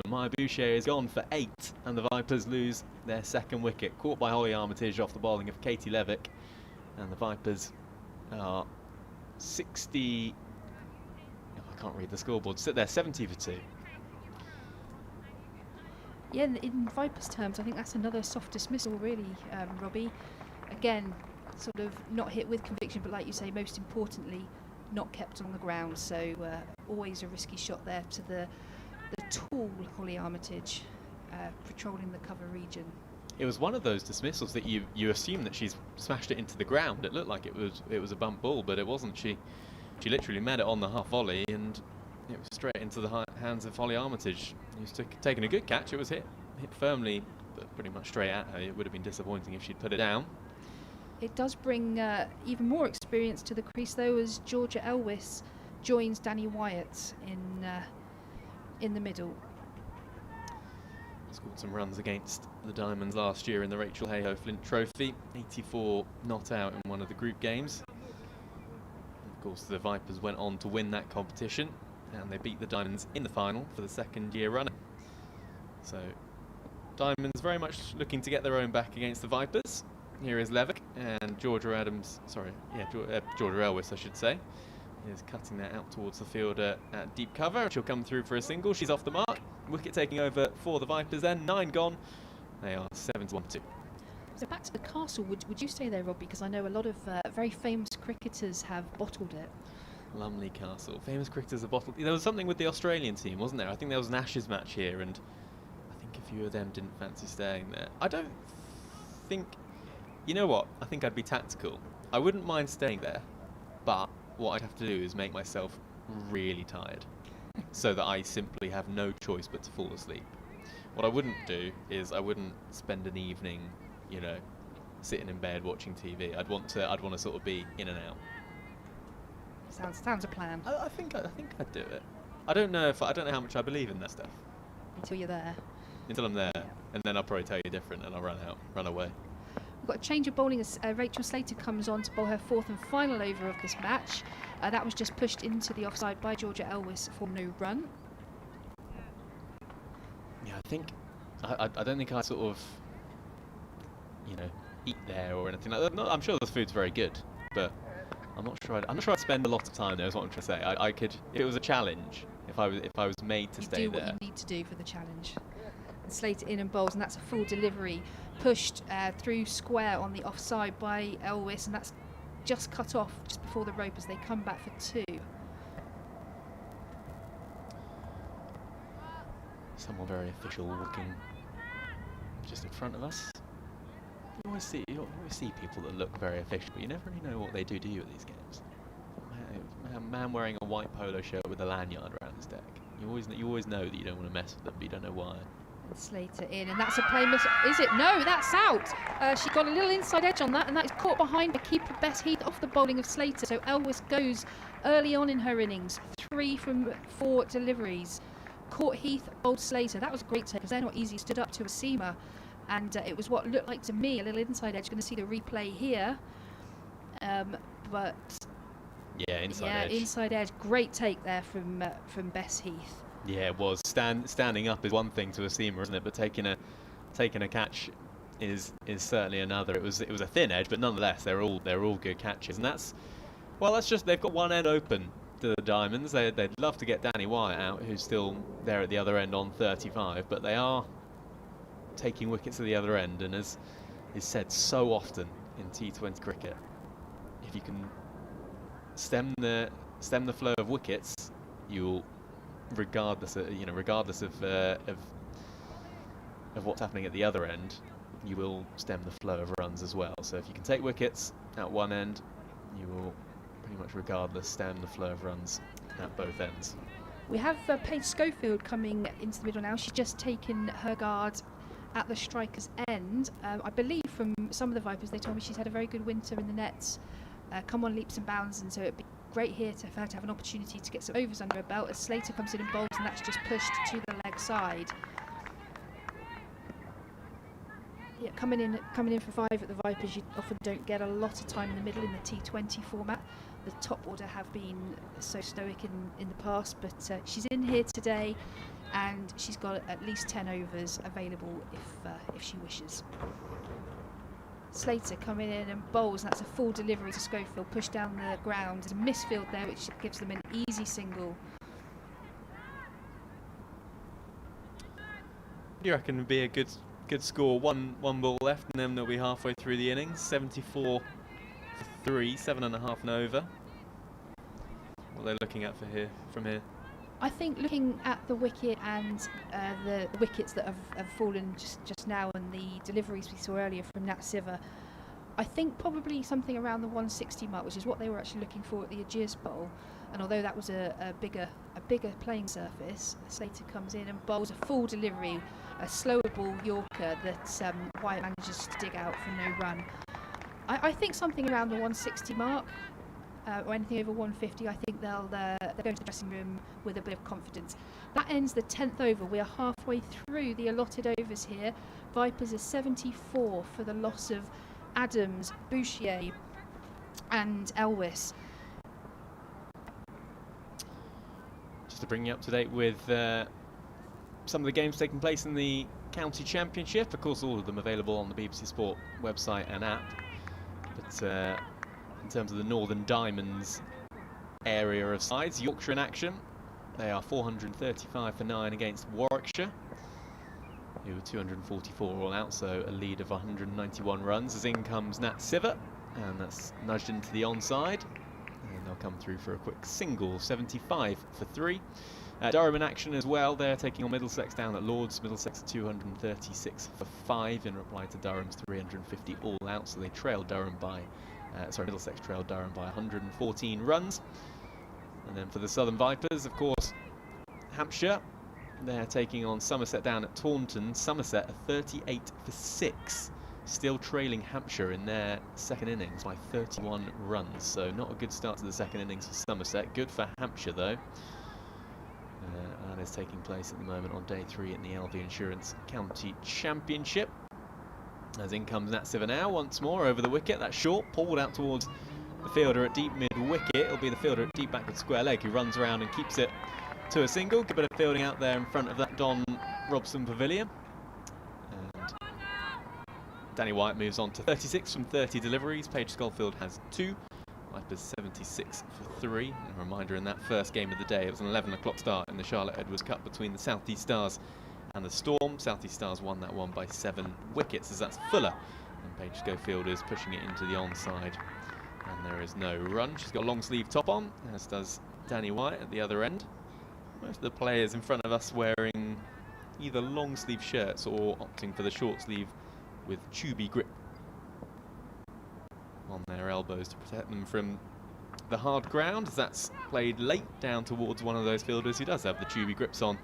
Maya Boucher is gone for 8, and the Vipers lose their second wicket. Caught by Holly Armitage off the bowling of Katie Levick, and the Vipers are 60. I can't read the scoreboard. Sit there, 70 for 2. Yeah, in Vipers terms, I think that's another soft dismissal, really, Robbie. Again, sort of not hit with conviction, but like you say, most importantly, not kept on the ground. So always a risky shot there to the tall Holly Armitage, patrolling the cover region. It was one of those dismissals that you assume that she's smashed it into the ground. It looked like it was a bump ball, but it wasn't. She literally met it on the half volley, and it was straight into the hands of Holly Armitage. Who's taken a good catch. It was hit firmly, but pretty much straight at her. It would have been disappointing if she'd put it down. It does bring even more experience to the crease, though, as Georgia Elwis joins Danny Wyatt in the middle. Scored some runs against the Diamonds last year in the Rachel Hayhoe Flint Trophy. 84 not out in one of the group games. And of course, the Vipers went on to win that competition, and they beat the Diamonds in the final for the second year running. So, Diamonds very much looking to get their own back against the Vipers. Here is Levick, and Georgia Elwis, I should say, is cutting that out towards the fielder at deep cover. She'll come through for a single. She's off the mark. Wicket taking over for the Vipers then. 9 gone. They are 7-1-2. So back to the castle, would you stay there, Robbie? Because I know a lot of very famous cricketers have bottled it. Lumley Castle. Famous cricketers have bottled. There was something with the Australian team, wasn't there? I think there was an Ashes match here, and I think a few of them didn't fancy staying there. I don't think... You know what? I think I'd be tactical. I wouldn't mind staying there, but what I'd have to do is make myself really tired so that I simply have no choice but to fall asleep. What I wouldn't do is I wouldn't spend an evening, you know, sitting in bed watching TV. I'd want to sort of be in and out. Sounds a plan. I think I'd do it. I don't know how much I believe in that stuff. Until you're there. Until I'm there, and then I'll probably tell you different, and I'll run away. We've got a change of bowling as Rachel Slater comes on to bowl her 4th and final over of this match. That was just pushed into the offside by Georgia Elwis for no run. Yeah, I don't think I sort of, you know, eat there or anything like that. I'm sure the food's very good, but I'm not sure I'd spend a lot of time there. Is what I'm trying to say. I could, if it was a challenge, if I was made to stay there. You do what you need to do for the challenge. And Slater in and bowls, and that's a full delivery, pushed through square on the offside by Elwis, and that's just cut off just before the rope as they come back for 2. Someone very official walking just in front of us. You always see people that look very official, but you never really know what they do you, at these games? A man wearing a white polo shirt with a lanyard around his neck. You always know that you don't want to mess with them, but you don't know why. And Slater in, and that's a play miss. Is it? No, that's out. She got a little inside edge on that, and that is caught behind by keeper Bess Heath off the bowling of Slater. So Elwis goes early on in her innings, 3 from 4 deliveries. Caught Heath, bowled Slater. That was a great take because they're not easy. Stood up to a seamer, and it was what looked like to me a little inside edge. Going to see the replay here, but yeah, inside edge. Great take there from Bess Heath. Yeah, it was. Standing up is one thing to a seamer, isn't it? But taking a catch is certainly another. It was a thin edge, but nonetheless, they're all good catches, and that's just they've got one end open to the Diamonds. They'd love to get Danny Wyatt out, who's still there at the other end on 35, but they are taking wickets at the other end, and as is said so often in T20 cricket, if you can stem the flow of wickets, you'll regardless of what's happening at the other end, you will stem the flow of runs as well. So if you can take wickets at one end, you will pretty much regardless stem the flow of runs at both ends. We have Paige Schofield coming into the middle now. She's just taken her guard at the striker's end. I believe from some of the Vipers, they told me she's had a very good winter in the nets, come on leaps and bounds, and so it'd be great here for her to have an opportunity to get some overs under her belt as Slater comes in and bowls, and that's just pushed to the leg side. Yeah, coming in for 5 at the Vipers, you often don't get a lot of time in the middle in the T20 format. The top order have been so stoic in the past, but she's in here today, and she's got at least 10 overs available if she wishes. Slater coming in and bowls, and that's a full delivery to Schofield, pushed down the ground. There's a misfield there which gives them an easy single. Do you reckon would be a good score? One ball left, and then they'll be halfway through the innings. 74 for 3, 7.5 and over. What are they looking at from here? I think looking at the wicket and the wickets that have fallen just now, and the deliveries we saw earlier from Nat Siver, I think probably something around the 160 mark, which is what they were actually looking for at the Ageas Bowl. And although that was a bigger playing surface, Slater comes in and bowls a full delivery, a slower ball Yorker that Wyatt manages to dig out for no run. I think something around the 160 mark. Or anything over 150, I think they'll go to the dressing room with a bit of confidence. That ends the 10th over. We are halfway through the allotted overs here. Vipers are 74 for the loss of Adams, Bouchier and Elwes. Just to bring you up to date with some of the games taking place in the County Championship. Of course, all of them available on the BBC Sport website and app. But in terms of the Northern Diamonds area of sides, Yorkshire in action. They are 435 for 9 against Warwickshire, who were 244 all out, so a lead of 191 runs. As in comes Nat Siver, and that's nudged into the onside. And they'll come through for a quick single, 75 for 3. Durham in action as well. They're taking on Middlesex down at Lords. Middlesex 236 for 5 in reply to Durham's 350 all out, so they trailed Durham by Middlesex trailed Durham by 114 runs. And then for the Southern Vipers, of course, Hampshire, they're taking on Somerset down at Taunton. Somerset are 38 for 6, still trailing Hampshire in their second innings by 31 runs. So not a good start to the second innings for Somerset. Good for Hampshire though. That is taking place at the moment on day 3 in the LV Insurance County Championship. As in comes Nat Siver now, once more over the wicket. That's short, pulled out towards the fielder at deep mid-wicket. It'll be the fielder at deep backward square leg who runs around and keeps it to a single. Good bit of fielding out there in front of that Don Robson pavilion. And Danny Wyatt moves on to 36 from 30 deliveries. Paige Schofield has 2. Vipers 76 for 3. And a reminder, in that first game of the day, it was an 11 o'clock start in the Charlotte Edwards Cup between the South East Stars and the Storm. South East Stars won that one by 7 wickets, as that's Fuller. And Paige Schofield is pushing it into the onside. And there is no run. She's got a long sleeve top on, as does Danny Wyatt at the other end. Most of the players in front of us wearing either long sleeve shirts or opting for the short sleeve with tubey grip on their elbows to protect them from the hard ground, as that's played late down towards one of those fielders who does have the tubey grips on.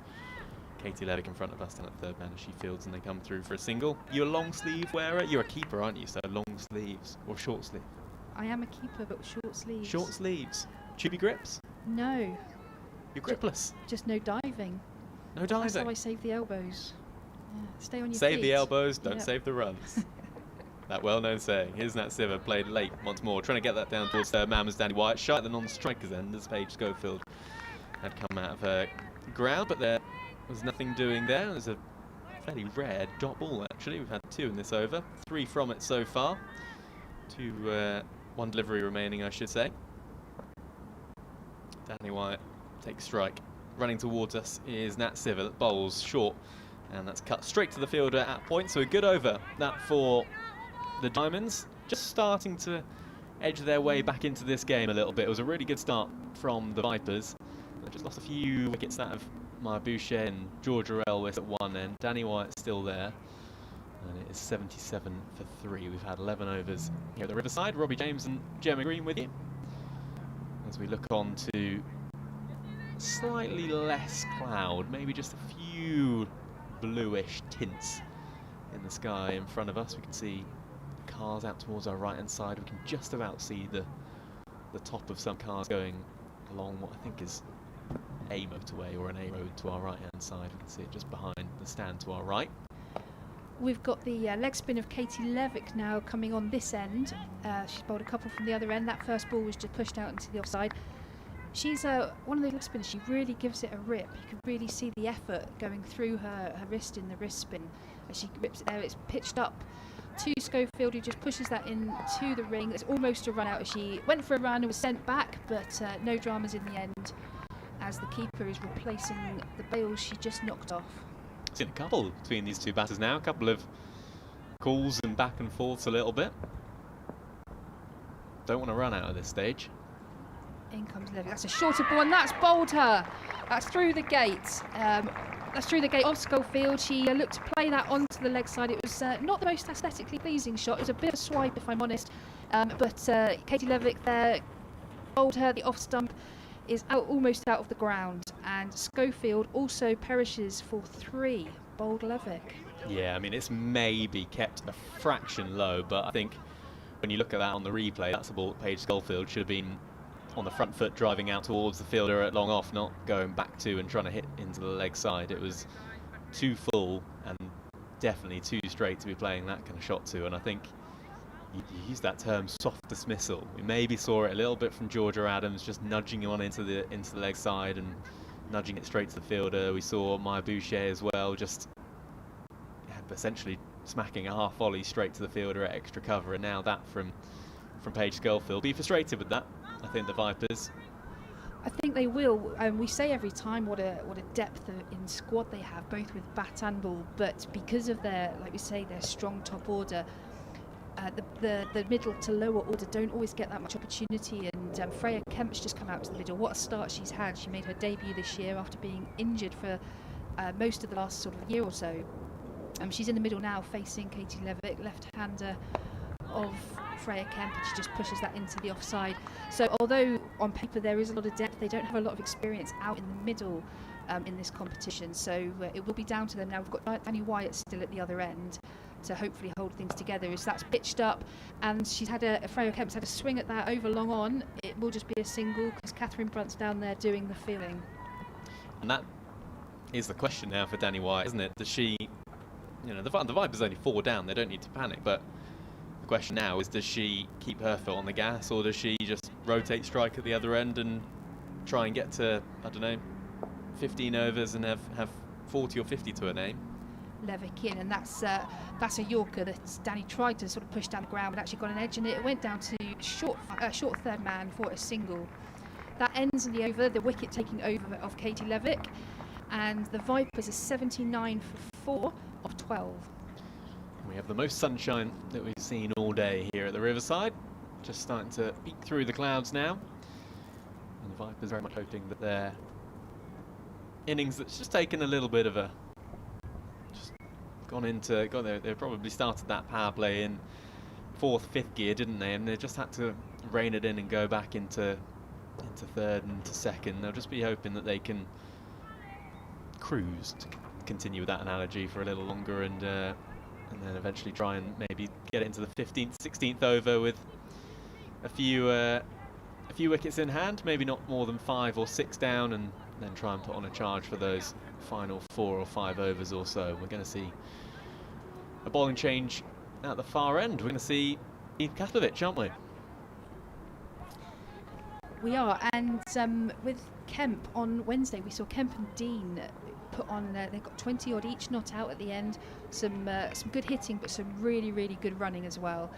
Katie Levick in front of us down at third man as she fields, and they come through for a single. You're a long sleeve wearer? You're a keeper, aren't you? So long sleeves or short sleeve? I am a keeper, but short sleeves. Short sleeves. Tubey grips? No. You're gripless? Just no diving. No diving? That's how I save the elbows. Yeah, stay on your feet. Save the elbows, don't save the runs. That well-known saying. Here's Nat Siver, played late once more, trying to get that down towards third man was Danny Wyatt. Shy at the non-striker's end as Paige Schofield had come out of her ground, but there was nothing doing there. There's a fairly rare dot ball, actually. We've had 2 in this over, 3 from it so far. 1 delivery remaining, I should say. Danny Wyatt takes strike. Running towards us is Nat Siver, that bowls short, and that's cut straight to the fielder at point. So a good over that for the Diamonds, just starting to edge their way back into this game a little bit. It was a really good start from the Vipers. They just lost a few wickets, that of Maya Boucher and Georgia Elwes at one end. Danny Wyatt's still there, and it is 77 for 3. We've had 11 overs here at the Riverside. Robbie James and Gemma Green with you as we look on to slightly less cloud, maybe just a few bluish tints in the sky in front of us. We can see cars out towards our right hand side. We can just about see the top of some cars going along what I think is a motorway or an A road to our right hand side. We can see it just behind the stand to our right. We've got the leg spin of Katie Levick now coming on this end. She's bowled a couple from the other end. That first ball was just pushed out into the offside. She's one of those leg spinners. She really gives it a rip. You can really see the effort going through her wrist in the wrist spin as she rips it there. It's pitched up to Schofield, who just pushes that into the ring. It's almost a run out as she went for a run and was sent back, but no dramas in the end as the keeper is replacing the bails she just knocked off. Seen a couple between these two batters now, a couple of calls and back and forths a little bit. Don't want to run out at this stage. In comes Levy. That's a shorter ball, and that's bowled her. That's through the gate. That's through the gate off Schofield. She looked to play that onto the leg side. It was not the most aesthetically pleasing shot. It was a bit of a swipe, if I'm honest. But Katie Levick there bowled her. The off stump is almost out of the ground, and Schofield also perishes for 3. Bowled Levick. Yeah, I mean, it's maybe kept a fraction low, but I think when you look at that on the replay, that's a ball that Paige Schofield should have been on the front foot driving out towards the fielder at long off, not going back to and trying to hit into the leg side. It was too full and definitely too straight to be playing that kind of shot to, and I think you use that term soft dismissal. We maybe saw it a little bit from Georgia Adams, just nudging on into the leg side and nudging it straight to the fielder. We saw Maya Boucher as well, just essentially smacking a half volley straight to the fielder at extra cover, and now that from Paige Schofield. Be frustrated with that, I think, the Vipers. I think they will. We say every time what a depth in squad they have, both with bat and ball, but because of their, like we say, their strong top order, the middle to lower order don't always get that much opportunity, and Freya Kemp's just come out to the middle. What a start she's had. She made her debut this year after being injured for most of the last sort of year or so. She's in the middle now facing Katie Levick, left-hander of Freya Kemp, and she just pushes that into the offside. So although on paper there is a lot of depth, they don't have a lot of experience out in the middle in this competition. So it will be down to them now. We've got Danny Wyatt still at the other end to hopefully hold things together as that's pitched up, and Freya Kemp's had a swing at that over long on. It will just be a single because Catherine Brunt's down there doing the fielding. And that is the question now for Danny Wyatt, isn't it? Does she, the Vipers only 4 down, they don't need to panic, but the question now is, does she keep her foot on the gas, or does she just rotate strike at the other end and try and get to, I don't know, 15 overs and have 40 or 50 to her name? Levick in, and that's a Yorker that Danny tried to sort of push down the ground, but actually got an edge, and it went down to short third man for a single. That ends in the over, the wicket taking over of Katie Levick, and the Vipers are 79 for 4 of 12. We have the most sunshine that we've seen all day here at the Riverside, just starting to peek through the clouds now, and the Vipers very much hoping that their innings that's just taken a little bit of a they probably started that power play in 4th, 5th gear, didn't they? And they just had to rein it in and go back into 3rd and into 2nd. They'll just be hoping that they can cruise, to continue with that analogy, for a little longer, and then eventually try and maybe get it into the 15th, 16th over with a few wickets in hand, maybe not more than 5 or 6 down, and then try and put on a charge for those final 4 or 5 overs or so. We're going to see a bowling change at the far end. We're going to see Eve Kaslovic, aren't we? We are, and with Kemp on Wednesday, we saw Kemp and Dean put on. They've got 20 odd each, not out at the end. Some good hitting, but some really, really good running as well.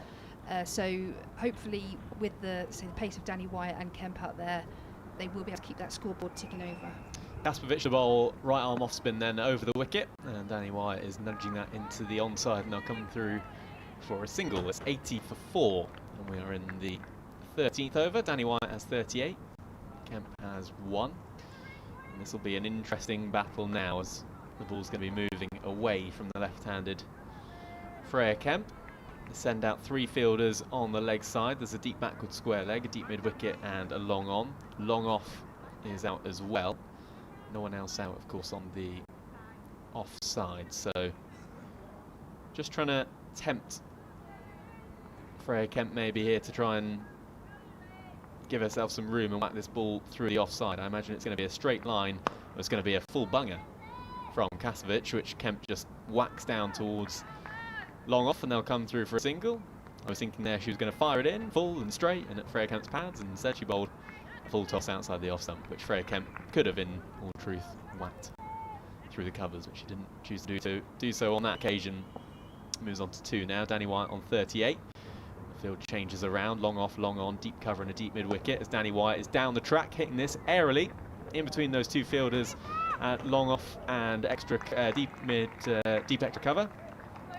So hopefully, with the pace of Danny Wyatt and Kemp out there, they will be able to keep that scoreboard ticking over. Kaslovic the bowl, right arm off spin then over the wicket, and Danny Wyatt is nudging that into the onside, and they'll come through for a single. It's 80 for 4, and we are in the 13th over. Danny Wyatt has 38, Kemp has 1, and this will be an interesting battle now as the ball's going to be moving away from the left-handed Freya Kemp. They send out 3 fielders on the leg side. There's a deep backward square leg, a deep mid-wicket, and a long on. Long off is out as well. No one else out, of course, on the offside. So just trying to tempt Freya Kemp maybe here to try and give herself some room and whack this ball through the offside. I imagine it's going to be a straight line. It's going to be a full bunger from Kaslovic, which Kemp just whacks down towards long off, and they'll come through for a single. I was thinking there she was going to fire it in full and straight and at Freya Kemp's pads, and instead she bowled full toss outside the off stump, which Freya Kemp could have, in all truth, whacked through the covers, which she didn't choose to do so on that occasion. Moves on to 2 now. Danny Wyatt on 38. The field changes around, long off, long on, deep cover and a deep mid wicket as Danny Wyatt is down the track, hitting this airily in between those two fielders at long off and extra deep extra cover,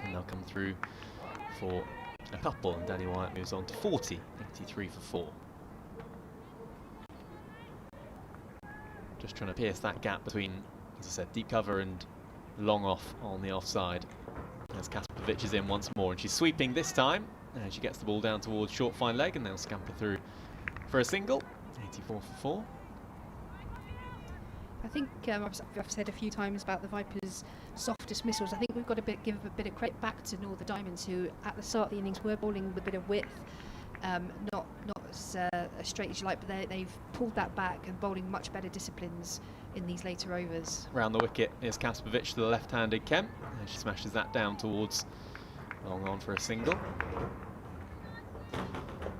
and they'll come through for a couple, and Danny Wyatt moves on to 40, 83 for 4. Just trying to pierce that gap between, as I said, deep cover and long off on the offside. As Kaspovic is in once more, and she's sweeping this time. She gets the ball down towards short fine leg, and they'll scamper through for a single. 84 for 4. I think I've said a few times about the Vipers' soft dismissals. I think we've got to give a bit of credit back to Northern Diamonds, who at the start of the innings were bowling with a bit of width, not as straight as you like, but they've pulled that back and bowling much better disciplines in these later overs. Round the wicket is Kaspovic to the left-handed Kemp, and she smashes that down towards long on for a single.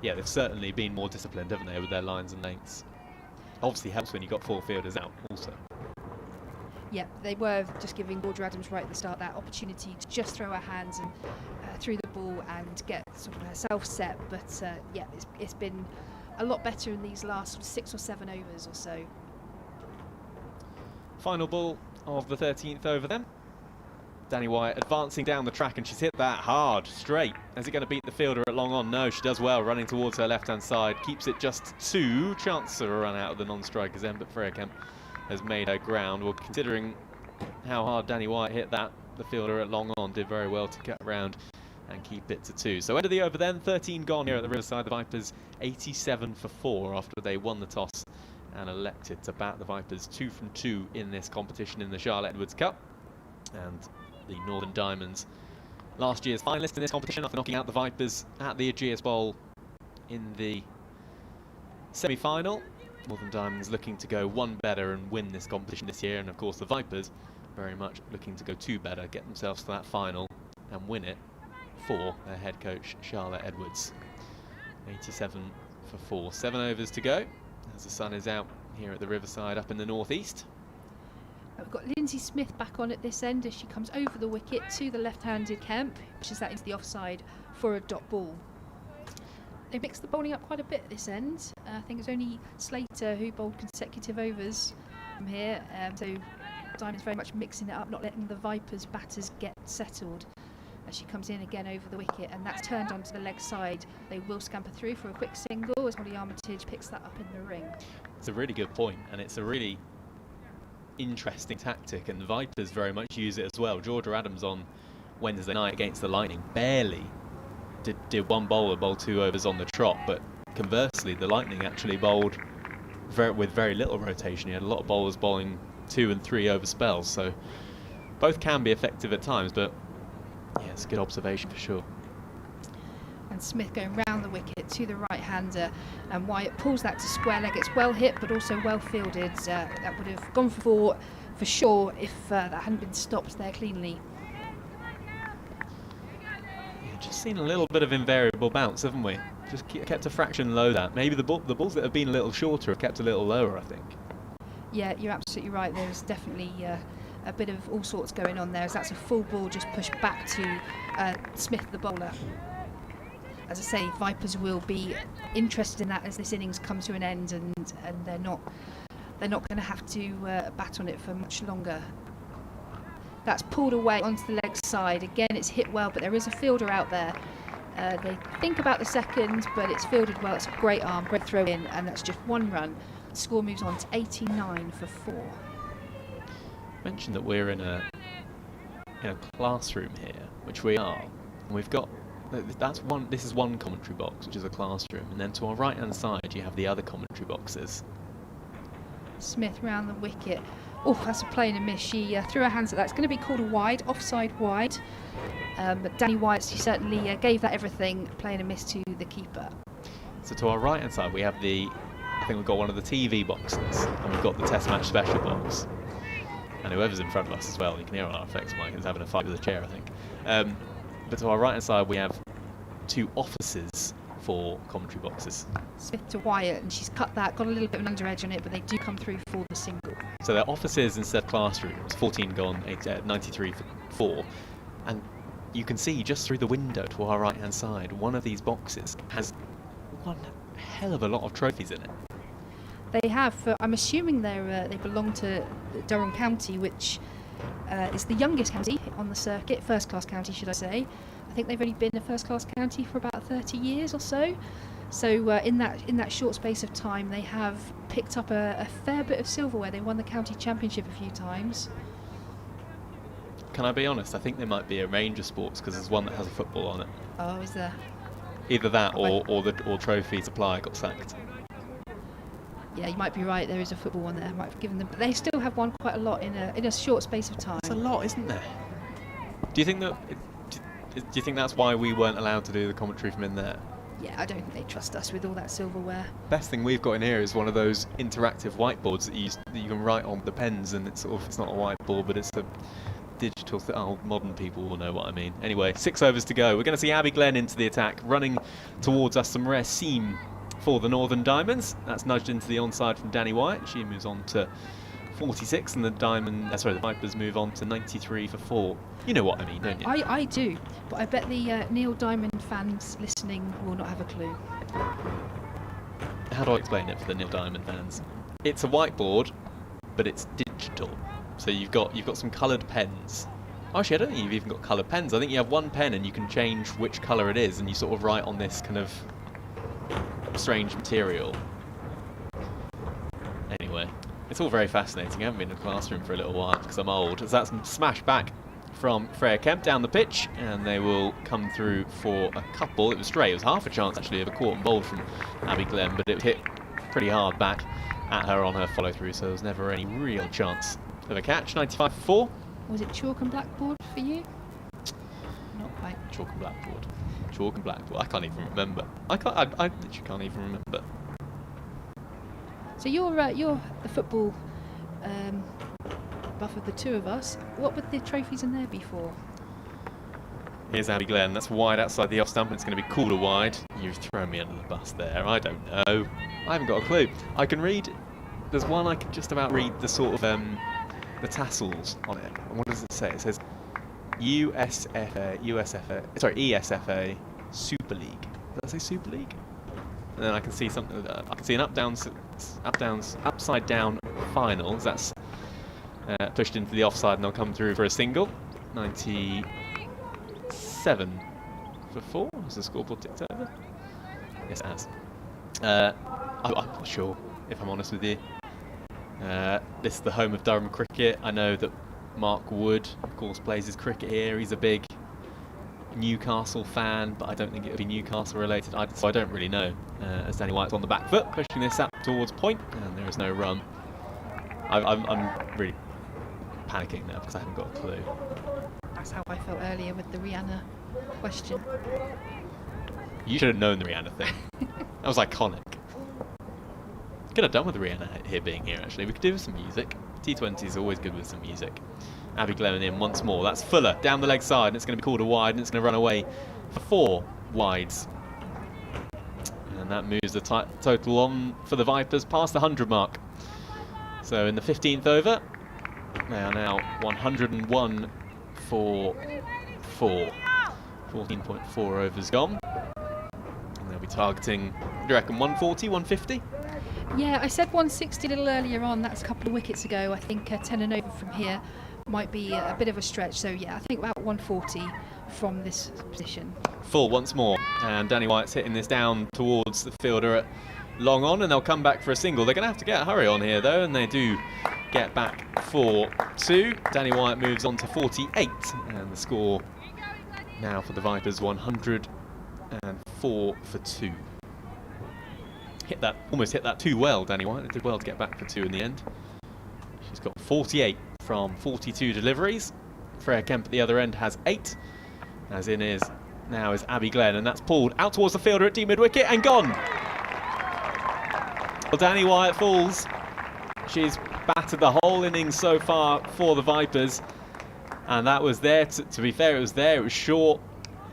Yeah, they've certainly been more disciplined, haven't they, with their lines and lengths. Obviously helps when you've got 4 fielders out also. Yeah, they were just giving Georgia Adams right at the start that opportunity to just throw her hands and through the ball and get sort of herself set, but yeah, it's been a lot better in these last 6 or 7 overs or so. Final ball of the 13th over then. Danny Wyatt advancing down the track, and she's hit that hard, straight. Is it going to beat the fielder at long on? No, she does well, running towards her left-hand side. Keeps it just 2. Chance of a run out of the non-strikers end, but Freya Kemp has made her ground. Well, considering how hard Danny Wyatt hit that, the fielder at long on did very well to cut around and keep it to 2. So end of the over then, 13 gone here at the Riverside. The Vipers 87 for 4 after they won the toss and elected to bat. The Vipers 2 from 2 in this competition in the Charlotte Edwards Cup. And the Northern Diamonds, last year's finalist in this competition, after knocking out the Vipers at the Ageas Bowl in the semi-final. Northern Diamonds looking to go 1 better and win this competition this year, and of course the Vipers very much looking to go 2 better, get themselves to that final and win it for their head coach Charlotte Edwards. 87 for 4, 7 overs to go as the sun is out here at the Riverside up in the northeast. We've got Lindsay Smith back on at this end as she comes over the wicket to the left-handed Kemp, pushes that into the offside for a dot ball. They mixed the bowling up quite a bit at this end. I think it's only Slater who bowled consecutive overs from here, so Diamond's very much mixing it up, not letting the Vipers batters get settled. As she comes in again over the wicket, and that's turned onto the leg side. They will scamper through for a quick single as Holly Armitage picks that up in the ring. It's a really good point, and it's a really interesting tactic, and the Vipers very much use it as well. Georgia Adams on Wednesday night against the Lightning barely did one bowler bowl 2 overs on the trot, but conversely the Lightning actually bowled with very little rotation. He had a lot of bowlers bowling 2 and 3 over spells, so both can be effective at times, but yeah, it's a good observation for sure. And Smith going round the wicket to the right-hander, and Wyatt pulls that to square leg. It's well hit but also well fielded. That would have gone for sure if that hadn't been stopped there cleanly. Yeah, just seen a little bit of invariable bounce, haven't we? Just kept a fraction low. That maybe the balls that have been a little shorter have kept a little lower, I think. Yeah, you're absolutely right. There's definitely a bit of all sorts going on there, as that's a full ball just pushed back to Smith the bowler. As I say, Vipers will be interested in that as this innings comes to an end, and they're not going to have to bat on it for much longer. That's pulled away onto the leg side. Again, it's hit well, but there is a fielder out there. They think about the second, but it's fielded well. It's a great arm, great throw in, and that's just 1 run. The score moves on to 89 for 4. Mentioned that we're in a classroom here, which we are. And we've got this is one commentary box, which is a classroom, and then to our right hand side you have the other commentary boxes. Smith round the wicket. Oh, that's a play and a miss. She threw her hands at that. It's going to be called a wide, offside wide. But Danny Wyatt, she certainly gave that everything. Play and a miss to the keeper. So to our right hand side we have I think we've got one of the TV boxes, and we've got the Test Match Special box. And whoever's in front of us as well, you can hear on our effects mic, is having a fight with a chair, I think. But to our right hand side we have 2 offices 4 commentary boxes. Smith to Wyatt, and she's cut that, got a little bit of an under edge on it, but they do come through for the single. So they're offices instead of classrooms. 14 gone, 93 for 4. And you can see just through the window to our right hand side, one of these boxes has one hell of a lot of trophies in it. They have, I'm assuming they belong to Durham County, which is the youngest county on the circuit, first class county should I say. I think they've only been a first class county for about 30 years or so. So in that short space of time, they have picked up a fair bit of silverware. They won the county championship a few times. Can I be honest? I think there might be a range of sports because there's one that has a football on it. Oh, is there? Either that or trophy supplier got sacked. Yeah, you might be right. There is a football one there. I might have given them, but they still have won quite a lot in a short space of time. It's a lot, isn't there? Do you think that? Do you think that's why we weren't allowed to do the commentary from in there? Yeah, I don't think they trust us with all that silverware. Best thing we've got in here is one of those interactive whiteboards that you can write on the pens, and it's not a whiteboard, but it's a digital thing. Oh, modern people will know what I mean. Anyway, 6 overs to go. We're going to see Abby Glenn into the attack, running towards us. Some rare seam for the Northern Diamonds. That's nudged into the onside from Danny Wyatt. She moves on to 46, and the Vipers move on to 93 for 4. You know what I mean, don't you? I do, but I bet the Neil Diamond fans listening will not have a clue. How do I explain it for the Neil Diamond fans? It's a whiteboard, but it's digital. So you've got some coloured pens. Actually, I don't think you've even got coloured pens. I think you have one pen and you can change which colour it is, and you sort of write on this kind of strange material. Anyway, it's all very fascinating. I haven't been in a classroom for a little while because I'm old. So that's smash back from Freya Kemp down the pitch, and they will come through for a couple. It was straight. It was half a chance actually of a caught and bowled from Abby Glenn, but it hit pretty hard back at her on her follow through, so there was never any real chance of a catch. 95 for 4. Was it chalk and blackboard for you? Not quite. Chalk and blackboard. Chalk and blackboard. I can't even remember. I literally can't even remember. So you're the football buff of the two of us. What would the trophies in there be for? Here's Abby Glenn. That's wide outside the off stump, and it's going to be called a wide. You've thrown me under the bus there. I don't know. I haven't got a clue. I can read. There's one I can just about read the sort of the tassels on it. And what does it say? It says ESFA Super League. Does that say Super League? And then I can see something. I can see an upside down finals. That's pushed into the offside, and they'll come through for a single. 97 for 4. Has the scoreboard ticked over? Yes, it has. I'm not sure, if I'm honest with you. This is the home of Durham cricket. I know that Mark Wood, of course, plays his cricket here. He's a big Newcastle fan, but I don't think it would be Newcastle related, so I don't really know. As Danny Wyatt's on the back foot, pushing this up towards point, and there is no run. I'm really panicking now because I haven't got a clue. That's how I felt earlier with the Rihanna question. You should have known the Rihanna thing. That was iconic. Could have done with the Rihanna here being here, actually. We could do with some music. T20 is always good with some music. Abby Glenn in once more. That's Fuller down the leg side, and it's going to be called a wide, and it's going to run away for 4 wides. And that moves the total on for the Vipers past the 100 mark. So in the 15th over, they are now 101 for 4. 14.4 overs gone. And they'll be targeting, do you reckon, 140, 150? Yeah, I said 160 a little earlier on. That's a couple of wickets ago. I think 10 and over from here might be a bit of a stretch. So yeah, I think about 140 from this position. Full once more, and Danny Wyatt's hitting this down towards the fielder at long on, and they'll come back for a single. They're going to have to get a hurry on here though, and they do get back for 2. Danny Wyatt moves on to 48, and the score now for the Vipers 104 for 2. Almost hit that too well, Danny Wyatt. Did well to get back for 2 in the end. She's got 48 from 42 deliveries. Freya Kemp at the other end has 8. As in is Abby Glenn, and that's pulled out towards the fielder at deep mid wicket and gone. Well, Danny Wyatt falls. She's battered the whole innings so far for the Vipers, and that was there. To be fair, it was there. It was short.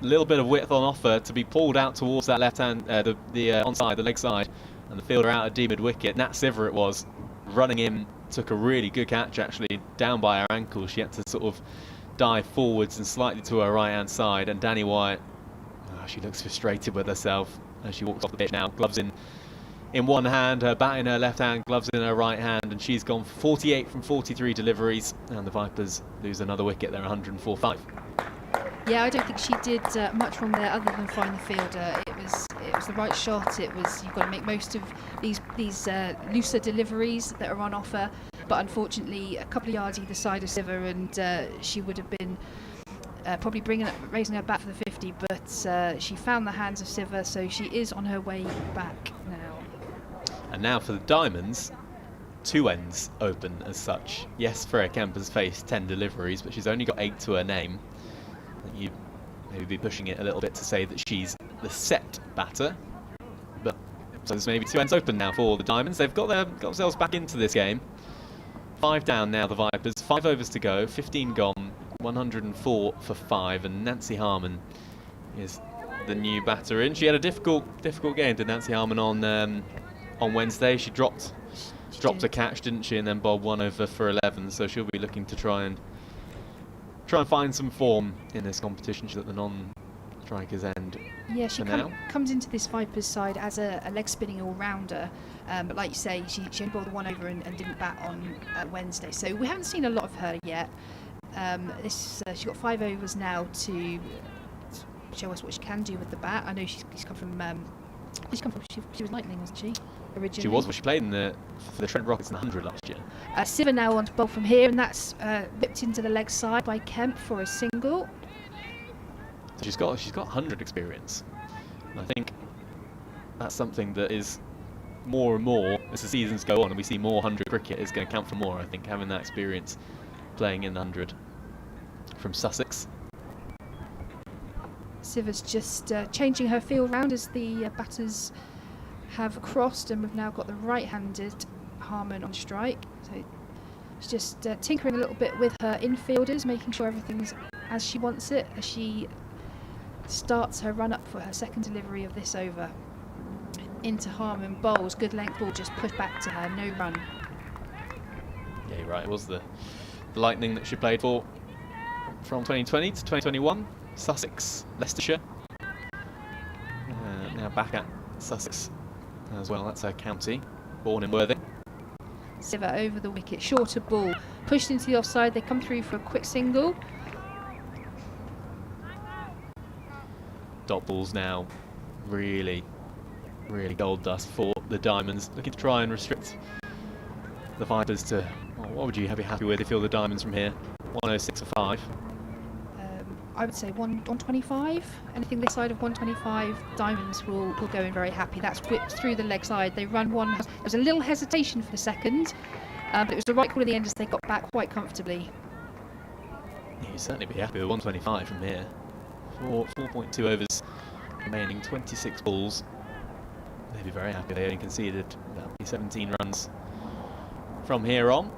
little bit of width on offer to be pulled out towards that left hand, the onside, the leg side, and the fielder out at D mid-wicket. Nat Siver it was, running in, took a really good catch actually, down by her ankle. She had to sort of dive forwards and slightly to her right hand side, and Danny Wyatt, she looks frustrated with herself as she walks off the pitch now, gloves in one hand, her bat in her left hand, gloves in her right hand, and she's gone 48 from 43 deliveries, and the Vipers lose another wicket. They're 104-5. Yeah, I don't think she did much wrong there other than find the fielder. It was the right shot. It was, you've got to make most of these looser deliveries that are on offer, but unfortunately a couple of yards either side of Siver, and she would have been probably raising her bat for the 50, but she found the hands of Siver, so she is on her way back now. And now for the Diamonds, two ends open as such. Yes, Freya Kemper's faced 10 deliveries, but she's only got 8 to her name. You maybe be pushing it a little bit to say that she's the set batter, but so there's maybe two ends open now for the Diamonds. They've got themselves back into this game. 5 down now, the Vipers. 5 overs to go, 15 gone, 104 for 5, and Nancy Harmon is the new batter in. She had a difficult game, did Nancy Harmon on Wednesday. She dropped a catch, didn't she, and then bowled 1 over for 11. So she'll be looking to try and find some form in this competition. She's at the non-strikers end. Yeah, she comes into this Vipers side as a leg spinning all rounder, but like you say, she only bowled 1 over and didn't bat on Wednesday. So we haven't seen a lot of her yet. She's got 5 overs now to show us what she can do with the bat. I know she was Lightning, wasn't she? Originally. She was, but she played for the Trent Rockets in the 100 last year. Siver now on to bowl from here, and that's whipped into the leg side by Kemp for a single. So she's got 100 experience. And I think that's something that is more and more as the seasons go on, and we see more 100 cricket is going to count for more. I think having that experience playing in the 100 from Sussex. Siver's just changing her field round as the batters have crossed, and we've now got the right-handed Harmon on strike. So she's just tinkering a little bit with her infielders, making sure everything's as she wants it, as she starts her run up for her second delivery of this over. Into Harmon, bowls, good length ball, just pushed back to her, no run. Yeah, you're right, it was the Lightning that she played for from 2020 to 2021. Sussex, Leicestershire. Now back at Sussex as well, that's her county. Born in Worthing. Siver over the wicket, shorter ball, pushed into the offside. They come through for a quick single. Dot balls now, really gold dust for the Diamonds. Looking to try and restrict the Vipers to, well, what would you be happy with if you're the Diamonds from here? 106 for 5. I would say 125. Anything this side of 125, Diamonds will go in very happy. That's whipped through the leg side. They run one. There was a little hesitation for the second, but it was the right call in the end as they got back quite comfortably. Yeah, you'd certainly be happy with 125 from here. 4.2 overs remaining, 26 balls. They'd be very happy. They only conceded about 17 runs from here on.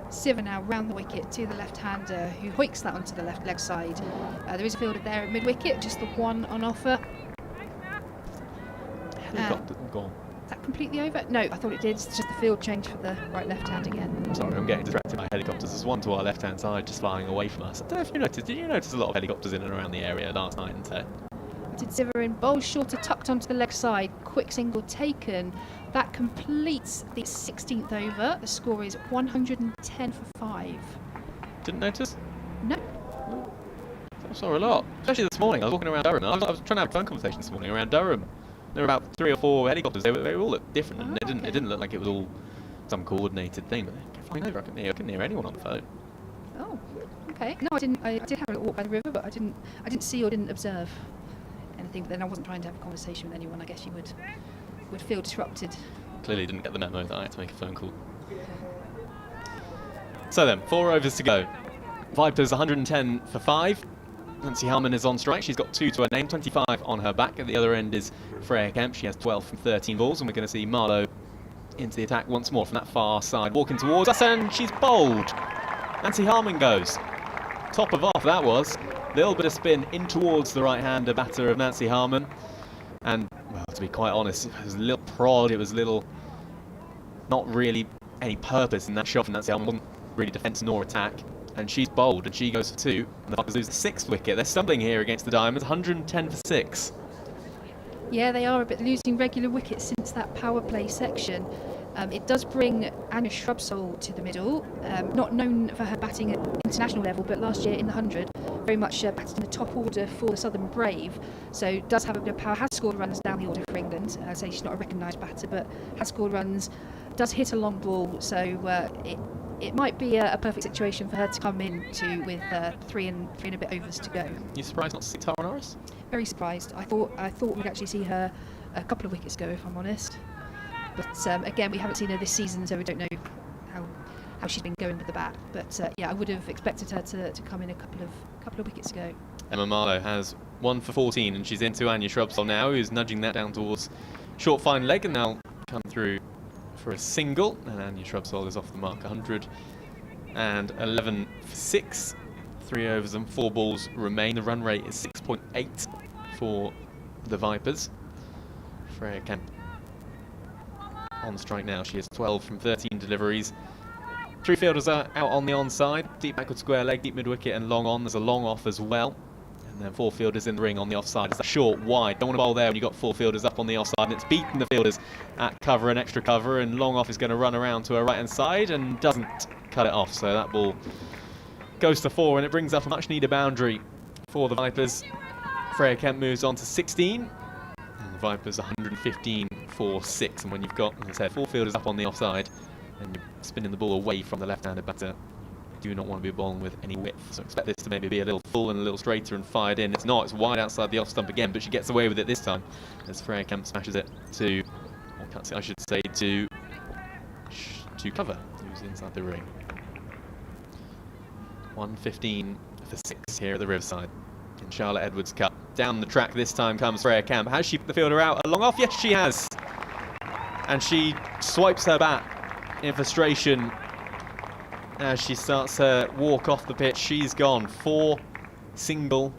Siver now round the wicket to the left-hander, who hoiks that onto the left leg side. There is a fielder there at mid-wicket, just the one on offer. Helicopter gone. Is that completely over? No, I thought it did. It's just the field change for the right left-hand again. Sorry, I'm getting distracted by helicopters. There's one to our left-hand side just flying away from us. I don't know if you noticed. Did you notice a lot of helicopters in and around the area last night and today? Did Siver in, bowl shorter, tucked onto the leg side, quick single taken. That completes the 16th over. The score is 110 for 5. Didn't notice? No. I saw a lot, especially this morning. I was walking around Durham. I was trying to have a phone conversation this morning around Durham. There were about 3 or 4 helicopters. They all looked different, and it didn't look like it was all some coordinated thing. But they kept flying over. I couldn't hear anyone on the phone. Oh, okay. No, I didn't. I did have a little walk by the river, but I didn't see or didn't observe anything. But then I wasn't trying to have a conversation with anyone. I guess you would feel disrupted. Clearly didn't get the memo that I had to make a phone call. So then, 4 overs to go. Vipers 110 for 5. Nancy Harmon is on strike. She's got 2 to her name, 25 on her back. At the other end is Freya Kemp. She has 12 from 13 balls, and we're going to see Marlowe into the attack once more from that far side, walking towards us, and she's bowled. Nancy Harmon goes. Top of off that was. Little bit of spin in towards the right-hander batter of Nancy Harmon. And, well, to be quite honest, it was a little prod, it was a little, not really any purpose in that shot from Nancy Harmon. Wasn't really defence nor attack. And she's bowled, and she goes for 2. And the Vipers lose the 6th wicket. They're stumbling here against the Diamonds, 110 for 6. Yeah, they are a bit losing regular wickets since that power play section. It does bring Anya Shrubsole to the middle, not known for her batting at international level, but last year in the 100, very much batted in the top order for the Southern Brave. So does have a bit of power, has scored runs down the order for England. I say she's not a recognised batter, but has scored runs, does hit a long ball, so it might be a perfect situation for her to come in with three and a bit overs to go. You surprised not to see Tara Norris? Very surprised. I thought we'd actually see her a couple of wickets ago, if I'm honest. But again, we haven't seen her this season, so we don't know how she's been going with the bat. But yeah, I would have expected her to come in a couple of wickets ago. Emma Marlowe has 1 for 14, and she's into Anya Shrubsole now, who's nudging that down towards short fine leg, and now come through for a single. And Anya Shrubsole is off the mark, 111 for 6. 3 overs and 4 balls remain. The run rate is 6.8 for the Vipers. Freya Kemp on strike now. She has 12 from 13 deliveries. 3 fielders are out on the onside. Deep backward square leg, deep mid wicket and long on. There's a long off as well. And then 4 fielders in the ring on the offside. It's a short, wide. Don't want to bowl there when you've got 4 fielders up on the offside. And it's beaten the fielders at cover and extra cover. And long off is going to run around to her right hand side and doesn't cut it off. So that ball goes to 4, and it brings up a much needed boundary for the Vipers. Freya Kemp moves on to 16. And the Vipers 115 for 6. And when you've got, as I said, 4 fielders up on the offside and you're spinning the ball away from the left-handed batter, you do not want to be bowling with any width. So expect this to maybe be a little full and a little straighter and fired in. It's not, it's wide outside the off stump again, but she gets away with it this time as Freya Kemp smashes it to, or cuts it, I should say, to cover, who's inside the ring. 115 for 6 here at the Riverside in Charlotte Edwards Cup. Down the track this time comes Freya Kemp. Has she put the fielder out? A long off? Yes, she has. And she swipes her bat in frustration as she starts her walk off the pitch. She's gone 4 single,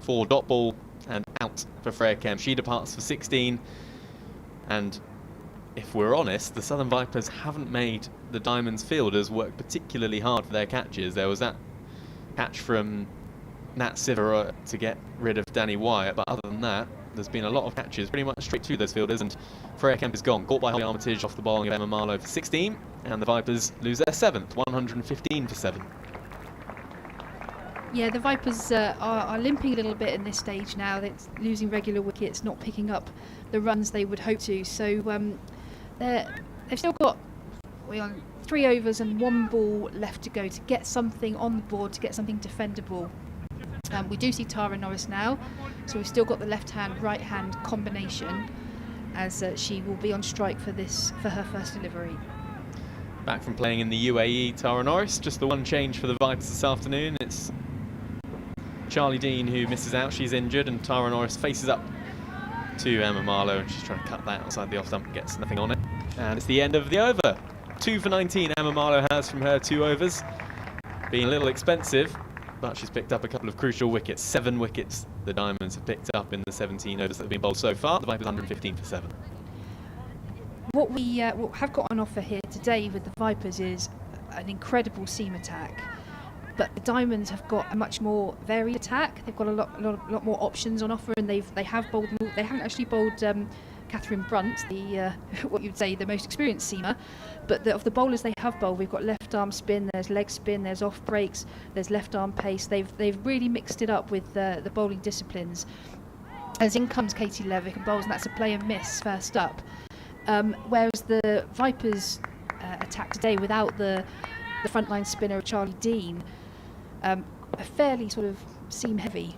4 dot ball and out for Freya Kemp. She departs for 16. And if we're honest, the Southern Vipers haven't made the Diamonds fielders work particularly hard for their catches. There was that catch from Nat Siver to get rid of Danny Wyatt, but other than that, there's been a lot of catches pretty much straight to those fielders, and Freya Kemp is gone. Caught by Holly Armitage off the bowling of Emma Marlowe for 16, and the Vipers lose their 7th, 115 for 7. Yeah, the Vipers are limping a little bit in this stage now. They're losing regular wickets, not picking up the runs they would hope to. So they've still got 3 overs and 1 ball left to go to get something on the board, to get something defendable. We do see Tara Norris now, so we've still got the left-hand, right-hand combination as she will be on strike for her first delivery. Back from playing in the UAE, Tara Norris. Just the one change for the Vipers this afternoon. It's Charlie Dean who misses out. She's injured, and Tara Norris faces up to Emma Marlowe, and she's trying to cut that outside the off stump, gets nothing on it. And it's the end of the over. 2 for 19 Emma Marlowe has from her 2 overs. Being a little expensive, but she's picked up a couple of crucial wickets. 7 wickets the Diamonds have picked up in the 17 overs that have been bowled so far. The Vipers 115 for 7. What we have got on offer here today with the Vipers is an incredible seam attack, but the Diamonds have got a much more varied attack. They've got a lot more options on offer, and they have bowled. They haven't actually bowled Catherine Brunt, the what you'd say the most experienced seamer, but of the bowlers they have bowled, we've got left arm spin, there's leg spin, there's off breaks, there's left arm pace. They've really mixed it up with the bowling disciplines. As in comes Katie Levick and bowls, and that's a play and miss first up. Whereas the Vipers attack today without the frontline spinner Charlie Dean, are fairly sort of seam heavy.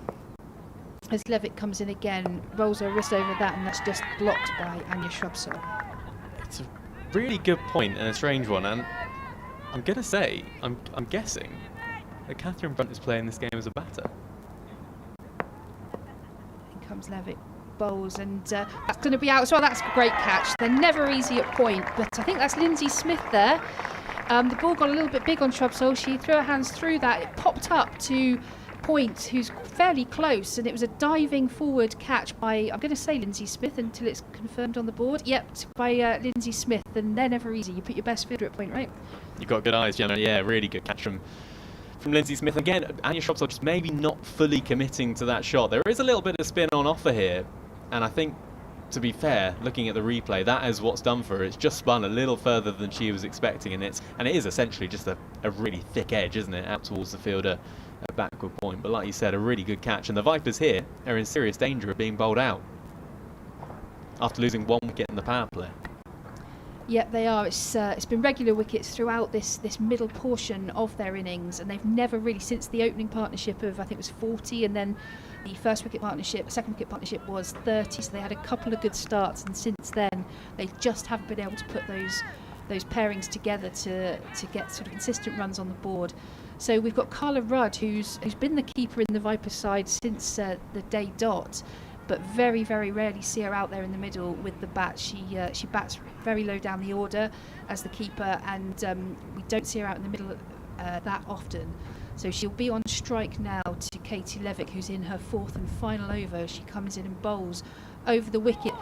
As Levitt comes in again, rolls her wrist over that, and that's just blocked by Anya Shrubsole. It's a really good point and a strange one, and I'm going to say, I'm guessing that Catherine Brunt is playing this game as a batter. In comes Levitt, bowls, and that's going to be out as well. That's a great catch. They're never easy at point, but I think that's Lindsay Smith there. The ball got a little bit big on Shrubsole. She threw her hands through that. It popped up to point, who's fairly close, and it was a diving forward catch by, I'm going to say Lindsay Smith until it's confirmed on the board. Yep, by Lindsay Smith, and they're never easy. You put your best fielder at point, right? You've got good eyes, Gemma. Yeah, really good catch from Lindsay Smith. Again, Anya Shropshire just maybe not fully committing to that shot. There is a little bit of spin on offer here, and I think, to be fair, looking at the replay, that is what's done for her. It's just spun a little further than she was expecting, and it is essentially just a really thick edge, isn't it, out towards the fielder at backward point. But like you said, a really good catch, and the Vipers here are in serious danger of being bowled out after losing 1 wicket in the power play. Yep, they are. It's been regular wickets throughout this middle portion of their innings, and they've never really, since the opening partnership of, I think it was 40, and then the first wicket partnership, second wicket partnership was 30, so they had a couple of good starts, and since then they just haven't been able to put those pairings together to get sort of consistent runs on the board. So we've got Carla Rudd, who's been the keeper in the Vipers side since the day dot, but very, very rarely see her out there in the middle with the bat. She bats very low down the order as the keeper, and we don't see her out in the middle that often. So she'll be on strike now to Katie Levick, who's in her fourth and final over. She comes in and bowls over the wicket.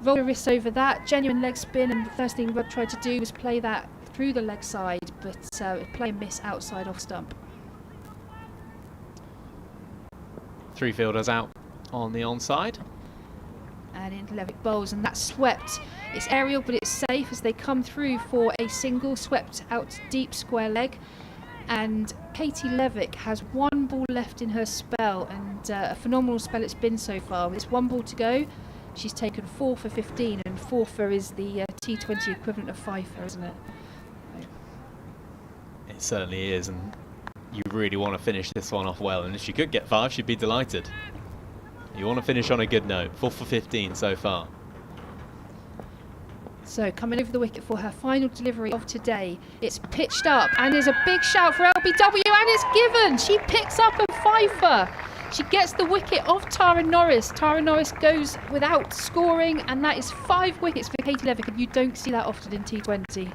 Roll her wrists over that, genuine leg spin, and the first thing Rudd tried to do was play that through the leg side, but play and miss outside off stump. 3 fielders out on the onside. And into Levick bowls, and that's swept. It's aerial, but it's safe as they come through for a single, swept out deep square leg. And Katie Levick has 1 ball left in her spell, and a phenomenal spell it's been so far. With this 1 ball to go, she's taken 4 for 15, and 4 for is the T20 equivalent of 5 for, isn't it? It certainly is, and you really want to finish this one off well, and if she could get 5, she'd be delighted. You want to finish on a good note. 4 for 15 so far. So coming over the wicket for her final delivery of today. It's pitched up, and there's a big shout for LBW, and it's given. She picks up a fifer. She gets the wicket of Tara Norris. Tara Norris goes without scoring, and that is 5 wickets for Katie Levick, and you don't see that often in T20.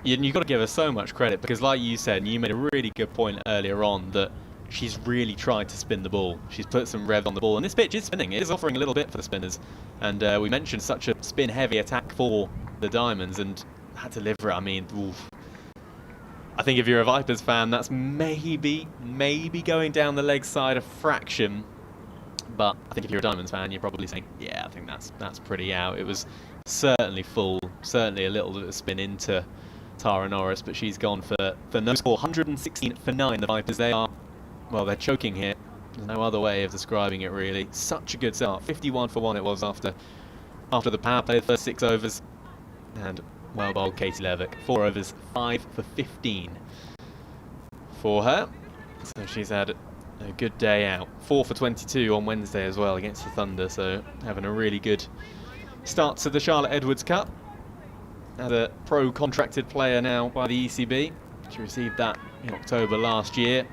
You've got to give her so much credit, because like you said, and you made a really good point earlier on, that she's really tried to spin the ball. She's put some rev on the ball, and this pitch is spinning. It is offering a little bit for the spinners, and we mentioned such a spin-heavy attack for the Diamonds, and that delivery, I mean, oof. I think if you're a Vipers fan, that's maybe going down the leg side a fraction, but I think if you're a Diamonds fan, you're probably saying, yeah, I think that's pretty out. It was certainly full, certainly a little bit of spin into Tara Norris, but she's gone for no score. 116 for 9, the Vipers. Well, they're choking here. There's no other way of describing it, really. Such a good start. 51 for 1 it was after the power play, the first 6 overs. And well bowled Katie Levick. 4 overs, 5 for 15 for her. So she's had a good day out. 4 for 22 on Wednesday as well against the Thunder. So having a really good start to the Charlotte Edwards Cup. As a pro-contracted player now by the ECB. She received that in October last year.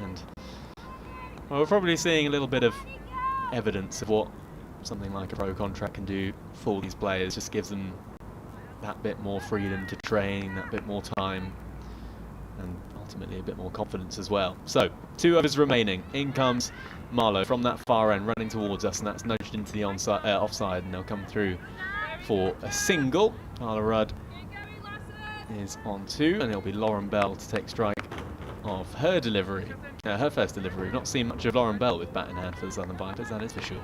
And well, we're probably seeing a little bit of evidence of what something like a pro contract can do for these players. Just gives them that bit more freedom to train, that bit more time, and ultimately a bit more confidence as well. So 2 overs remaining. In comes Marlowe from that far end, running towards us, and that's nudged into the offside, and they'll come through for a single. Carla Rudd is on 2, and it'll be Lauren Bell to take strike of her delivery, her first delivery. We've not seen much of Lauren Bell with bat in hand for the Southern Vipers, that is for sure.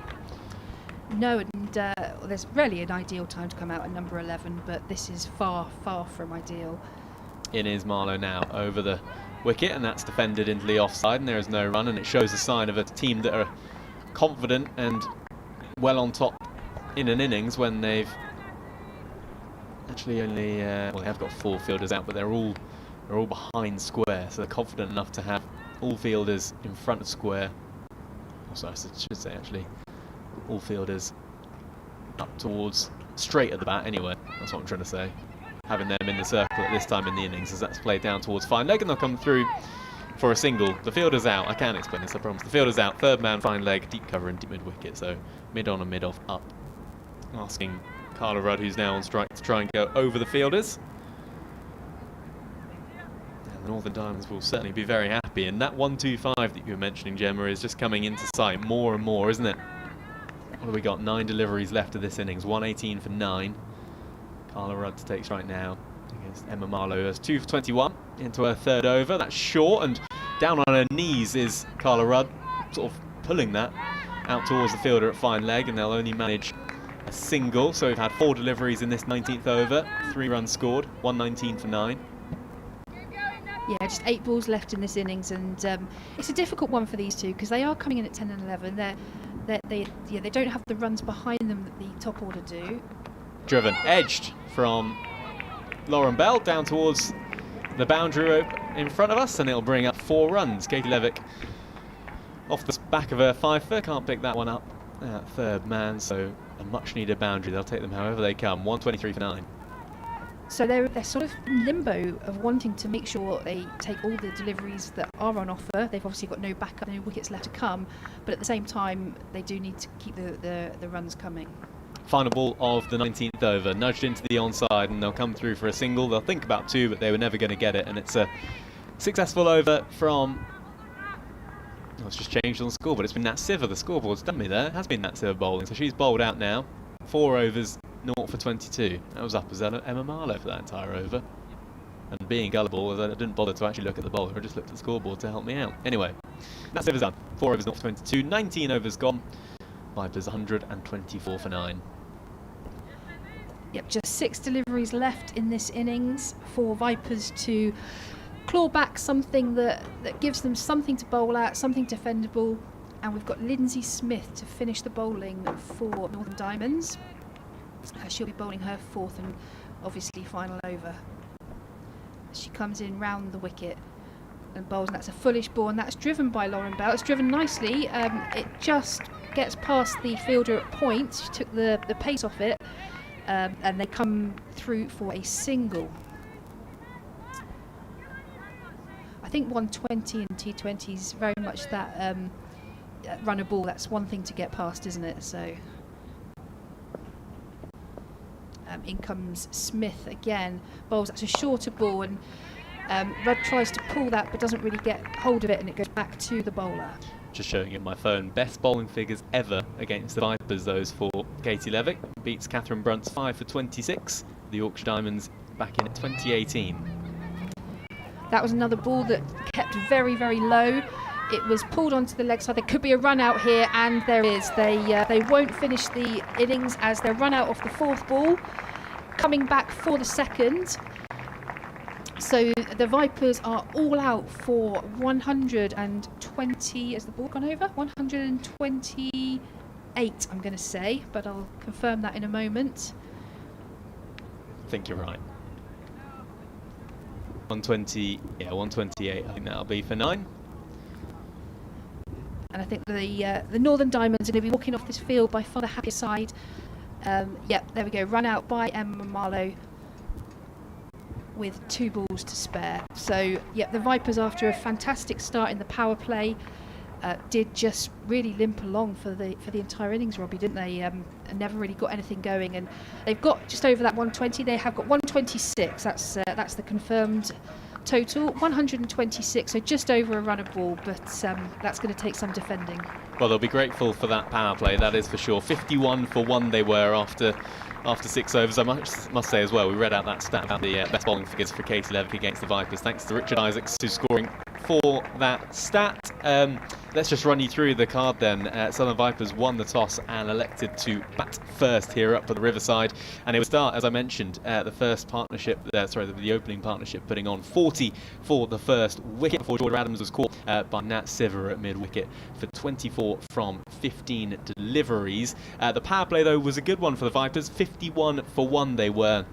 No, and there's rarely an ideal time to come out at number 11, but this is far, far from ideal. In is Marlowe now over the wicket, and that's defended into the offside, and there is no run, and it shows a sign of a team that are confident and well on top in an innings when they've actually only, well, they have got 4 fielders out, but they're all behind square, so they're confident enough to have all fielders in front of square. Also, I should say actually, all fielders up towards straight at the bat anyway. That's what I'm trying to say. Having them in the circle at this time in the innings as that's played down towards fine leg, and they'll come through for a single. The fielder's out. I can't explain this, I promise. The fielder's out. 3rd man, fine leg, deep cover and deep mid wicket. So mid on and mid off up. Asking Carla Rudd, who's now on strike, to try and go over the fielders. Northern Diamonds will certainly be very happy. And that 125 that you were mentioning, Gemma, is just coming into sight more and more, isn't it? What have we got? 9 deliveries left of this innings. 118 for 9. Carla Rudd takes right now against Emma Marlowe. Has 2 for 21 into her third over. That's short, and down on her knees is Carla Rudd, sort of pulling that out towards the fielder at fine leg, and they'll only manage a single. So we've had 4 deliveries in this 19th over, 3 runs scored, 119 for 9. Yeah, just 8 balls left in this innings, and it's a difficult one for these two because they are coming in at 10 and 11. They don't have the runs behind them that the top order do. Driven, edged from Lauren Bell down towards the boundary rope in front of us, and it'll bring up 4 runs. Katie Levick off the back of her 5-fer, can't pick that one up. Third man, so a much needed boundary. They'll take them however they come. 123 for 9. So they're sort of in limbo of wanting to make sure they take all the deliveries that are on offer. They've obviously got no backup, no wickets left to come, but at the same time they do need to keep the runs coming. Final ball of the 19th over, nudged into the onside, and they'll come through for a single. They'll think about 2, but they were never going to get it, and it's a successful over from... Oh, it's just changed on the score, but it's been Nat Siver. The scoreboard's done me there. It has been Nat Siver bowling, so she's bowled out now. 4 overs, 0 for 22. That was up as Emma Marlowe for that entire over. And being gullible, I didn't bother to actually look at the bowler, I just looked at the scoreboard to help me out. Anyway, Nat Siver's done. 4 overs, 0 for 22. 19 overs gone. Vipers 124 for 9. Yep, just 6 deliveries left in this innings for Vipers to claw back something that gives them something to bowl at, something defendable. And we've got Lindsay Smith to finish the bowling for Northern Diamonds. She'll be bowling her 4th and obviously final over. She comes in round the wicket and bowls, and that's a fullish ball, and that's driven by Lauren Bell. It's driven nicely. It just gets past the fielder at point. She took the pace off it, and they come through for a single. I think 120 in T20 is very much that run a ball. That's one thing to get past, isn't it? So in comes Smith again, bowls. That's a shorter ball, and Rudd tries to pull that but doesn't really get hold of it, and it goes back to the bowler. Just showing it my phone. Best bowling figures ever against the Vipers, those for Katie Levick. Beats Catherine Brunt's 5 for 26. The Yorkshire Diamonds back in 2018. That was another ball that kept very, very low. It was pulled onto the leg side. There could be a run out here, and there is. They won't finish the innings as they're run out off the 4th ball, coming back for the 2nd. So the Vipers are all out for 120. Has the ball gone over? 128, I'm going to say, but I'll confirm that in a moment. I think you're right. 120, yeah, 128. I think that'll be for 9. And I think the Northern Diamonds are going to be walking off this field by far the happier side. Yep, there we go. Run out by Emma Marlowe with 2 balls to spare. So, yep, the Vipers, after a fantastic start in the power play, did just really limp along for the entire innings, Robbie, didn't they? And never really got anything going. And they've got just over that 120. They have got 126. That's the confirmed total. 126, so just over a run a ball, but that's going to take some defending. Well, they'll be grateful for that power play, that is for sure. 51 for 1 they were after 6 overs. I must say as well, we read out that stat about the best bowling figures for Katie Levick against the Vipers, thanks to Richard Isaacs, who's scoring for that stat. Let's just run you through the card then. Southern Vipers won the toss and elected to bat first here up at the Riverside, and it would start, as I mentioned, the first partnership, the opening partnership, putting on 40 for the first wicket before Georgia Adams was caught by Nat Siver at mid-wicket for 24 from 15 deliveries. The power play, though, was a good one for the Vipers. 51 for 1 they were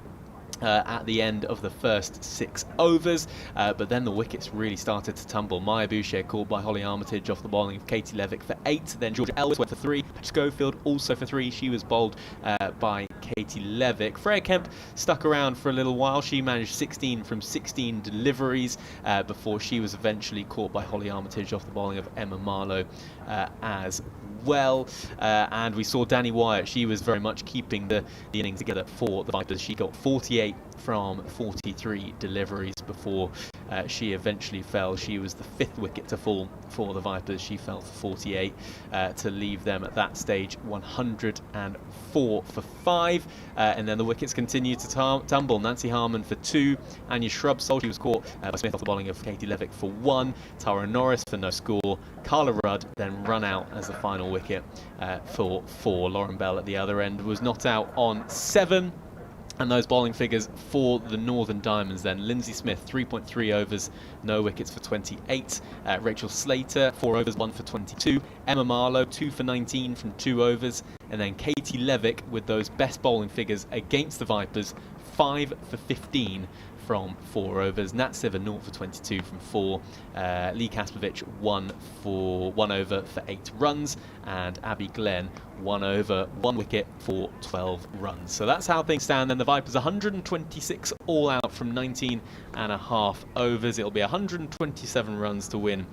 at the end of the first 6 overs, but then the wickets really started to tumble. Maya Boucher called by Holly Armitage off the bowling of Katie Levick for 8, then Georgia Ellis went for 3, Schofield also for 3, she was bowled by Katie Levick. Freya Kemp stuck around for a little while, she managed 16 from 16 deliveries before she was eventually caught by Holly Armitage off the bowling of Emma Marlowe as well. And we saw Danny Wyatt, she was very much keeping the innings together for the Vipers. She got 48 from 43 deliveries before she eventually fell. She was the 5th wicket to fall for the Vipers. She fell for 48 to leave them at that stage 104 for 5. And then the wickets continued to tumble. Nancy Harman for 2. Anya Shrubsole, she was caught by Smith off the bowling of Katie Levick for 1. Tara Norris for no score. Carla Rudd then run out as the final wicket for 4. Lauren Bell at the other end was not out on 7. And those bowling figures for the Northern Diamonds then. Lindsay Smith, 3.3 overs, no wickets for 28. Rachel Slater, 4 overs, 1 for 22. Emma Marlowe, 2 for 19 from 2 overs. And then Katie Levick with those best bowling figures against the Vipers, 5 for 15 from 4 overs. Nat Siver 0 for 22 from 4. Lee Kaspovich 1 over for 8 runs, and Abby Glenn 1 over, 1 wicket for 12 runs. So that's how things stand. Then the Vipers 126 all out from 19.5 overs. It'll be 127 runs to win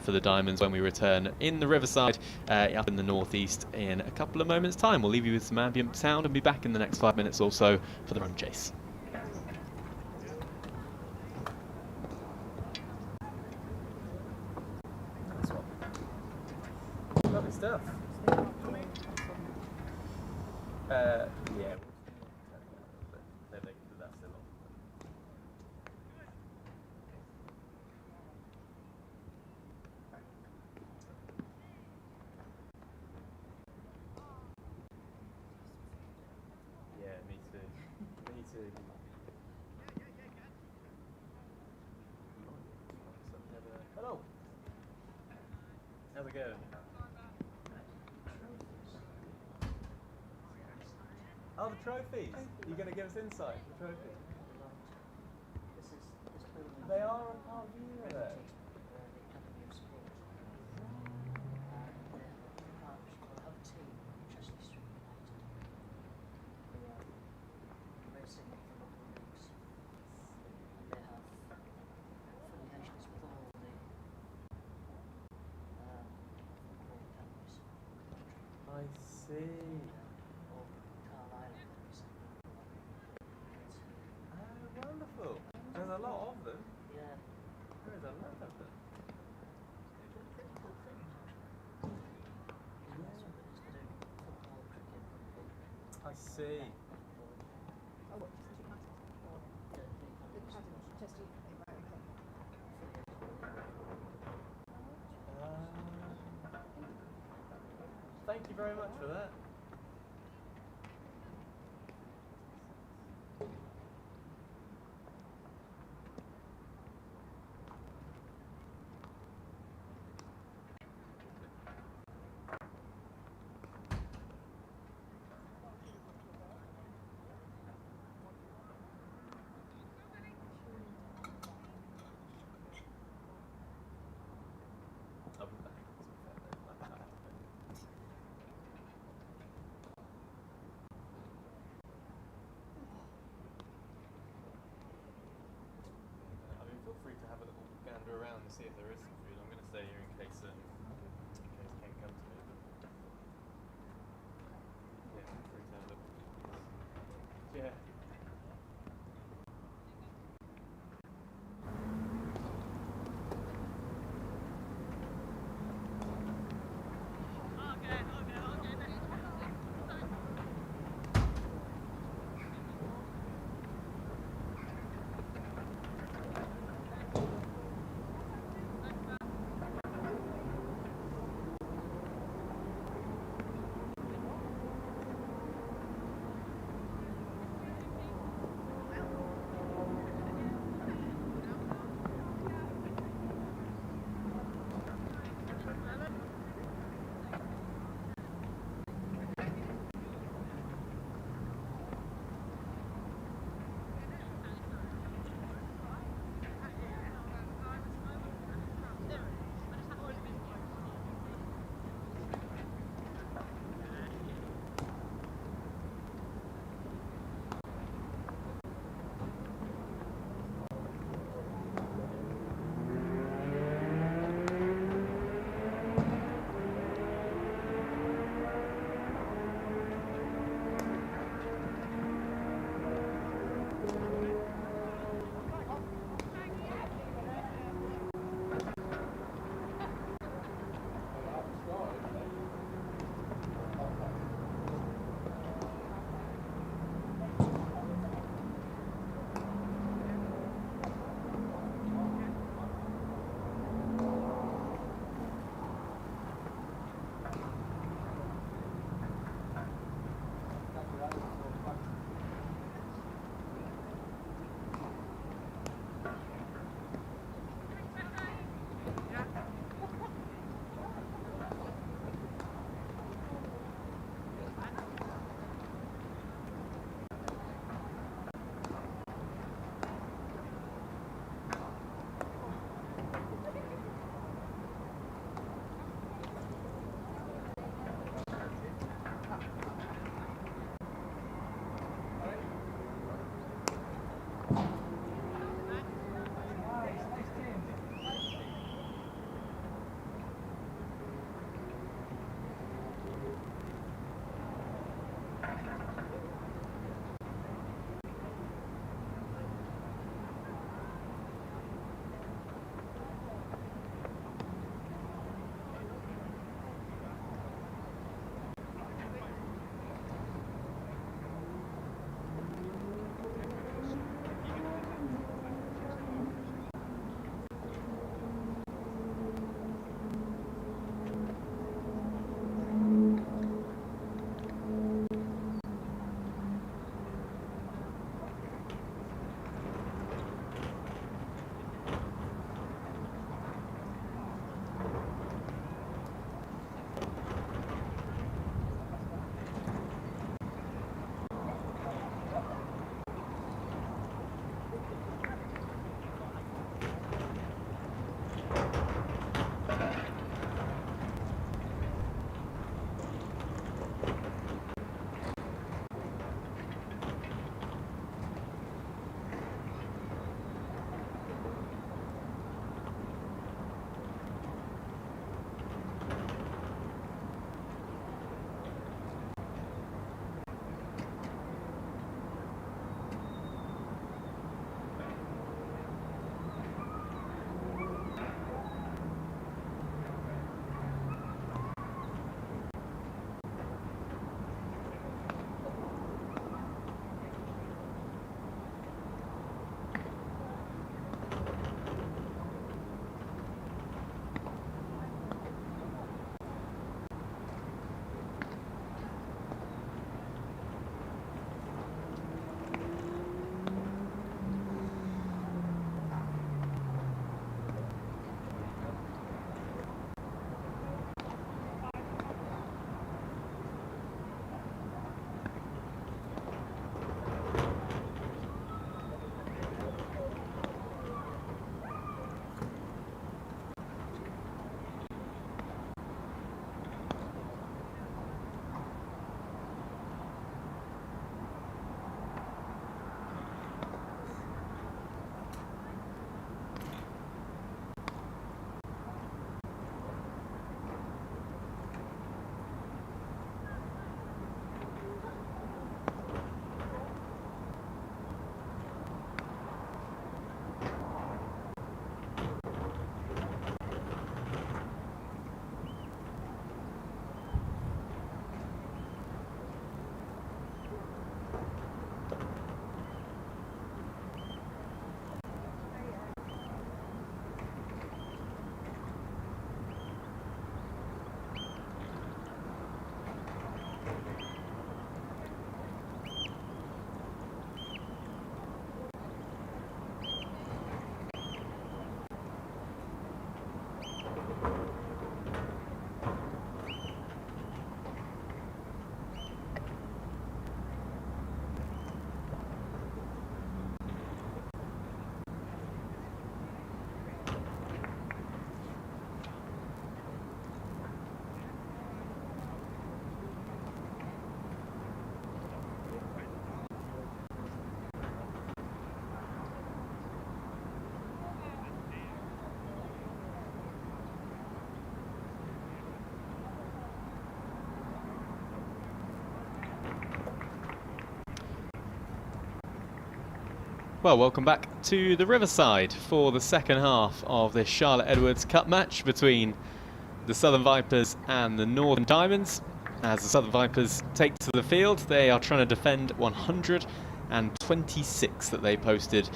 for the Diamonds when we return in the Riverside up in the northeast in a couple of moments' time. We'll leave you with some ambient sound and be back in the next 5 minutes or so for the run chase. Lovely stuff. Yeah. Yeah, me too. Me too. Hello. How's it going? Oh, the trophies. You're going to give us insight. The trophies. They are on part view, are they? I see. Oh, wonderful. There's a lot of them. Yeah. There is a lot of them. I see. Thank you very much for that. Well, welcome back to the Riverside for the second half of this Charlotte Edwards Cup match between the Southern Vipers and the Northern Diamonds. As the Southern Vipers take to the field, they are trying to defend 126 that they posted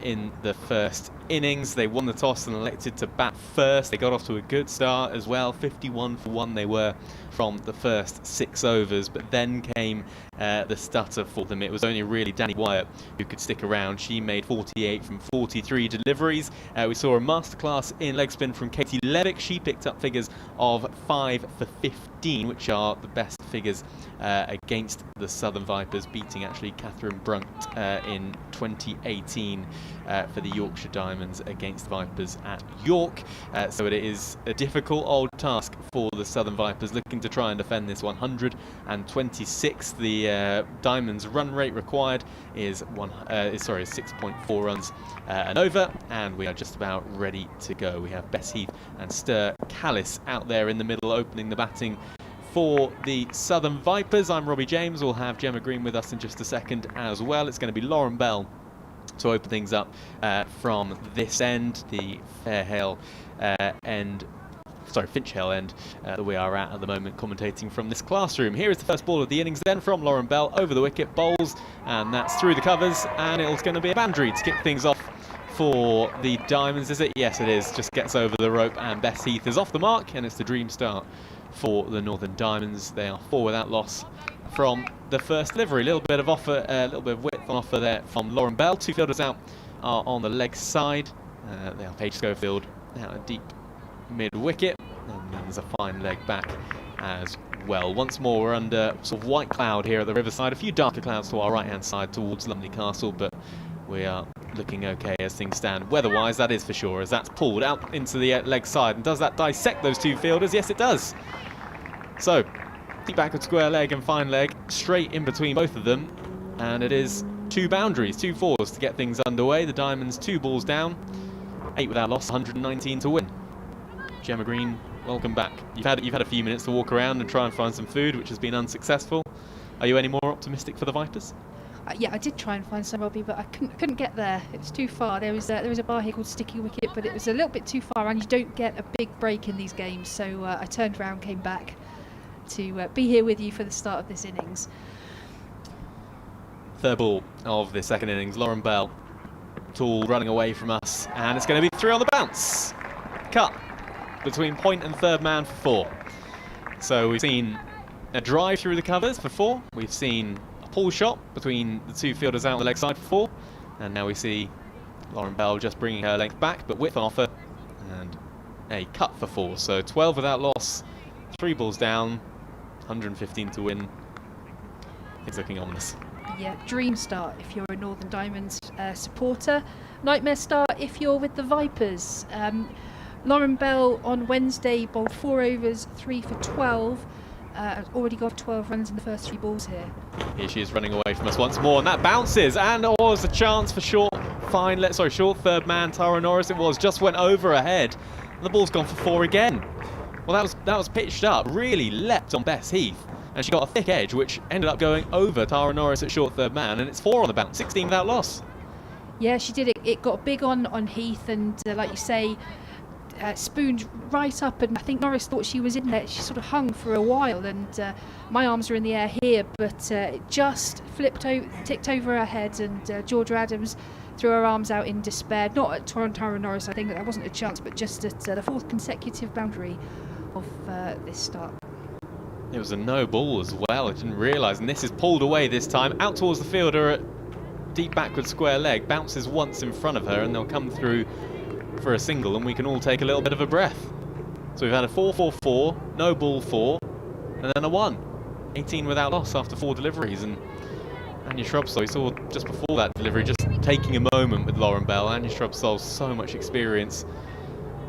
in the first innings. They won the toss and elected to bat first. They got off to a good start as well. 51 for 1 they were from the first 6 overs, but then came the stutter for them. It was only really Danny Wyatt who could stick around. She made 48 from 43 deliveries. We saw a masterclass in leg spin from Katie Levick. She picked up figures of 5 for 15, which are the best figures against the Southern Vipers, beating actually Catherine Brunt in 2018 for the Yorkshire Diamonds against the Vipers at York. So it is a difficult old task for the Southern Vipers, looking to try and defend this 126. The Diamonds run rate required is 6.4 runs and over, and we are just about ready to go. We have Bess Heath and Stir Callis out there in the middle opening the batting for the Southern Vipers. I'm Robbie James. We'll have Gemma Green with us in just a second as well. It's going to be Lauren Bell to open things up from this end, the Finch Hill end that we are at the moment, commentating from this classroom. Here is the first ball of the innings then from Lauren Bell, over the wicket, bowls, and that's through the covers, and it's going to be a boundary to kick things off for the Diamonds, is it? Yes, it is. Just gets over the rope, and Bess Heath is off the mark, and it's the dream start for the Northern Diamonds. They are 4 without loss from the first delivery. A little bit of offer, a little bit of width on offer there from Lauren Bell. 2 fielders out are on the leg side. They are Paige Schofield out a deep mid-wicket, and there's a fine leg back as well. Once more, we're under sort of white cloud here at the Riverside. A few darker clouds to our right-hand side towards Lumley Castle, but we are looking okay as things stand. Weather-wise, that is for sure, as that's pulled out into the leg side. And does that dissect those 2 fielders? Yes, it does. So, deep backward square leg and fine leg, straight in between both of them. And it is 2 boundaries, 2 fours to get things underway. The Diamonds 2 balls down, 8 without loss, 119 to win. Gemma Green, welcome back. You've had a few minutes to walk around and try and find some food, which has been unsuccessful. Are you any more optimistic for the Vipers? Yeah, I did try and find some, Robbie, but I couldn't get there. It was too far. There was a bar here called Sticky Wicket, but it was a little bit too far, and you don't get a big break in these games. So I turned around, came back to be here with you for the start of this innings. Third ball of the second innings. Lauren Bell, tall, running away from us, and it's going to be 3 on the bounce. Cut between point and third man for 4. So we've seen a drive through the covers for 4. We've seen a pull shot between the 2 fielders out on the leg side for 4. And now we see Lauren Bell just bringing her length back, but width on offer, and a cut for 4. So 12 without loss, 3 balls down, 115 to win. It's looking ominous. Yeah, dream start if you're a Northern Diamonds supporter. Nightmare start if you're with the Vipers. Lauren Bell on Wednesday bowled 4 overs, 3 for 12. Already got 12 runs in the first 3 balls here. Here she is running away from us once more, and that bounces, and there was a chance for short third man Tara Norris. It was, just went over her head, and the ball's gone for 4 again. Well, that was pitched up, really leapt on Bess Heath, and she got a thick edge, which ended up going over Tara Norris at short third man, and it's 4 on the bounce, 16 without loss. Yeah, she did it. It got big on Heath, and like you say, spooned right up, and I think Norris thought she was in there. She sort of hung for a while, and my arms are in the air here, but it just ticked over her head, and Georgia Adams threw her arms out in despair. Not at Tara Norris, I think that wasn't a chance, but just at the 4th consecutive boundary of this start. It was a no ball as well, I didn't realise, and this is pulled away this time, out towards the fielder at deep backward square leg, bounces once in front of her, and they'll come through for a single, and we can all take a little bit of a breath. So we've had a 4-4-4, no ball 4, and then a 1. 18 without loss after 4 deliveries, and Anya Shrubsole, we saw just before that delivery, just taking a moment with Lauren Bell. Anya Shrubsole, so much experience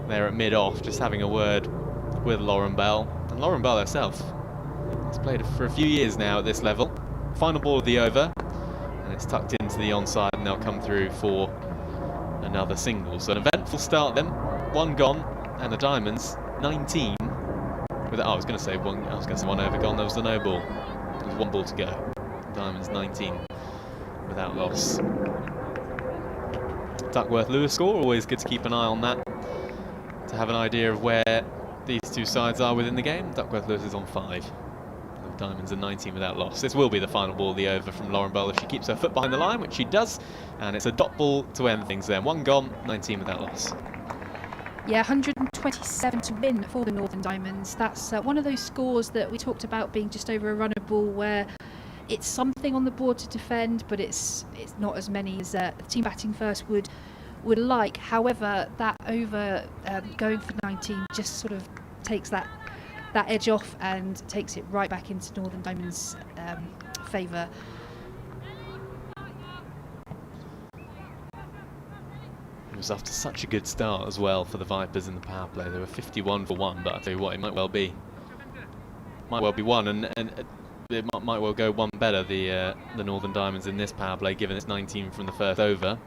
there at mid-off, just having a word with Lauren Bell. And Lauren Bell herself has played for a few years now at this level. Final ball of the over, and it's tucked into the onside, and they'll come through for another single. So an eventful start then, 1 gone, and the Diamonds 19 with I was going to say 1 over gone. There was the no ball. There's 1 ball to go. Diamonds 19 without loss. Duckworth-Lewis score. Always good to keep an eye on that, to have an idea of where these two sides are within the game. Duckworth-Lewis is on 5. The Diamonds are 19 without loss. This will be the final ball of the over from Lauren Bowl if she keeps her foot behind the line, which she does. And it's a dot ball to end things then. 1 gone, 19 without loss. Yeah, 127 to win for the Northern Diamonds. That's one of those scores that we talked about being just over a runner ball, where it's something on the board to defend, but it's not as many as the team batting first would like. However, that over going for 19 just sort of takes that edge off and takes it right back into Northern Diamonds' favour. It was after such a good start as well for the Vipers in the power play. They were 51 for 1, but I tell you what, it might well be 1, and it might well go 1 better, the Northern Diamonds in this power play, given it's 19 from the first over.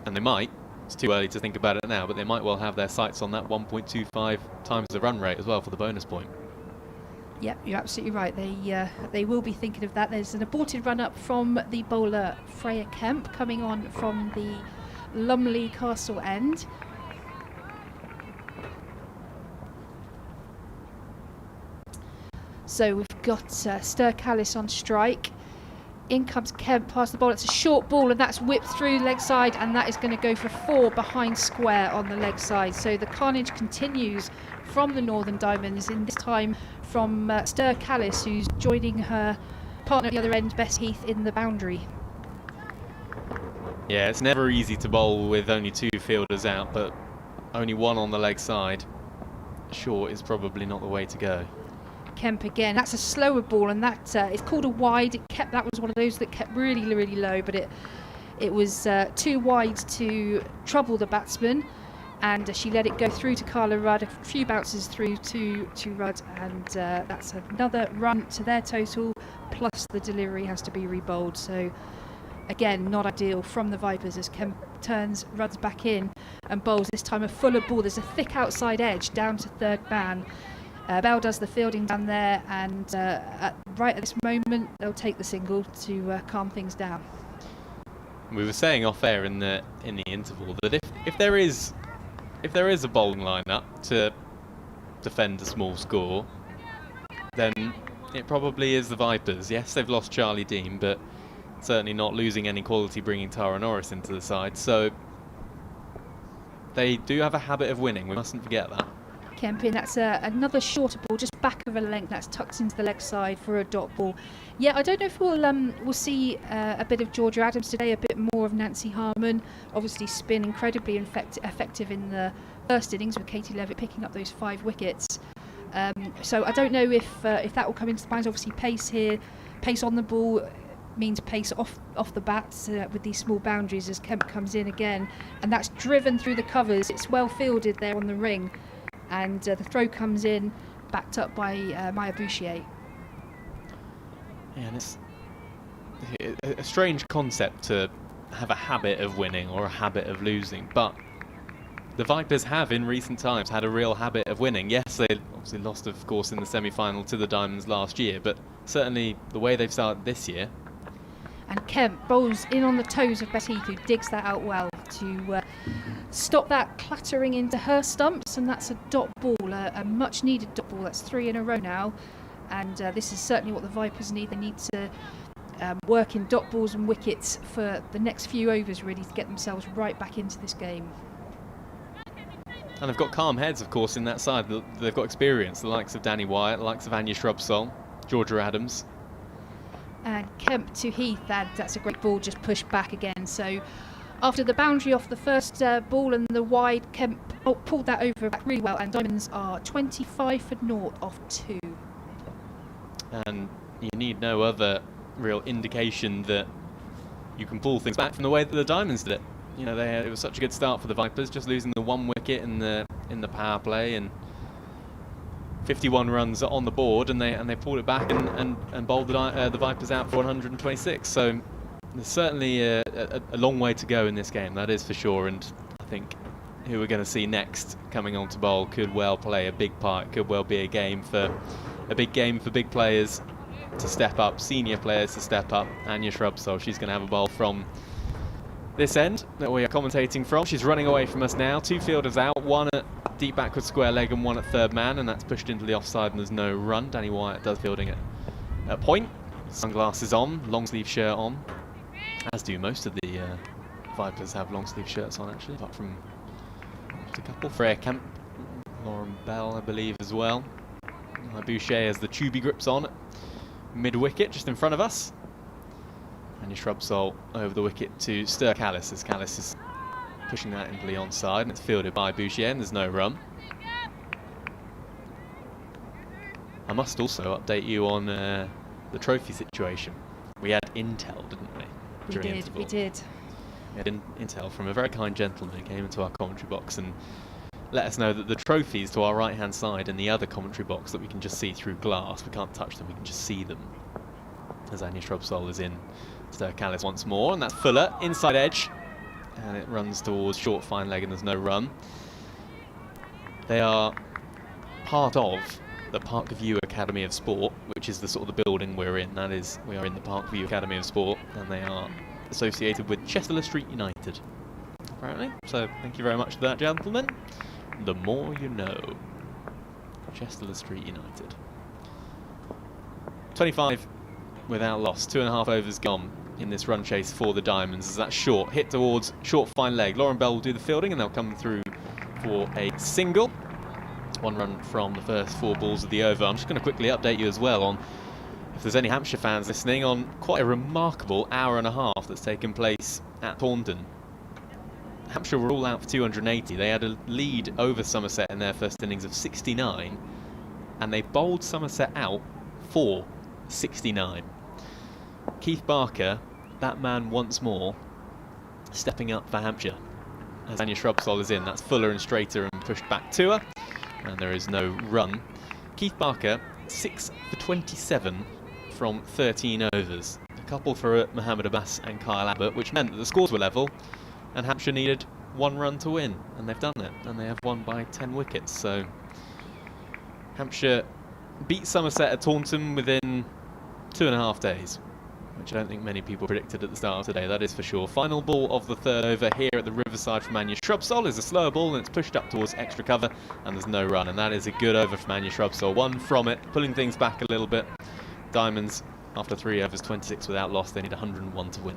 And they might, it's too early to think about it now, but they might well have their sights on that 1.25 times the run rate as well for the bonus point. Yep, you're absolutely right. They will be thinking of that. There's an aborted run up from the bowler Freya Kemp coming on from the Lumley Castle end. So we've got Stir Callis on strike. In comes Kemp past the ball. It's a short ball, and that's whipped through leg side, and that is going to go for 4 behind square on the leg side. So the carnage continues from the Northern Diamonds, in this time from Stir Callis, who's joining her partner at the other end, Bess Heath, in the boundary. Yeah, it's never easy to bowl with only 2 fielders out, but only 1 on the leg side. Short is probably not the way to go. Kemp again. That's a slower ball, and that it's called a wide. That was one of those that kept really, really low, but it was too wide to trouble the batsman, and she let it go through to Carla Rudd. A few bounces through to Rudd, and that's another run to their total. Plus the delivery has to be rebowled. So again, not ideal from the Vipers as Kemp turns Rudd's back in and bowls this time a fuller ball. There's a thick outside edge down to third man. Bell does the fielding down there, and right at this moment they'll take the single to calm things down. We were saying off air in the interval that if there is a bowling lineup to defend a small score, then it probably is the Vipers. Yes, they've lost Charlie Dean, but certainly not losing any quality, bringing Tara Norris into the side. So they do have a habit of winning. We mustn't forget that. Kemp in, that's another shorter ball, just back of a length. That's tucked into the leg side for a dot ball. Yeah, I don't know if we'll see a bit of Georgia Adams today, a bit more of Nancy Harmon. Obviously, spin incredibly effective in the first innings with Katie Levitt picking up those 5 wickets. So I don't know if that will come into the minds. Obviously, pace here, pace on the ball means pace off the bats with these small boundaries as Kemp comes in again, and that's driven through the covers. It's well fielded there on the ring. And the throw comes in, backed up by Maya Bouchier. Yeah, and it's a strange concept to have a habit of winning or a habit of losing, but the Vipers have in recent times had a real habit of winning. Yes, they obviously lost, of course, in the semi-final to the Diamonds last year, but certainly the way they've started this year. And Kemp bowls in on the toes of Bess Heath, who digs that out well to stop that clattering into her stumps, and that's a dot ball, a much needed dot ball. That's 3 in a row now, and this is certainly what the Vipers need. They need to work in dot balls and wickets for the next few overs, really, to get themselves right back into this game. And they've got calm heads, of course, in that side. They've got experience, the likes of Danny Wyatt, the likes of Anya Shrubsole, Georgia Adams. And Kemp to Heath, and that's a great ball, just pushed back again. So after the boundary off the first ball and the wide, Kemp pulled that over back really well, and Diamonds are 25 for 0 off 2. And you need no other real indication that you can pull things back from the way that the Diamonds did it. You know, it was such a good start for the Vipers, just losing the 1 wicket in the power play, and 51 runs on the board, and they pulled it back and bowled the Vipers out for 126. So there's certainly a long way to go in this game, that is for sure. And I think who we're going to see next coming on to bowl could well play a big part. Could well be a big game for big players to step up, senior players to step up. Anya Shrubsole, she's going to have a bowl from this end that we are commentating from. She's running away from us now. 2 fielders out, one at deep backward square leg and one at third man, and that's pushed into the offside and there's no run. Danny Wyatt does fielding at point. Sunglasses on, long sleeve shirt on, as do most of the Vipers have long sleeve shirts on actually, apart from just a couple. Freya Kemp, Lauren Bell I believe as well. Boucher has the tubey grips on mid wicket just in front of us. And your Shrubsole over the wicket to Stir Callis as Callis is pushing that into the onside, and it's fielded by Boucher and there's no run. I must also update you on the trophy situation. We had intel, didn't we? We did. We had intel from a very kind gentleman who came into our commentary box and let us know that the trophies to our right hand side in the other commentary box that we can just see through glass, we can't touch them, we can just see them. As Anya Shrubsole is in Stir Callis once more, and that's Fuller, inside edge, and it runs towards short fine leg and there's no run. They are part of the Parkview Academy of Sport, which is the sort of the building we're in. That is, we are in the Parkview Academy of Sport, and they are associated with Chester Street United, apparently. So thank you very much to that gentleman. The more you know. Chester Street United. 25 without loss, 2.5 overs gone in this run chase for the Diamonds as that's short, hit towards short fine leg. Lauren Bell will do the fielding and they'll come through for a single. 1 run from the first 4 balls of the over. I'm just going to quickly update you as well on, if there's any Hampshire fans listening, on quite a remarkable hour and a half that's taken place at Taunton. Hampshire were all out for 280. They had a lead over Somerset in their first innings of 69 and they bowled Somerset out for 69. Keith Barker, that man once more, stepping up for Hampshire. As Anya Shrubsole is in, that's Fuller and straighter and pushed back to her, and there is no run. Keith Barker, 6 for 27 from 13 overs. A couple for Mohammed Abbas and Kyle Abbott, which meant that the scores were level, and Hampshire needed 1 run to win, and they've done it, and they have won by 10 wickets. So Hampshire beat Somerset at Taunton within 2.5 days, which I don't think many people predicted at the start of today, that is for sure. Final ball of the 3rd over here at the Riverside from Anya Shrubsole is a slower ball and it's pushed up towards extra cover and there's no run, and that is a good over from Anya Shrubsole. 1 from it, pulling things back a little bit. Diamonds, after 3 overs, 26 without loss, they need 101 to win.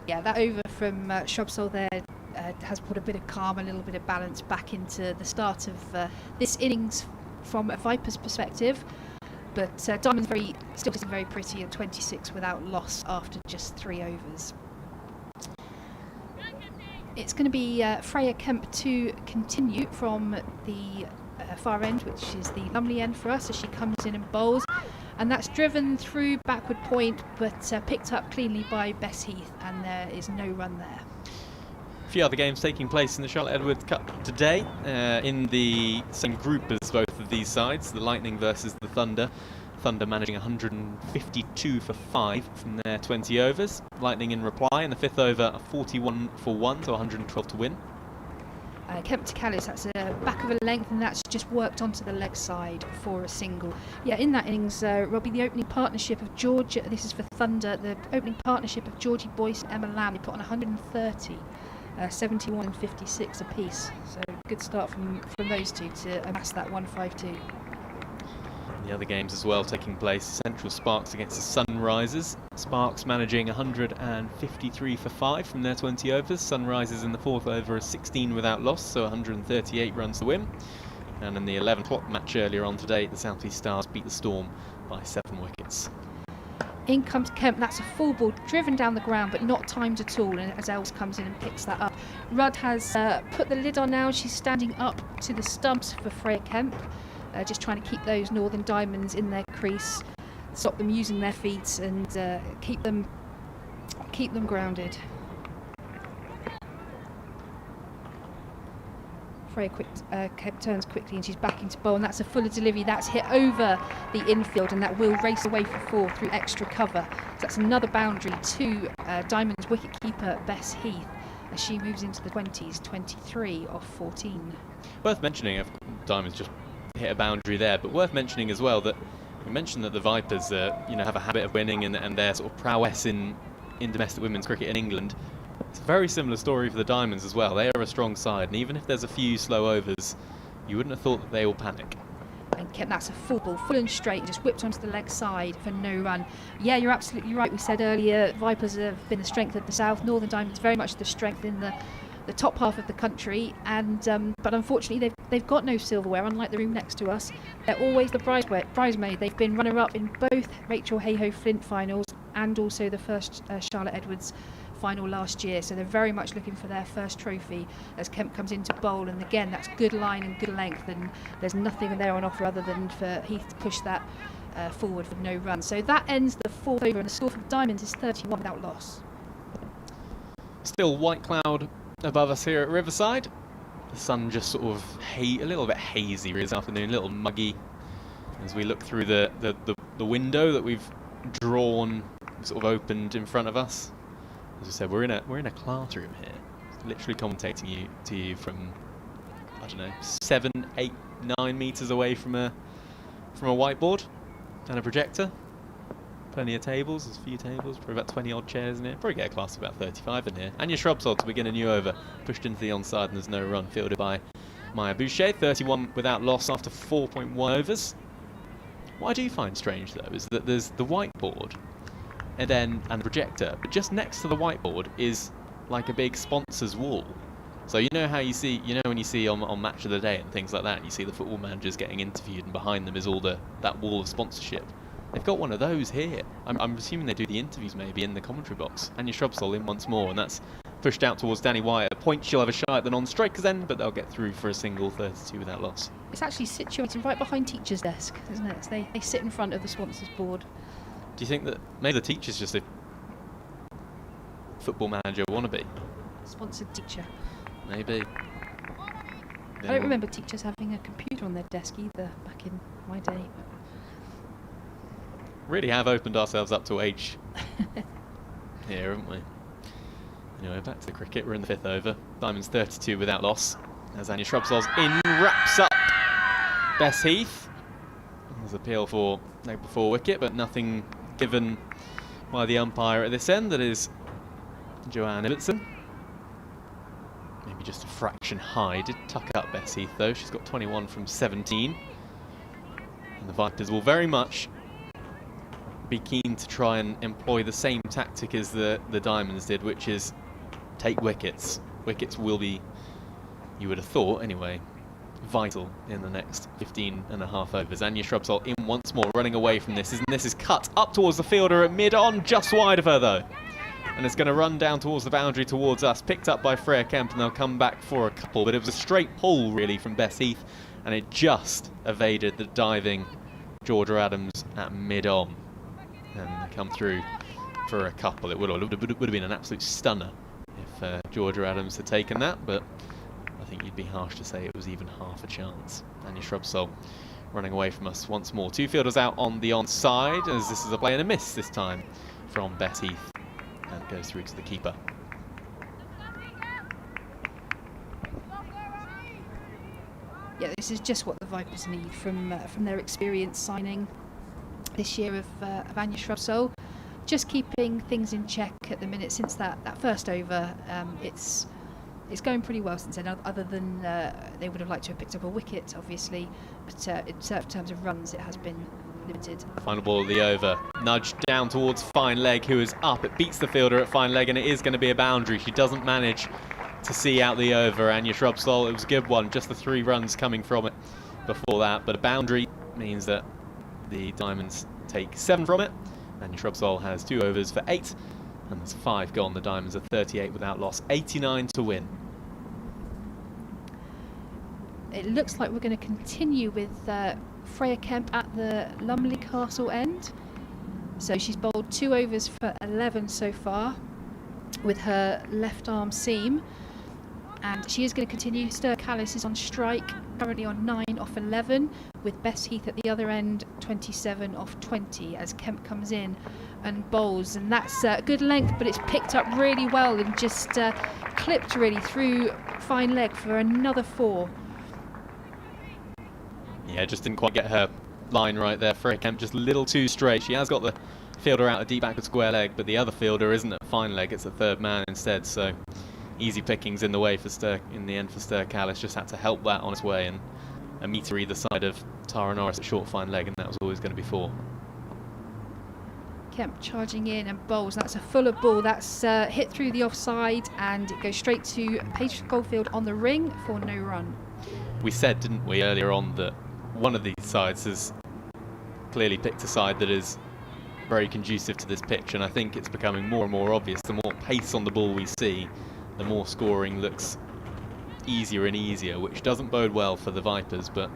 Yeah, that over from Shrubsole there has put a bit of calm, a little bit of balance back into the start of this innings from a Vipers perspective. But Diamond's still sitting very pretty at 26 without loss after just 3 overs. It's going to be Freya Kemp to continue from the far end, which is the Lumley end for us, as she comes in and bowls. And that's driven through backward point, but picked up cleanly by Bess Heath, and there is no run there. A few other games taking place in the Charlotte Edwards Cup today, in the same group as both of these sides, the Lightning versus the Thunder. Thunder managing 152 for 5 from their 20 overs. Lightning in reply in the 5th over, a 41 for 1, so 112 to win. Kemp to Callis, that's a back of a length, and that's just worked onto the leg side for a single. Yeah, in that innings, Robbie, the opening partnership of Georgia, this is for Thunder, the opening partnership of Georgie Boyce and Emma Lamb, they put on 130. 71 and 56 apiece, so good start from those two to amass that 152. The other games as well taking place. Central Sparks against the Sunrisers. Sparks managing 153 for 5 from their 20 overs. Sunrisers in the 4th over are 16 without loss, so 138 runs to win. And in the 11 o'clock match earlier on today, the South East Stars beat the Storm by 7 wickets. In comes Kemp, that's a full ball driven down the ground but not timed at all, and as Els comes in and picks that up. Rudd has put the lid on now, she's standing up to the stumps for Freya Kemp, just trying to keep those Northern Diamonds in their crease, stop them using their feet and keep them grounded. Freya turns quickly and she's back into bowl, and that's a Fuller delivery, that's hit over the infield, and that will race away for 4 through extra cover. So that's another boundary to Diamond's wicketkeeper Bess Heath as she moves into the 20s, 23 off 14. Worth mentioning, Diamond's just hit a boundary there, but worth mentioning as well that we mentioned that the Vipers have a habit of winning and their sort of prowess in domestic women's cricket in England. It's a very similar story for the Diamonds as well. They are a strong side, and even if there's a few slow overs, you wouldn't have thought that they will panic. And that's a full ball, full and straight, just whipped onto the leg side for no run. Yeah, you're absolutely right. We said earlier, Vipers have been the strength of the South. Northern Diamonds very much the strength in the top half of the country, and but unfortunately they've got no silverware, unlike the room next to us. They're always the bridesmaid. They've been runner-up in both Rachel Hayhoe Flint finals and also the first Charlotte Edwards final last year, so they're very much looking for their first trophy as Kemp comes into bowl. And again, that's good line and good length, and there's nothing there on offer other than for Heath to push that forward for no run. So that ends the fourth over, and the score for the Diamonds is 31 without loss. Still white cloud above us here at Riverside. The sun just sort of a little bit hazy this afternoon, a little muggy as we look through the window that we've drawn, sort of opened in front of us. As I said, we're in a classroom here, literally commentating to you from, I don't know, 7, 8, 9 meters away from a whiteboard and a projector. Plenty of tables, there's a few tables, probably about 20 odd chairs in here. Probably get a class of about 35 in here. And your shrub sod to begin a new over, pushed into the onside, and there's no run, fielded by Maya Boucher. 31 without loss after 4.1 overs. What I do find strange though is that there's the whiteboard and the projector, but just next to the whiteboard is like a big sponsors wall. So you know how when you see on Match of the Day and things like that, and you see the football managers getting interviewed, and behind them is all that wall of sponsorship. They've got one of those here. I'm assuming they do the interviews maybe in the commentary box. And your Shrubsole in once more, and that's pushed out towards Danny Wyatt. A point, she'll have a shot at the non-strikers end, but they'll get through for a single, 32 without loss. It's actually situated right behind teacher's desk, isn't it? So they sit in front of the sponsors board. Do you think that maybe the teacher's just a football manager wannabe? Sponsored teacher. Maybe. I don't remember teachers having a computer on their desk either back in my day. Really have opened ourselves up to age here, haven't we? Anyway, back to the cricket. We're in the fifth over. Diamonds 32 without loss. As Anya Shrubsole's in wraps up Bess Heath. There's appeal for leg before wicket, but nothing given by the umpire at this end. That is Joanne Ibbotson. Maybe just a fraction high. Did tuck up Bess Heath though. She's got 21 from 17. And the Vipers will very much be keen to try and employ the same tactic as the Diamonds did, which is take wickets. Wickets will be, you would have thought anyway, vital in the next 15.5 overs. Anya Shrubsole in once more, running away from this. And this is cut up towards the fielder at mid-on, just wide of her though. And it's going to run down towards the boundary towards us, picked up by Freya Kemp, and they'll come back for a couple. But it was a straight pull really from Bess Heath, and it just evaded the diving Georgia Adams at mid-on. And they come through for a couple. It would have been an absolute stunner if Georgia Adams had taken that, but I think you'd be harsh to say it was even half a chance. Anya Shrubsole running away from us once more. Two fielders out on the onside, as this is a play and a miss this time from Bess Heath. And goes through to the keeper. Yeah, this is just what the Vipers need from their experience signing this year of Anya Shrubsole. Just keeping things in check at the minute. Since that first over, it's going pretty well since then, other than they would have liked to have picked up a wicket, obviously, but in terms of runs, it has been limited. Final ball of the over, nudged down towards fine leg, who is up. It beats the fielder at fine leg, and it is going to be a boundary. She doesn't manage to see out the over. Anya Shrubsole, it was a good one, just the 3 runs coming from it before that, but a boundary means that the Diamonds take 7 from it. Anya Shrubsole has 2 overs for 8, and there's 5 gone. The Diamonds are 38 without loss, 89 to win. It looks like we're going to continue with Freya Kemp at the Lumley Castle end. So she's bowled 2 overs for 11 so far with her left arm seam, and she is going to continue. Stir Callis is on strike, currently on 9 off 11, with Bess Heath at the other end, 27 off 20, as Kemp comes in and bowls. And that's good length, but it's picked up really well and just clipped really through fine leg for another 4. Yeah, just didn't quite get her line right there. Freya Kemp just a little too straight. She has got the fielder out a deep backward square leg, but the other fielder isn't at fine leg, it's a third man instead, so easy pickings in the way for in the end for Sturkallis. Just had to help that on its way, and a metre either side of Tara Norris at short fine leg, and that was always going to be 4. Kemp charging in and bowls. That's a fuller ball. That's hit through the offside, and it goes straight to Paige Schofield on the ring for no run. We said, didn't we, earlier on, that one of these sides has clearly picked a side that is very conducive to this pitch, and I think it's becoming more and more obvious. The more pace on the ball we see, the more scoring looks easier and easier, which doesn't bode well for the Vipers, but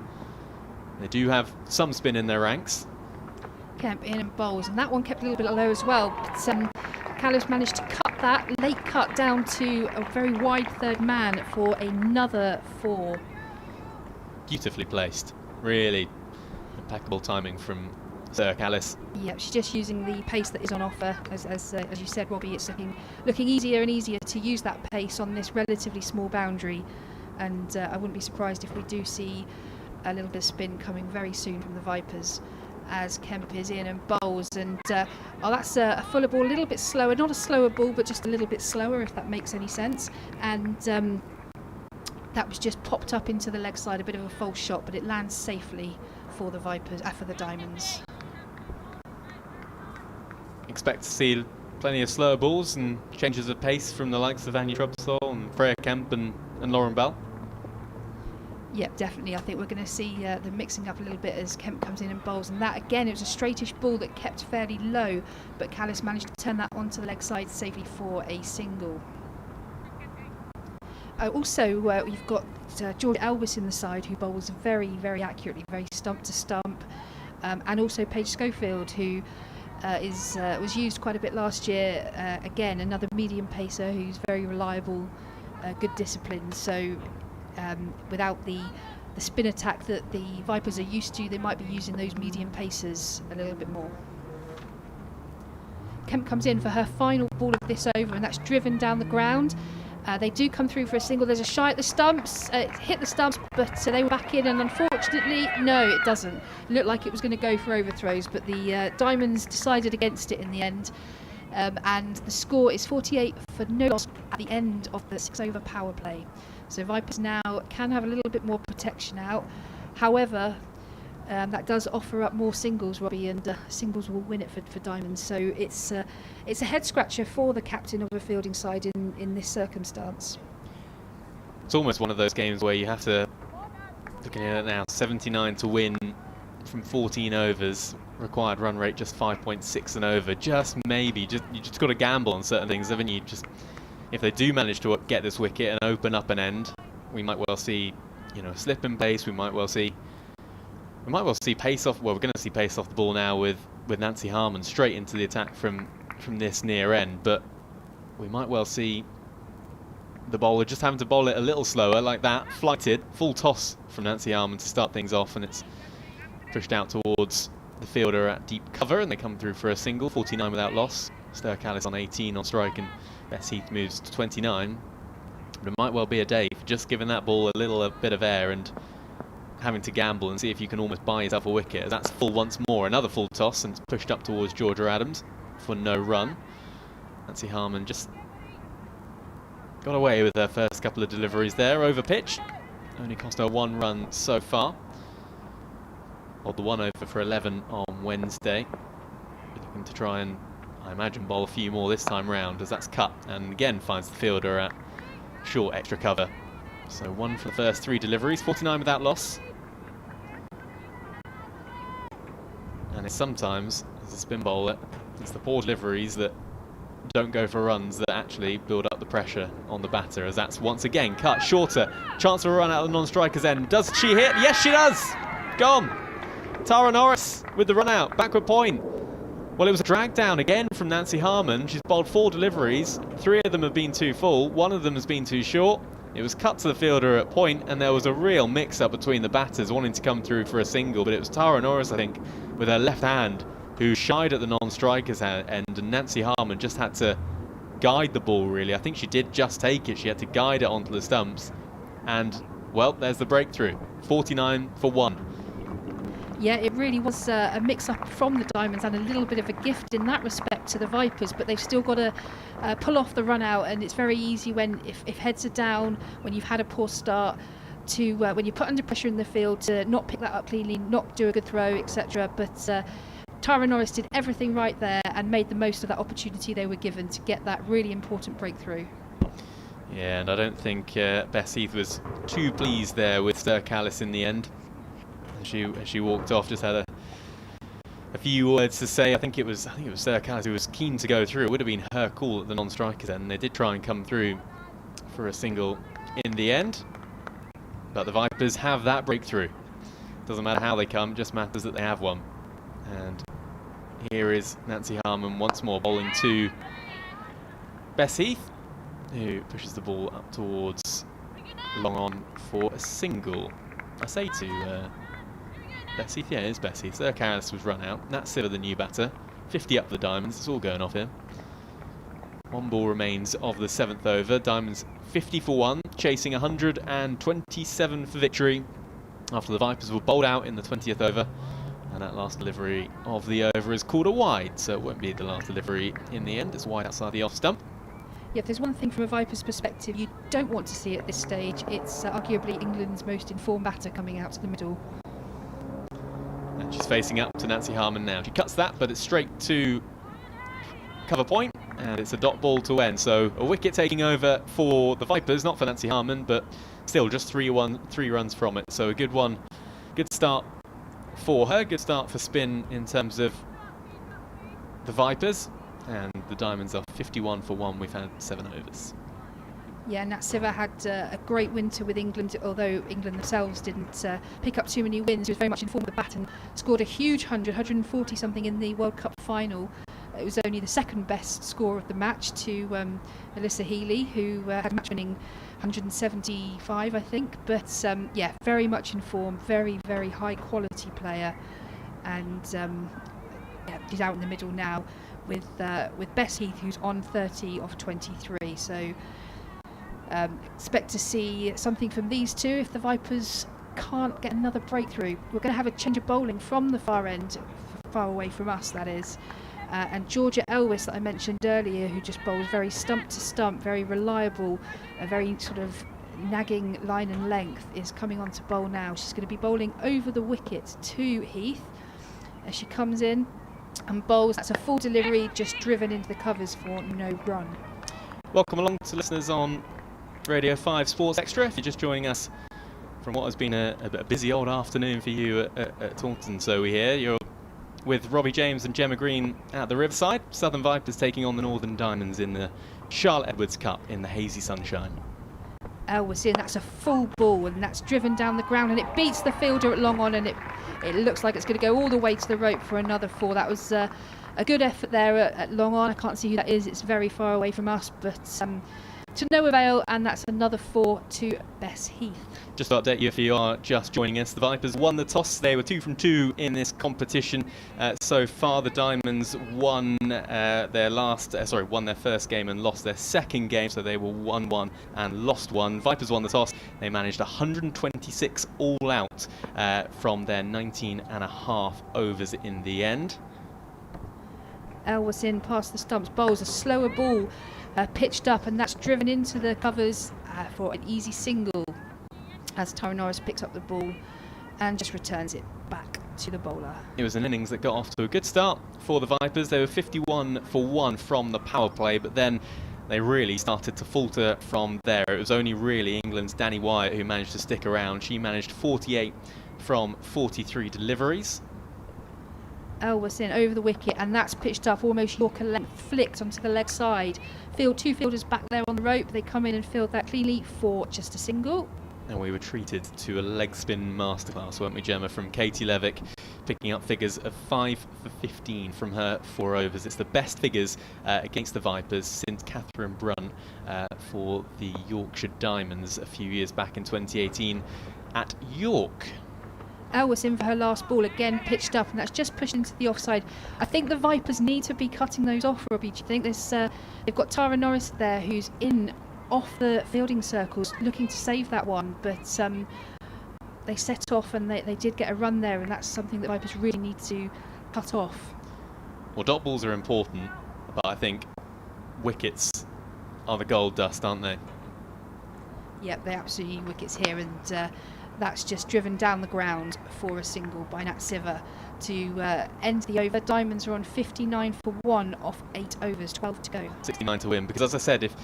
they do have some spin in their ranks. Kemp in and bowls, and that one kept a little bit low as well, but Callis managed to cut that late cut down to a very wide third man for another 4. Beautifully placed, really impeccable timing from Sturkallis. Yeah, she's just using the pace that is on offer. As you said, Robbie, it's looking easier and easier to use that pace on this relatively small boundary, and I wouldn't be surprised if we do see a little bit of spin coming very soon from the Vipers as Kemp is in and bowls. And that's a fuller ball, a little bit slower, not a slower ball, but just a little bit slower, if that makes any sense. And that was just popped up into the leg side, a bit of a false shot, but it lands safely for the Vipers, for the Diamonds. Expect to see plenty of slower balls and changes of pace from the likes of Anya Trubsall and Freya Kemp and Lauren Bell. Yeah, definitely. I think we're going to see them mixing up a little bit as Kemp comes in and bowls. And that, again, it was a straightish ball that kept fairly low, but Callis managed to turn that onto the leg side safely for a single. Also, we've got George Elvis in the side, who bowls very, very accurately, very stump to stump. And also Paige Schofield, who was used quite a bit last year. Again, another medium pacer who's very reliable, good discipline. So without the spin attack that the Vipers are used to, they might be using those medium pacers a little bit more. Kemp comes in for her final ball of this over, and that's driven down the ground. They do come through for a single. There's a shy at the stumps. It hit the stumps, but they were back in, and unfortunately, no, it doesn't. It looked like it was going to go for overthrows, but the Diamonds decided against it in the end. And the score is 48 for no loss at the end of the 6-over power play. So Vipers now can have a little bit more protection out. However, that does offer up more singles, Robbie, and singles will win it for Diamonds. So it's a head scratcher for the captain of a fielding side in this circumstance. It's almost one of those games where you have to, looking at it now, 79 to win from 14 overs, required run rate just 5.6 and over. Just maybe, you just got to gamble on certain things, haven't you? Just if they do manage to get this wicket and open up an end, we might well see, a slip in pace. We might well see pace off. Well, we're going to see pace off the ball now with Nancy Harmon straight into the attack from this near end, but we might well see the bowler just having to bowl it a little slower, like that, flighted, full toss from Nancy Harmon to start things off, and it's pushed out towards the fielder at deep cover, and they come through for a single, 49 without loss. Sturkallis on 18 on strike, and Bess Heath moves to 29. But it might well be a day for just giving that ball a bit of air and having to gamble and see if you can almost buy yourself a wicket. As that's full once more, another full toss, and it's pushed up towards Georgia Adams for no run. Nancy Harmon just got away with her first couple of deliveries there, over pitch. Only cost her 1 run so far. Bowled the 1 over for 11 on Wednesday. Looking to try and, I imagine, bowl a few more this time round, as that's cut and again finds the fielder at short extra cover. So 1 for the first 3 deliveries, 49 without loss. And it's sometimes, as a spin bowler, it's the poor deliveries that don't go for runs that actually build up the pressure on the batter, as that's once again cut shorter. Chance for a run out of the non-striker's end. Does she hit? Yes, she does! Gone! Tara Norris with the run out, backward point. Well, it was a drag down again from Nancy Harmon. She's bowled 4 deliveries. 3 of them have been too full. 1 of them has been too short. It was cut to the fielder at point, and there was a real mix-up between the batters wanting to come through for a single, but it was Tara Norris, I think, with her left hand, who shied at the non-striker's end, and Nancy Harmon just had to guide the ball, really. I think she did just take it. She had to guide it onto the stumps, and, well, there's the breakthrough. 49 for 1. Yeah, it really was a mix-up from the Diamonds and a little bit of a gift in that respect to the Vipers, but they've still got to pull off the run out, and it's very easy when if heads are down, when you've had a poor start, to when you're put under pressure in the field to not pick that up cleanly, not do a good throw, etc. But Tara Norris did everything right there and made the most of that opportunity they were given to get that really important breakthrough. Yeah, and I don't think Bess Heath was too pleased there with Sir Callis in the end. As she walked off, just had a few words to say. I think it was Sir Callis who was keen to go through. It would have been her call at the non-strikers end. They did try and come through for a single in the end, but the Vipers have that breakthrough. Doesn't matter how they come, just matters that they have one. And here is Nancy Harmon once more bowling to Bess Heath, who pushes the ball up towards long on for a single. I say to Bess Heath, yeah, it is Bess Heath. Sir Callis was run out. Nat Siver, the new batter. 50 up for the Diamonds. It's all going off here. One ball remains of the 7th over. Diamonds 50 for 1, chasing 127 for victory after the Vipers were bowled out in the 20th over. And that last delivery of the over is called a wide, so it won't be the last delivery in the end. It's wide outside the off stump. Yeah, if there's one thing from a Vipers perspective you don't want to see at this stage, it's arguably England's most informed batter coming out to the middle. And she's facing up to Nancy Harmon now. She cuts that, but it's straight to cover point, and it's a dot ball to end. So a wicket taking over for the Vipers, not for Nancy Harmon, but still just 3 runs from it. So a good one, good start for her, good start for spin in terms of the Vipers. And the Diamonds are 51 for 1. We've had 7 overs. Yeah, Nat Siver had a great winter with England, although England themselves didn't pick up too many wins. He was very much informed with the bat and scored a huge 140 something in the World Cup final. It was only the second best score of the match to Alyssa Healy, who had a match-winning 175, I think. But yeah, very much informed, very, very high-quality player. And yeah, he's out in the middle now with Bess Heath, who's on 30 of 23. So expect to see something from these two if the Vipers can't get another breakthrough. We're going to have a change of bowling from the far end, far away from us, that is. And Georgia Elwes, that I mentioned earlier, who just bowls very stump to stump, very reliable, a very sort of nagging line and length, is coming on to bowl now. She's going to be bowling over the wicket to Heath as she comes in and bowls. That's a full delivery, just driven into the covers for no run. Welcome along to listeners on Radio 5 Sports Extra. If you're just joining us from what has been a busy old afternoon for you at Taunton, so we hear you're with Robbie James and Gemma Green at the Riverside. Southern Vipers taking on the Northern Diamonds in the Charlotte Edwards Cup in the hazy sunshine. Elwes in, that's a full ball, and that's driven down the ground, and it beats the fielder at long on, and it looks like it's going to go all the way to the rope for another 4. That was a good effort there at long on. I can't see who that is, it's very far away from us, but to no avail, and that's another 4 to Bess Heath. Just to update you if you are just joining us, the Vipers won the toss. They were 2 from 2 in this competition so far. The Diamonds won won their first game and lost their second game, so they were 1-1 and lost 1. Vipers won the toss. They managed 126 all out from their 19.5 overs in the end. Elwes in past the stumps, bowls a slower ball, pitched up, and that's driven into the covers for an easy single as Tara Norris picks up the ball and just returns it back to the bowler. It was an innings that got off to a good start for the Vipers. They were 51 for 1 from the power play, but then they really started to falter from there. It was only really England's Danny Wyatt who managed to stick around. She managed 48 from 43 deliveries. Elwes in over the wicket, and that's pitched up almost Yorker length, flicked onto the leg side. Two fielders back there on the rope. They come in and field that cleanly for just a single. And we were treated to a leg spin masterclass, weren't we, Gemma, from Katie Levick, picking up figures of 5 for 15 from her 4 overs. It's the best figures against the Vipers since Catherine Brunn for the Yorkshire Diamonds a few years back in 2018 at York. Elwes in for her last ball, again pitched up, and that's just pushed into the offside. I think the Vipers need to be cutting those off, Robbie. Do you think they've got Tara Norris there who's in off the fielding circles looking to save that one, but they set off and they did get a run there, and that's something that Vipers really need to cut off. Well, dot balls are important, but I think wickets are the gold dust, aren't they? Yep, they absolutely need wickets here, and that's just driven down the ground for a single by Nat Siver to end the over. Diamonds are on 59 for 1 off 8 overs, 12 to go. 69 to win, because as I said, if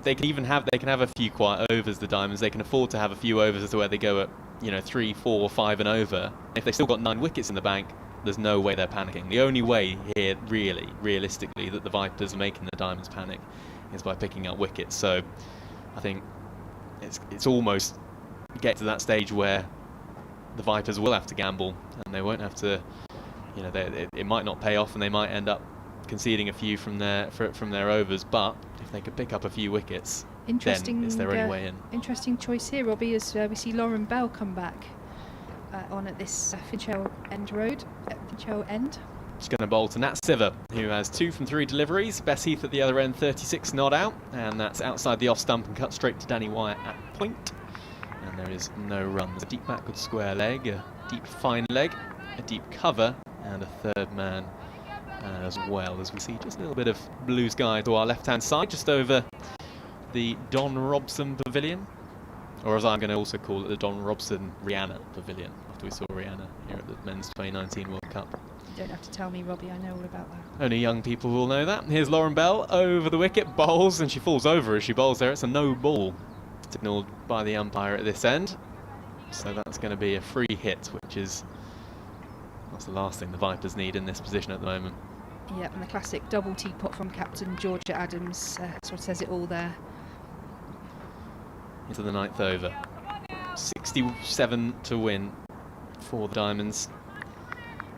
they can have a few quiet overs, the Diamonds. They can afford to have a few overs as to where they go at 3, 4, 5 and over. If they've still got 9 wickets in the bank, there's no way they're panicking. The only way here, realistically, that the Vipers are making the Diamonds panic is by picking up wickets. So I think it's almost get to that stage where the Vipers will have to gamble, and they won't have to. It might not pay off, and they might end up conceding a few from their overs. But if they could pick up a few wickets, then it's their only way in. Interesting choice here, Robbie, as we see Lauren Bell come back on at this Finchell End Road, Finchell End. Just going to bowl to Nat Siver, who has 2 from 3 deliveries. Bess Heath at the other end, 36 not out, and that's outside the off stump and cut straight to Danny Wyatt at point. And there is no run. There's a deep backward square leg, a deep fine leg, a deep cover, and a third man as well, as we see just a little bit of blue sky to our left-hand side, just over the Don Robson Pavilion, or as I'm going to also call it, the Don Robson Rihanna Pavilion, after we saw Rihanna here at the Men's 2019 World Cup. You don't have to tell me, Robbie, I know all about that. Only young people will know that. Here's Lauren Bell over the wicket, bowls, and she falls over as she bowls there. It's a no ball, signalled by the umpire at this end. So that's going to be a free hit, that's the last thing the Vipers need in this position at the moment. Yep, and the classic double teapot from captain Georgia Adams sort of says it all there. Into the 9th over. 67 to win for the Diamonds.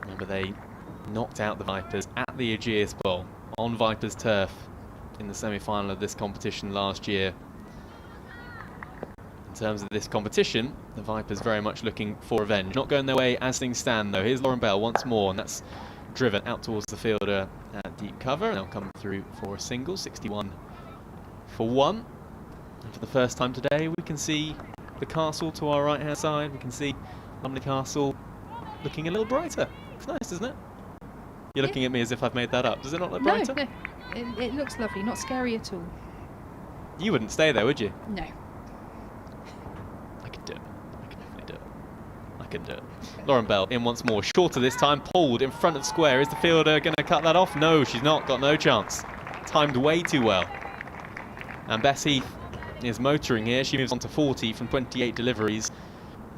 Remember, they knocked out the Vipers at the Ageas Bowl on Vipers turf in the semi-final of this competition last year. In terms of this competition, the Vipers very much looking for revenge. Not going their way as things stand, though. Here's Lauren Bell once more, and that's driven out towards the fielder at deep cover, and they'll come through for a single. 61 for 1. And for the first time today, we can see the castle to our right-hand side. We can see Lumley Castle looking a little brighter. It's nice, isn't it? You're looking at me as if I've made that up. Does it not look brighter? No. It looks lovely, not scary at all. You wouldn't stay there, would you? No. I can do it. I can definitely do it. I can do it. Lauren Bell in once more. Shorter this time. Pulled in front of square. Is the fielder going to cut that off? No, she's not. Got no chance. Timed way too well. And Bess Heath is motoring here. She moves on to 40 from 28 deliveries.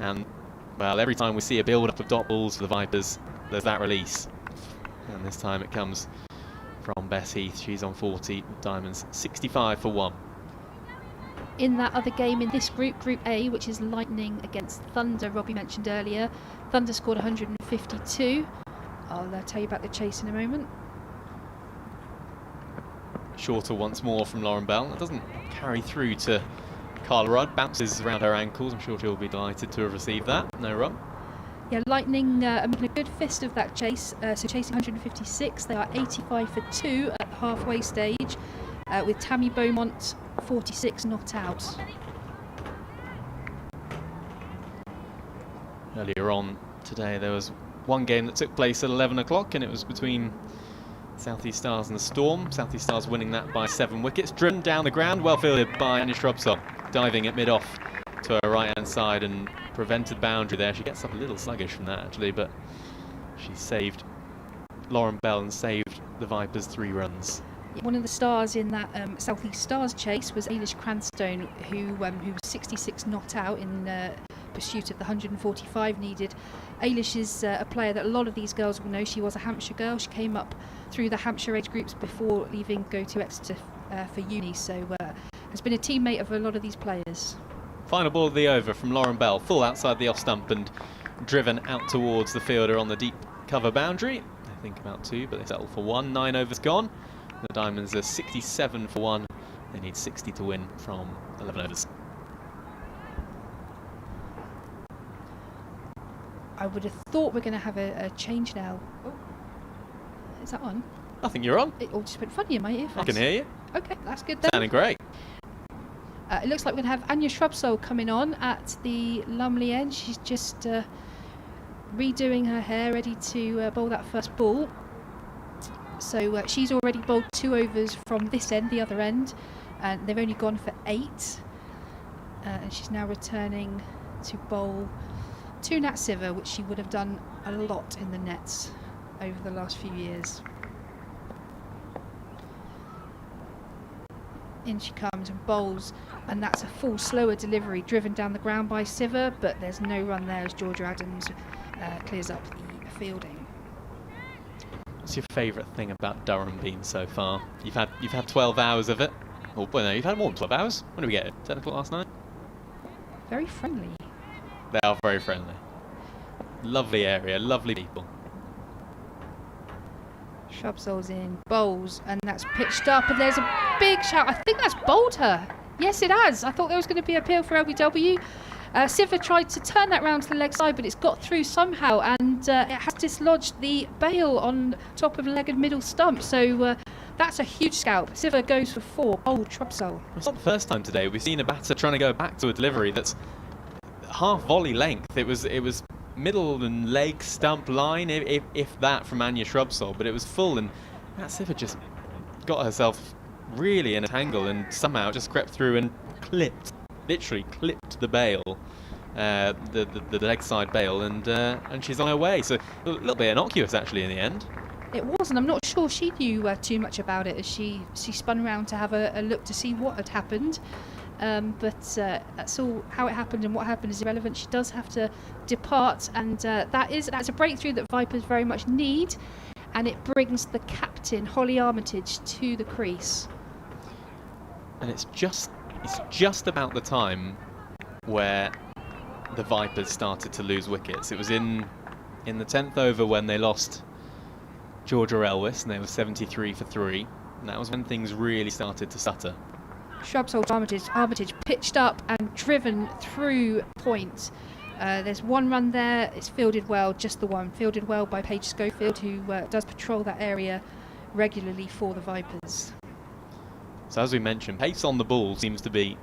And, well, every time we see a build-up of dot balls for the Vipers, there's that release. And this time it comes from Bess Heath. She's on 40. Diamonds 65 for 1. In that other game in this group, Group A, which is Lightning against Thunder, Robbie mentioned earlier, Thunder scored 152. I'll tell you about the chase in a moment. Shorter once more from Lauren Bell. That doesn't carry through to Carla Rudd. Bounces around her ankles. I'm sure she'll be delighted to have received that. No run. Yeah, Lightning are making a good fist of that chase. So chasing 156. They are 85 for 2 at the halfway stage, with Tammy Beaumont 46 not out. Earlier on today, there was one game that took place at 11 o'clock, and it was between South East Stars and the Storm. South East Stars winning that by 7 wickets. Driven down the ground, well fielded by Anya Shrubsop, diving at mid-off to her right-hand side and prevented boundary there. She gets up a little sluggish from that, actually, but she saved Lauren Bell and saved the Vipers 3 runs. One of the stars in that South East Stars chase was Ailish Cranstone, who was 66 not out in pursuit of the 145 needed. Ailish is a player that a lot of these girls will know. She was a Hampshire girl. She came up through the Hampshire age groups before leaving go to Exeter for uni, so has been a teammate of a lot of these players. Final ball of the over from Lauren Bell, full outside the off stump and driven out towards the fielder on the deep cover boundary. I think about 2, but they settle for 1. 9 overs gone. The Diamonds are 67 for 1. They need 60 to win from 11 overs. I would have thought we're going to have a change now. Oh, is that on? I think you're on. It all just went funny in my earphones. I can hear you. Okay, that's good then. Sounding great. It looks like we're going to have Anya Shrubsole coming on at the Lumley end. She's just redoing her hair, ready to bowl that first ball. So she's already bowled 2 overs from this end, the other end, and they've only gone for 8. And she's now returning to bowl to Nat Siver, which she would have done a lot in the nets over the last few years. In she comes and bowls, and that's a full slower delivery driven down the ground by Siver, but there's no run there as Georgia Adams clears up the fielding. What's your favourite thing about Durham been so far? You've had 12 hours of it. Oh, well, no, you've had more than 12 hours. When did we get it? 10 o'clock last night? Very friendly. They are very friendly. Lovely area, lovely people. Shrubsole's in, bowls, and that's pitched up, and there's a big shout. I think that's bowled her. Yes, it has. I thought there was going to be a appeal for LBW. Siver tried to turn that round to the leg side, but it's got through somehow, and it has dislodged the bail on top of the leg and middle stump. So that's a huge scalp. Siver goes for 4, bowled Shrubsole. It's not the first time today we've seen a batter trying to go back to a delivery that's half volley length. It was middle and leg stump line, if that, from Anya Shrubsole, but it was full, and that Siver just got herself really in a tangle and somehow just crept through and literally clipped the bail, the leg side bail, and she's on her way. So a little bit innocuous actually in the end. It was, and I'm not sure she knew too much about it as she spun around to have a look to see what had happened. But that's all. How it happened and what happened is irrelevant. She does have to depart, and that's a breakthrough that Vipers very much need, and it brings the captain Holly Armitage to the crease. And it's just about the time where the Vipers started to lose wickets. It was in the 10th over when they lost Georgia Elwis, and they were 73 for 3, and that was when things really started to stutter. Shrubsole Armitage pitched up and driven through point. There's 1 run there. It's fielded well, just the one. Fielded well by Paige Schofield, who does patrol that area regularly for the Vipers. So as we mentioned, pace on the ball seems to be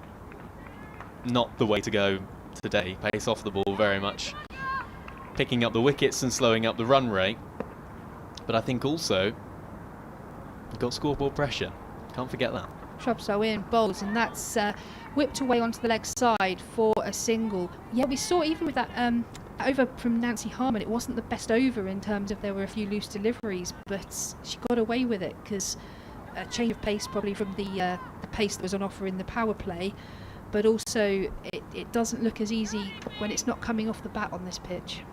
not the way to go today. Pace off the ball very much picking up the wickets and slowing up the run rate. But I think also you've got scoreboard pressure. Can't forget that. Shrubsole in, bowls, and that's whipped away onto the leg side for a single. Yeah, we saw even with that over from Nancy Harmon, it wasn't the best over in terms of there were a few loose deliveries, but she got away with it because a change of pace probably from the pace that was on offer in the power play, but also it doesn't look as easy when it's not coming off the bat on this pitch.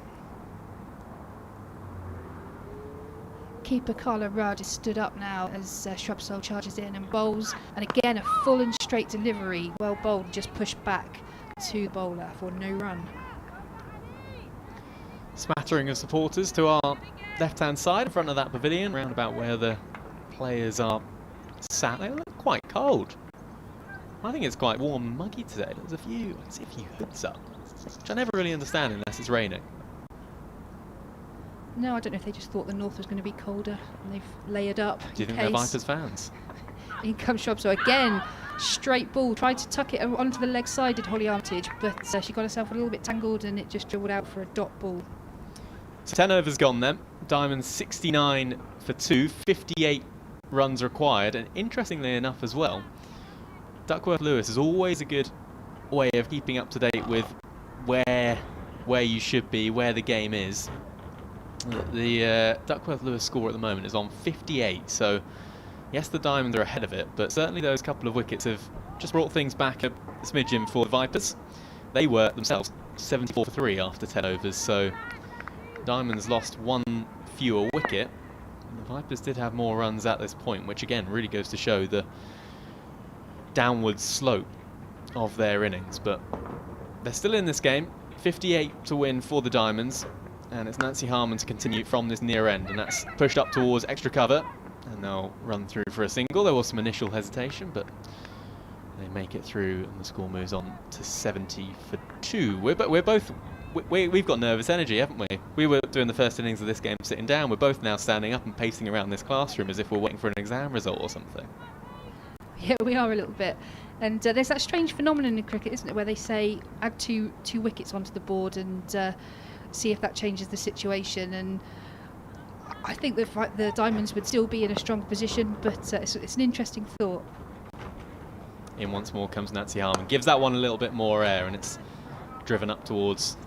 Keeper Carla Rudd is stood up now as Shrubsole charges in and bowls, and again a full and straight delivery, well bowled, just pushed back to the bowler for no run. Smattering of supporters to our left hand side in front of that pavilion, round about where the players are sat. They look quite cold. I think it's quite warm and muggy today. There's a few hoods up, which I never really understand unless it's raining. No, I don't know if they just thought the north was going to be colder and they've layered up. Do you think they're Vipers fans? In comes Shrubsole again, straight ball, tried to tuck it onto the leg side, did Holly Armitage, but she got herself a little bit tangled and it just dribbled out for a dot ball. So 10 overs gone then. Diamonds 69 for 2, 58 runs required, and interestingly enough as well, Duckworth Lewis is always a good way of keeping up to date with where you should be, where the game is. The Duckworth Lewis score at the moment is on 58, so yes, the Diamonds are ahead of it, but certainly those couple of wickets have just brought things back a smidgen for the Vipers. They were themselves 74 for 3 after 10 overs, so Diamonds lost 1 fewer wicket. And the Vipers did have more runs at this point, which again really goes to show the downward slope of their innings, but they're still in this game. 58 to win for the Diamonds. And it's Nancy Harmon to continue from this near end, and that's pushed up towards extra cover, and they'll run through for a single. There was some initial hesitation, but they make it through, and the score moves on to 70 for 2. We've got nervous energy, haven't we? We were doing the first innings of this game sitting down. We're both now standing up and pacing around this classroom as if we're waiting for an exam result or something. Yeah, we are a little bit. And there's that strange phenomenon in cricket, isn't it, where they say add two wickets onto the board and see if that changes the situation. And I think the Diamonds would still be in a strong position, but it's an interesting thought. In once more comes Nancy Harman. Gives that one a little bit more air, and it's driven up towards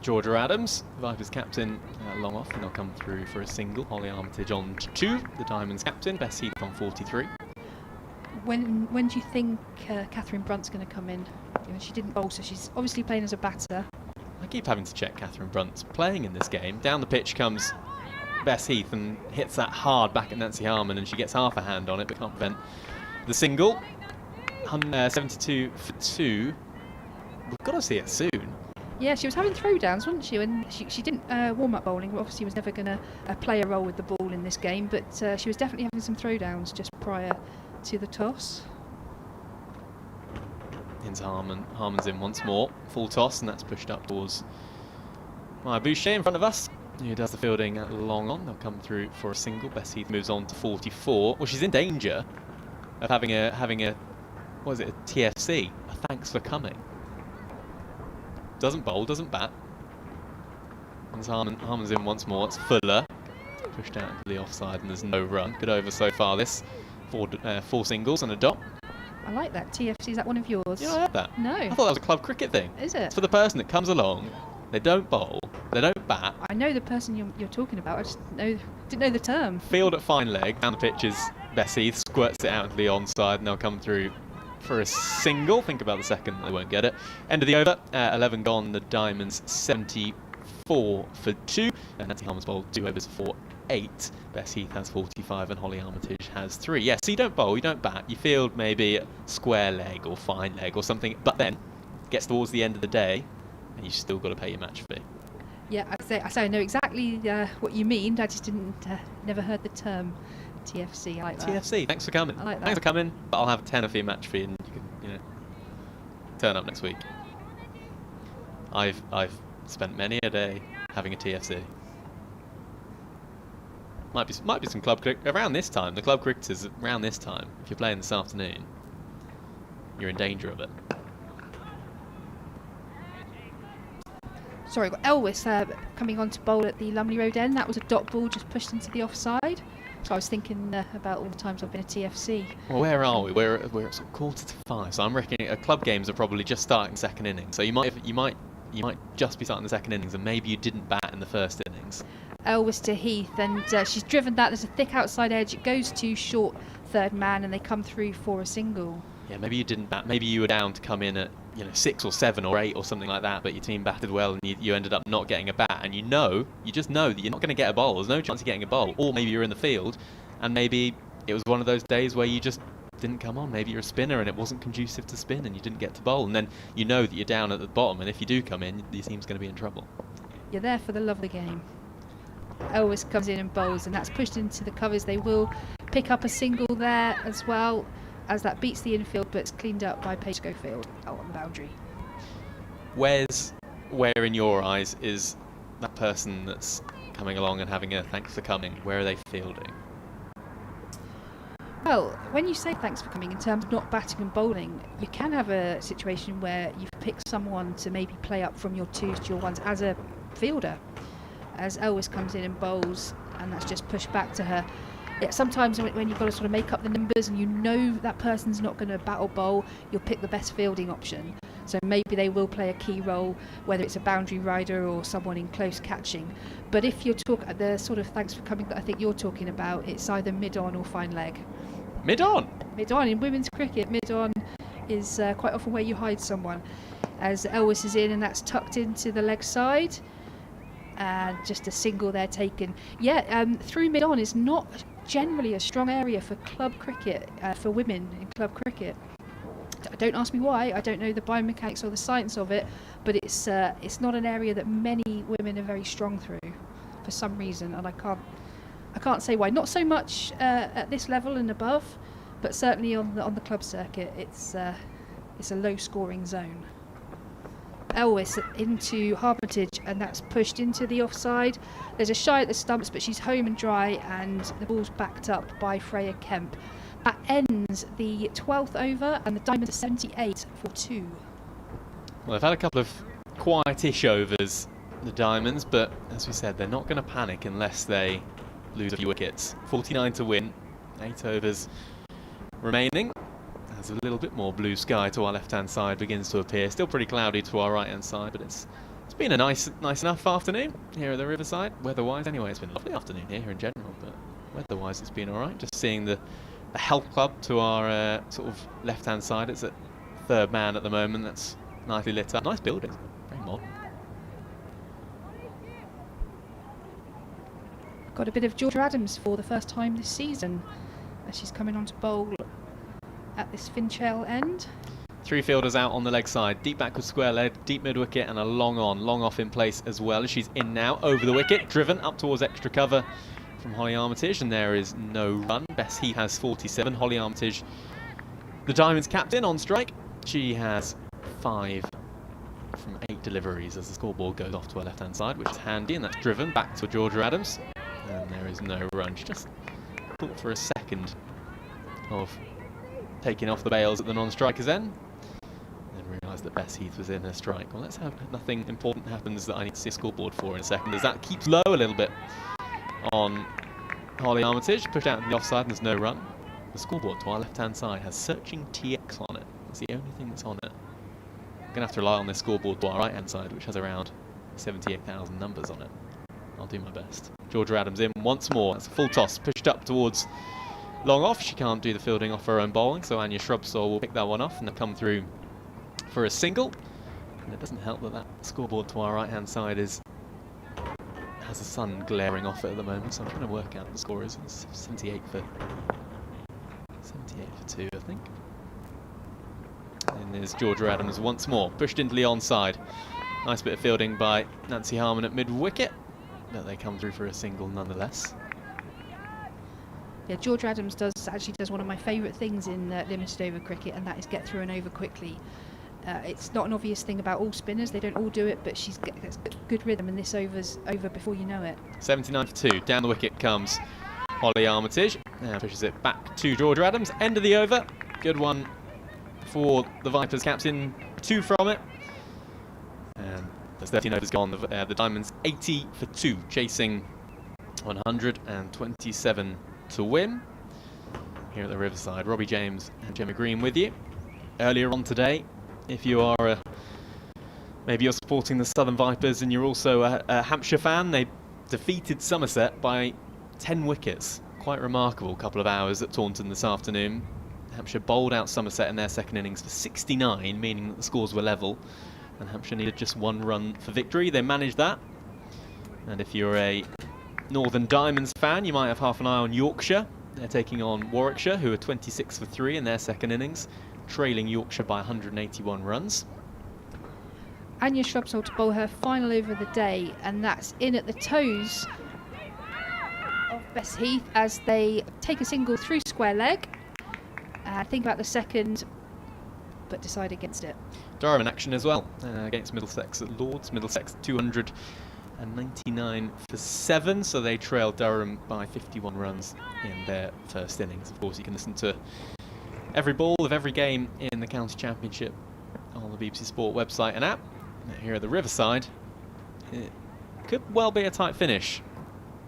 Georgia Adams, Vipers captain, long off, and they'll come through for a single. Holly Armitage on 2, the Diamonds captain, Bess Heath on 43. When do you think Catherine Brunt's going to come in? She didn't bowl, so she's obviously playing as a batter. I keep having to check Catherine Brunt's playing in this game. Down the pitch comes Bess Heath and hits that hard back at Nancy Harman, and she gets half a hand on it but can't prevent the single. 72 for 2. We've got to see it soon. Yeah, she was having throwdowns, wasn't she? And she didn't warm up bowling. Obviously, was never going to play a role with the ball in this game, but she was definitely having some throwdowns just prior to the toss. Into Harman. Harman's in once more. Full toss, and that's pushed up towards Maya Boucher in front of us, who does the fielding at long on. They'll come through for a single. Bess Heath moves on to 44. Well, she's in danger of having a what is it, a TFC, a thanks for coming. Doesn't bowl, doesn't bat. And Harman's in once more. It's Fuller. Pushed out into the offside, and there's no run. Good over so far this. 4 singles and a dot. I like that. TFC, is that one of yours? You know, I had that. No. I thought that was a club cricket thing. Is it? It's for the person that comes along, they don't bowl, they don't bat. I know the person you're talking about. I just didn't know the term. Field at fine leg. Down the pitch is Bess Heath. Squirts it out into the onside, and they'll come through for a single. Think about the second, they won't get it. End of the over. 11 gone. The Diamonds 74 for 2. And Nancy Harman's bowled 2 overs for 8. Bess Heath has 45 and Holly Armitage has 3. Yeah, so you don't bowl, you don't bat. You field maybe square leg or fine leg or something, but then gets towards the end of the day and you've still got to pay your match fee. Yeah, I know exactly what you mean. I just never heard the term TFC. I like that. TFC, thanks for coming. I like that. Thanks for coming, but I'll have a tenner for your match fee and you can, turn up next week. I've spent many a day having a TFC. Might be some club cricket around this time. The club cricketers around this time. If you're playing this afternoon, you're in danger of it. Sorry, got Elwes coming on to bowl at the Lumley Road end. That was a dot ball just pushed into the offside. So I was thinking about all the times I've been a TFC. Well, where are we? We're at sort of 4:45. So I'm reckoning club games are probably just starting second innings. So you might just be starting the second innings, and maybe you didn't bat in the first innings. Elwes to Heath, and she's driven that. There's a thick outside edge. It goes to short third man, and they come through for a single. Yeah, maybe you didn't bat. Maybe you were down to come in at 6 or 7 or 8 or something like that, but your team batted well, and you ended up not getting a bat. And you just know that you're not going to get a bowl. There's no chance of getting a bowl. Or maybe you're in the field, and maybe it was one of those days where you just didn't come on. Maybe you're a spinner, and it wasn't conducive to spin, and you didn't get to bowl. And then you know that you're down at the bottom, and if you do come in, your team's going to be in trouble. You're there for the love of the game. Elwes comes in and bowls, and that's pushed into the covers. They will pick up a single there as well, as that beats the infield, but it's cleaned up by Paige Schofield on the boundary. Where in your eyes is that person that's coming along and having a thanks for coming? Where are they fielding? Well, when you say thanks for coming in terms of not batting and bowling, you can have a situation where you've picked someone to maybe play up from your 2s to your 1s as a fielder. As Elwes comes in and bowls, and that's just pushed back to her. Yeah, sometimes when you've got to sort of make up the numbers and you know that person's not going to bat or bowl, you'll pick the best fielding option. So maybe they will play a key role, whether it's a boundary rider or someone in close catching. But if you're talking the sort of thanks for coming that I think you're talking about, it's either mid-on or fine leg. Mid-on? Mid-on. In women's cricket, mid-on is quite often where you hide someone. As Elwes is in, and that's tucked into the leg side. And just a single there taken. Yeah, through mid-on is not generally a strong area for club cricket, for women in club cricket. Don't ask me why. I don't know the biomechanics or the science of it, but it's not an area that many women are very strong through for some reason, and I can't say why. Not so much at this level and above, but certainly on the club circuit, it's a low-scoring zone. Elwes into Armitage, and that's pushed into the offside. There's a shy at the stumps, but she's home and dry, and the ball's backed up by Freya Kemp. That ends the 12th over, and the Diamonds are 78 for 2. Well, they've had a couple of quietish overs, the Diamonds, but as we said, they're not going to panic unless they lose a few wickets. 49 to win, 8 overs remaining. There's a little bit more blue sky to our left-hand side begins to appear. Still pretty cloudy to our right-hand side, but it's been a nice enough afternoon here at the Riverside. Weather-wise, anyway, it's been a lovely afternoon here in general, but weather-wise, it's been all right. Just seeing the health club to our sort of left-hand side. It's at third man at the moment. That's nicely lit up. Nice building, very modern. Got a bit of Georgia Adams for the first time this season as she's coming on to bowl at this Finchell end. 3 fielders out on the leg side, deep backward square leg, deep mid wicket, and a long off in place as well. She's in now over the wicket, driven up towards extra cover from Holly Armitage, and there is no run. Bess Heath has 47. Holly Armitage, the Diamonds captain, on strike. She has 5 from 8 deliveries as the scoreboard goes off to her left hand side, which is handy, and that's driven back to Georgia Adams. And there is no run. She just thought for a second of taking off the bails at the non-striker's end, and realised that Bess Heath was in her strike. Well, let's have nothing important happens that I need to see a scoreboard for in a second, as that keeps low a little bit on Holly Armitage. Pushed out in the offside and there's no run. The scoreboard to our left-hand side has searching TX on it. That's the only thing that's on it. I'm going to have to rely on this scoreboard to our right-hand side, which has around 78,000 numbers on it. I'll do my best. Georgia Adams in once more. That's a full toss, pushed up towards long off. She can't do the fielding off her own bowling, so Anya Shrubsole will pick that one off and they'll come through for a single. And it doesn't help that that scoreboard to our right-hand side has the sun glaring off it at the moment, so I'm trying to work out what the score is. It's 78 for 2, I think. And there's Georgia Adams once more, pushed into the onside. Nice bit of fielding by Nancy Harmon at mid-wicket, but they come through for a single nonetheless. Yeah, Georgia Adams actually does one of my favourite things in limited over cricket, and that is get through and over quickly. It's not an obvious thing about all spinners, they don't all do it, but she's got good rhythm, and this over's over before you know it. 79 for 2, down the wicket comes Holly Armitage, and pushes it back to Georgia Adams. End of the over, good one for the Vipers captain, 2 from it. And there's 13 overs gone, the Diamonds 80 for 2, chasing 127 to win. Here at the Riverside, Robbie James and Gemma Green with you. Earlier on today, if you are maybe you're supporting the Southern Vipers and you're also a Hampshire fan, they defeated Somerset by 10 wickets. Quite remarkable couple of hours at Taunton this afternoon. Hampshire bowled out Somerset in their second innings for 69, meaning that the scores were level, and Hampshire needed just 1 run for victory. They managed that. And if you're a Northern Diamonds fan, you might have half an eye on Yorkshire. They're taking on Warwickshire, who are 26 for 3 in their second innings, trailing Yorkshire by 181 runs. Anya Shrubsole to bowl her final over of the day, and that's in at the toes of Bess Heath as they take a single through square leg. Think about the second, but decide against it. Durham in action as well against Middlesex at Lords. Middlesex 299 for 7, so they trailed Durham by 51 runs in their first innings. Of course, you can listen to every ball of every game in the County Championship on the BBC Sport website and app. Here at the Riverside, it could well be a tight finish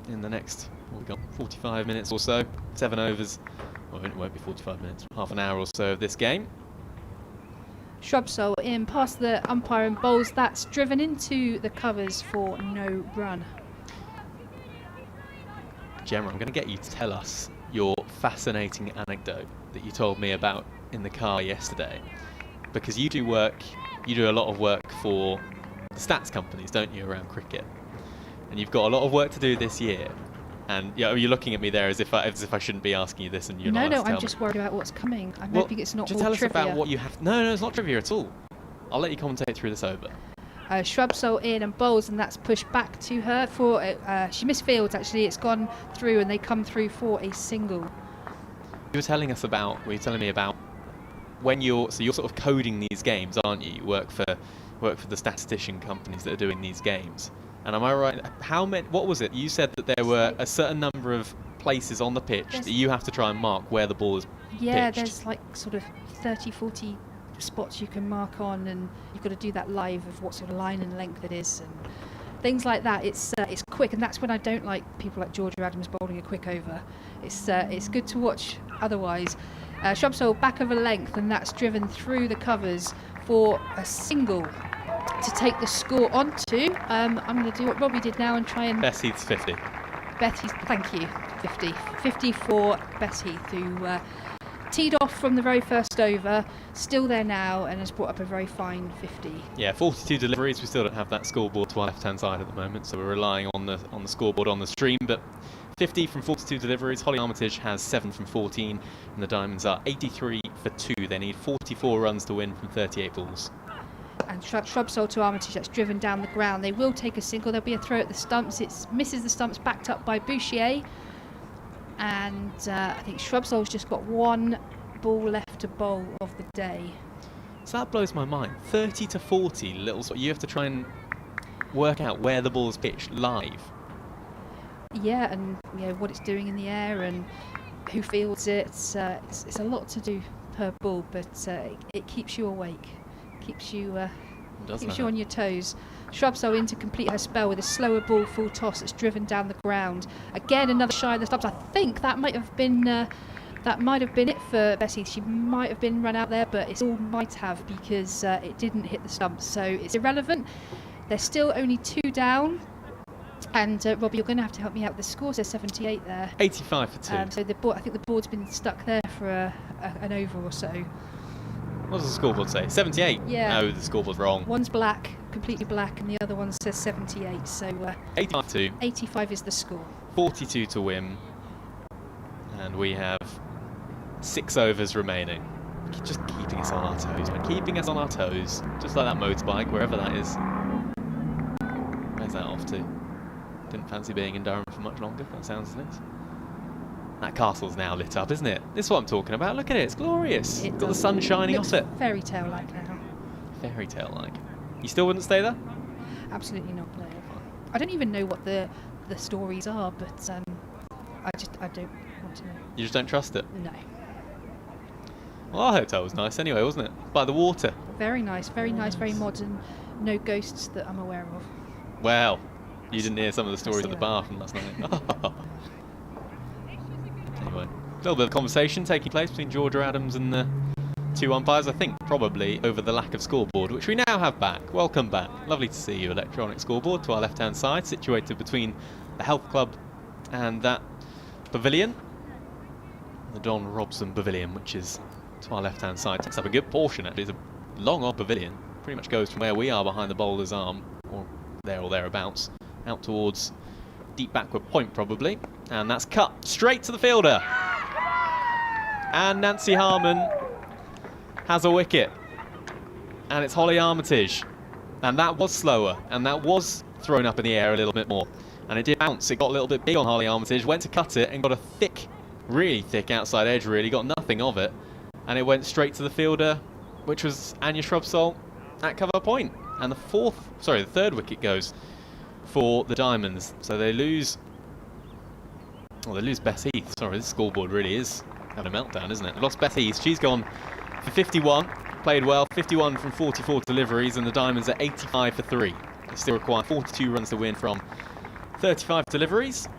in the next, we've got 45 minutes or so, 7 overs. Well, it won't be 45 minutes, half an hour or so of this game. Shrubsole in past the umpire and bowls. That's driven into the covers for no run. Gemma, I'm going to get you to tell us your fascinating anecdote that you told me about in the car yesterday, because you do a lot of work for the stats companies, don't you, around cricket, and you've got a lot of work to do this year. And you're looking at me there as if I shouldn't be asking you this, and you're not. No, I'm just worried about what's coming. I'm hoping it's not all trivia. Just tell us about what you have. No, it's not trivia at all. I'll let you commentate through this over. Shrubsole in and bowls, and that's pushed back to her for. She misfields actually. It's gone through, and they come through for a single. You were telling me about when you're sort of coding these games, aren't you? You work for the statistician companies that are doing these games. And am I right? How many? What was it? You said that there were a certain number of places on the pitch that you have to try and mark where the ball is pitched. There's like sort of 30, 40 spots you can mark on, and you've got to do that live of what sort of line and length it is and things like that. It's quick, and that's when I don't like people like Georgia Adams bowling a quick over. It's good to watch otherwise. Shrubsole back of a length, and that's driven through the covers for a single to take the score onto. I'm going to do what Robbie did now and try and... Bess Heath's 50. Thank you, 50. 50 for Bess Heath, who teed off from the very first over, still there now, and has brought up a very fine 50. Yeah, 42 deliveries. We still don't have that scoreboard to our left-hand side at the moment, so we're relying on the scoreboard on the stream. But 50 from 42 deliveries. Holly Armitage has 7 from 14, and the Diamonds are 83 for 2. They need 44 runs to win from 38 balls. And Shrubsole to Armitage, that's driven down the ground. They will take a single. There'll be a throw at the stumps. It misses the stumps, backed up by Bouchier. And I think Shrubsole's just got one ball left to bowl of the day. So that blows my mind. 30 to 40 little. You have to try and work out where the ball's pitched live. Yeah, and what it's doing in the air and who fields it. It's a lot to do per ball, but it keeps you awake. Keeps you on your toes. Shrubsole in to complete her spell with a slower ball full toss that's driven down the ground. Again, another shy of the stumps. I think that might have been it for Bessie. She might have been run out there, but it's all might have because it didn't hit the stumps, so it's irrelevant. They're still only 2 down. And Robbie, you're going to have to help me out. The score says 78 there. 85 for 2. So I think the board's been stuck there for an over or so. What does the scoreboard say? 78? Yeah. No, the scoreboard's wrong. One's black, completely black, and the other one says 78. So 85 to 2. 85 is the score. 42 to win. And we have 6 overs remaining. Just keeping us on our toes, man. Keeping us on our toes. Just like that motorbike, wherever that is. Where's that off to? Didn't fancy being in Durham for much longer, by the sounds of this. That castle's now lit up, isn't it? This is what I'm talking about. Look at it, it's glorious. Got the sun shining off it. Fairy tale-like now. Fairy tale-like. You still wouldn't stay there? Absolutely not, no. I don't even know what the stories are, but I don't want to know. You just don't trust it? No. Well, our hotel was nice anyway, wasn't it? By the water. Very nice, very modern. No ghosts that I'm aware of. Well, you didn't hear some of the stories at the bar from last night. Anyway, a little bit of conversation taking place between Georgia Adams and the 2 umpires, I think probably over the lack of scoreboard, which we now have back. Welcome back. Lovely to see you. Electronic scoreboard to our left-hand side, situated between the health club and that pavilion. The Don Robson Pavilion, which is to our left-hand side. Takes up a good portion, actually. It's a long odd pavilion. Pretty much goes from where we are behind the bowler's arm, or there or thereabouts, out towards deep backward point probably, and that's cut straight to the fielder, and Nancy Harmon has a wicket, and it's Holly Armitage, and that was slower, and that was thrown up in the air a little bit more, and it did bounce. It got a little bit big on Holly Armitage, went to cut it and got a thick, really thick outside edge, really got nothing of it, and it went straight to the fielder, which was Anya Shrubsole at cover point, and the third wicket goes for the Diamonds. So they lose Beth Heath. Sorry, this scoreboard really is having a meltdown, isn't it? They lost Beth Heath. She's gone for 51. Played well. 51 from 44 deliveries, and the Diamonds are 85 for 3. They still require 42 runs to win from 35 deliveries.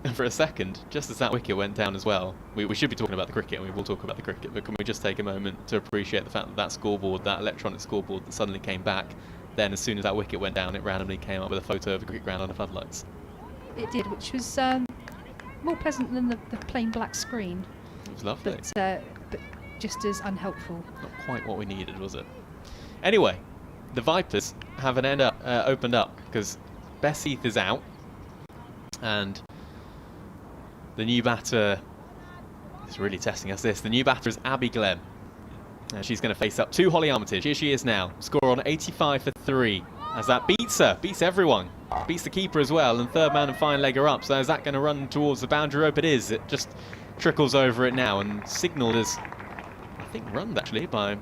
And for a second, just as that wicket went down as well, we should be talking about the cricket, and we will talk about the cricket, but can we just take a moment to appreciate the fact that that scoreboard, that electronic scoreboard that suddenly came back, then as soon as that wicket went down, it randomly came up with a photo of a cricket ground under floodlights. It did, which was more pleasant than the plain black screen. It was lovely. But just as unhelpful. Not quite what we needed, was it? Anyway, the Vipers have an opened up, because Bess Heath is out, and the new batter is really testing us this. The new batter is Abby Glenn. She's going to face up to Holly Armitage. Here she is now. Score on 85 for 3. As that beats her. Beats everyone. Beats the keeper as well. And third man and fine legger up. So is that going to run towards the boundary rope? It is. It just trickles over it now. And signalled as, I think, runned actually by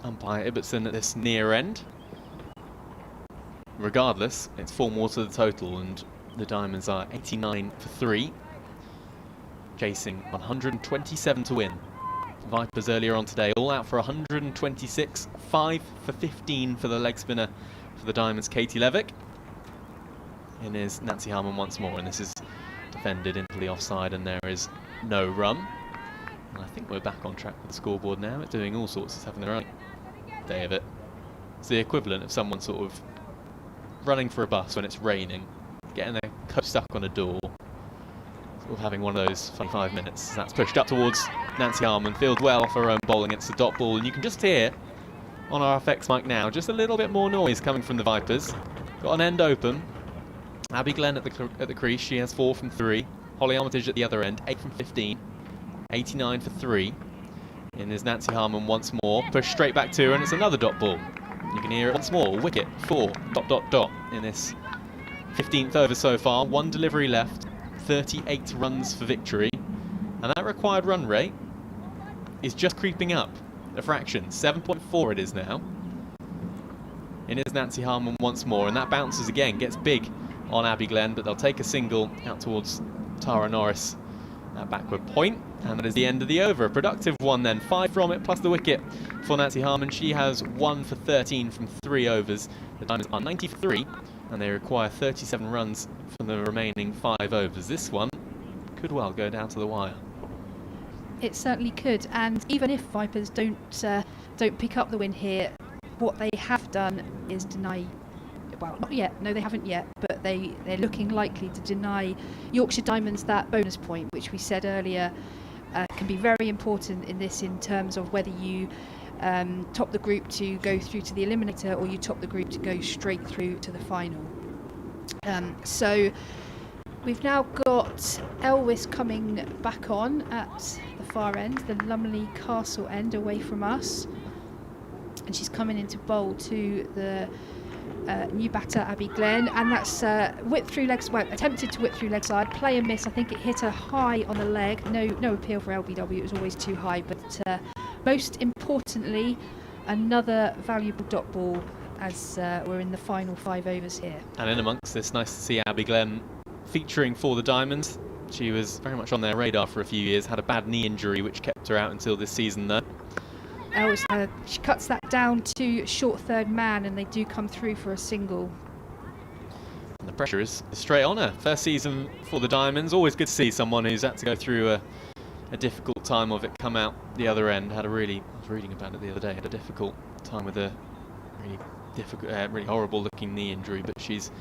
umpire Ibbotson at this near end. Regardless, it's 4 more to the total. And The Diamonds are 89 for 3, chasing 127 to win. Vipers earlier on today all out for 126, 5 for 15 for the leg spinner for the Diamonds, Katie Levick. In is Nancy Harmon once more, and this is defended into the offside, and there is no run. And I think we're back on track with the scoreboard now. It's doing all sorts, it's having the right day of it. It's the equivalent of someone sort of running for a bus when it's raining, getting their coat stuck on a door, sort of having one of those funny 5 minutes. That's pushed up towards Nancy Harmon, field well for her own bowling. It's the dot ball, and you can just hear on our FX mic now just a little bit more noise coming from the Vipers. Got an end open. Abby Glenn at the crease, she has 4 from 3. Holly Armitage at the other end, 8 from 15. 89 for 3. And there's Nancy Harmon once more. Pushed straight back to her, and it's another dot ball. You can hear it once more. Wicket, 4, ... in this 15th over so far. 1 delivery left, 38 runs for victory. And that required run rate is just creeping up a fraction. 7.4 it is now. And it's Nancy Harmon once more, and that bounces again, gets big on Abby Glenn, but they'll take a single out towards Tara Norris at backward point, and that is the end of the over. A productive one then, 5 from it plus the wicket for Nancy Harmon. She has 1 for 13 from 3 overs. The Diamonds are 90 for 3, and they require 37 runs from the remaining 5 overs. This one could well go down to the wire. It certainly could, and even if Vipers don't pick up the win here, what they have done is deny. Well, not yet. No, they haven't yet. But they're looking likely to deny Yorkshire Diamonds that bonus point, which we said earlier can be very important in this, in terms of whether you top the group to go through to the eliminator or you top the group to go straight through to the final. So we've now got Elwys coming back on at the far end, the Lumley Castle end, away from us, and she's coming into bowl to the new batter Abby Glenn, and that's whipped through legs, well, attempted to whip through leg side, play and miss. I think it hit her high on the leg. No appeal for LBW, it was always too high, but most importantly, another valuable dot ball as we're in the final 5 overs here. And in amongst this, nice to see Abby Glenn featuring for the Diamonds. She was very much on their radar for a few years, had a bad knee injury which kept her out until this season though. She cuts that down to short third man, and they do come through for a single. And the pressure is straight on her. First season for the Diamonds. Always good to see someone who's had to go through a difficult time of it come out the other end. I was reading about it the other day. Had a difficult time with a really horrible looking knee injury, but she's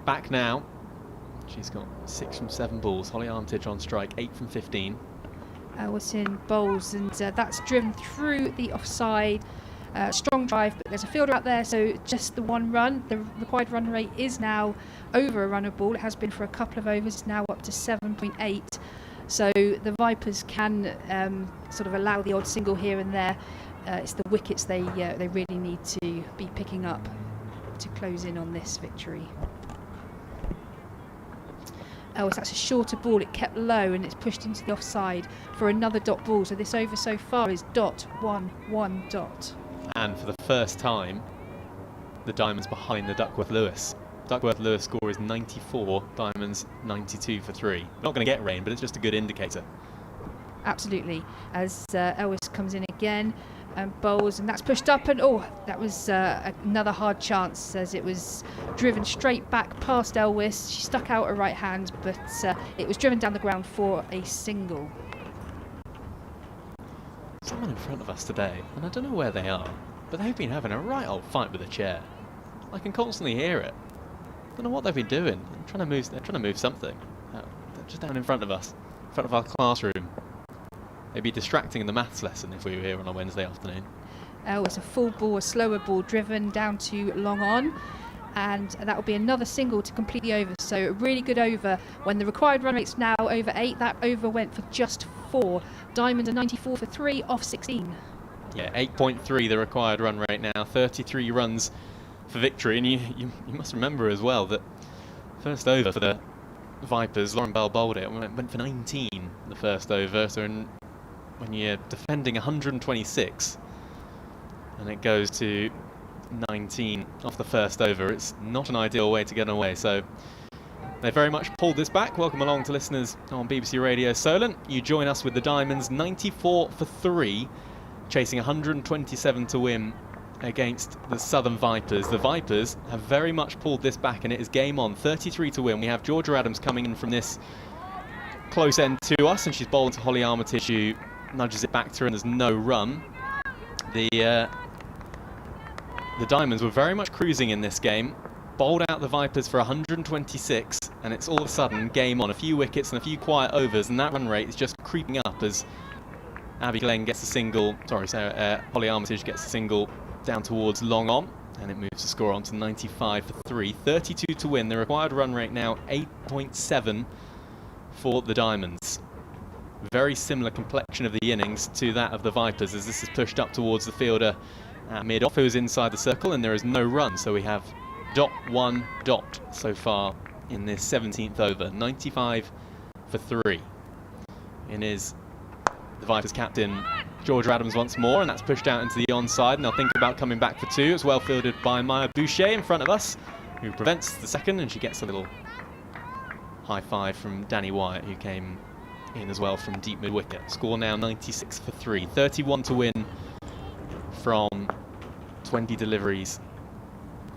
back now. She's got 6 from 7 balls. Holly Armitage on strike, 8 from 15. What's in bowls, and that's driven through the offside. Strong drive, but there's a fielder out there, so just the 1 run. The required run rate is now over a run of ball. It has been for a couple of overs. It's now up to 7.8. So the Vipers can sort of allow the odd single here and there. It's the wickets they really need to be picking up to close in on this victory. Oh, that's a shorter ball. It kept low and it's pushed into the offside for another dot ball. So this over so far is dot, 1, 1 dot. And for the first time, the Diamonds behind the Duckworth-Lewis. Duckworth-Lewis score is 94, Diamonds 92 for 3. Not going to get rain, but it's just a good indicator. Absolutely. As Elwys comes in again and bowls, and that's pushed up, and that was another hard chance as it was driven straight back past Elwys. She stuck out her right hand, but it was driven down the ground for a single. Someone in front of us today, and I don't know where they are, but they've been having a right old fight with a chair. I can constantly hear it. Don't know what they've been doing. They're trying to move something. They're just down in front of us, in front of our classroom. They'd be distracting in the maths lesson if we were here on a Wednesday afternoon. It's a full ball, a slower ball driven down to long on, and that will be another single to complete the over. So a really good over. When the required run rate's now over 8, that over went for just 4. Diamonds are 94 for 3 off 16. Yeah, 8.3 the required run rate now, 33 runs for victory. And you must remember as well that first over for the Vipers, Lauren Bell bowled it, went for 19 the first over. So when you're defending 126 and it goes to 19 off the first over, it's not an ideal way to get away. So They very much pulled this back. Welcome along to listeners on BBC Radio Solent. You join us with the Diamonds 94 for 3, chasing 127 to win against the Southern Vipers. The Vipers have very much pulled this back, and it is game on, 33 to win. We have Georgia Adams coming in from this close end to us, and she's bowled to Holly Armitage, who nudges it back to her, and there's no run. The Diamonds were very much cruising in this game, bowled out the Vipers for 126, and it's all of a sudden game on. A few wickets and a few quiet overs, and that run rate is just creeping up as Abby Glenn gets a single, Holly Armitage gets a single down towards long on, and it moves the score on to 95 for 3. 32 to win. The required run rate now 8.7 for the Diamonds. Very similar complexion of the innings to that of the Vipers, as this is pushed up towards the fielder at mid-off, who is inside the circle, and there is no run, so we have .1 so far in this 17th over. 95 for 3. It is the Vipers captain Georgia Adams once more, and that's pushed out into the onside, and they'll think about coming back for 2. It's well fielded by Maya Boucher in front of us, who prevents the second, and she gets a little high five from Danny Wyatt, who came in as well from deep mid-wicket. Score now 96 for 3. 31 to win from 20 deliveries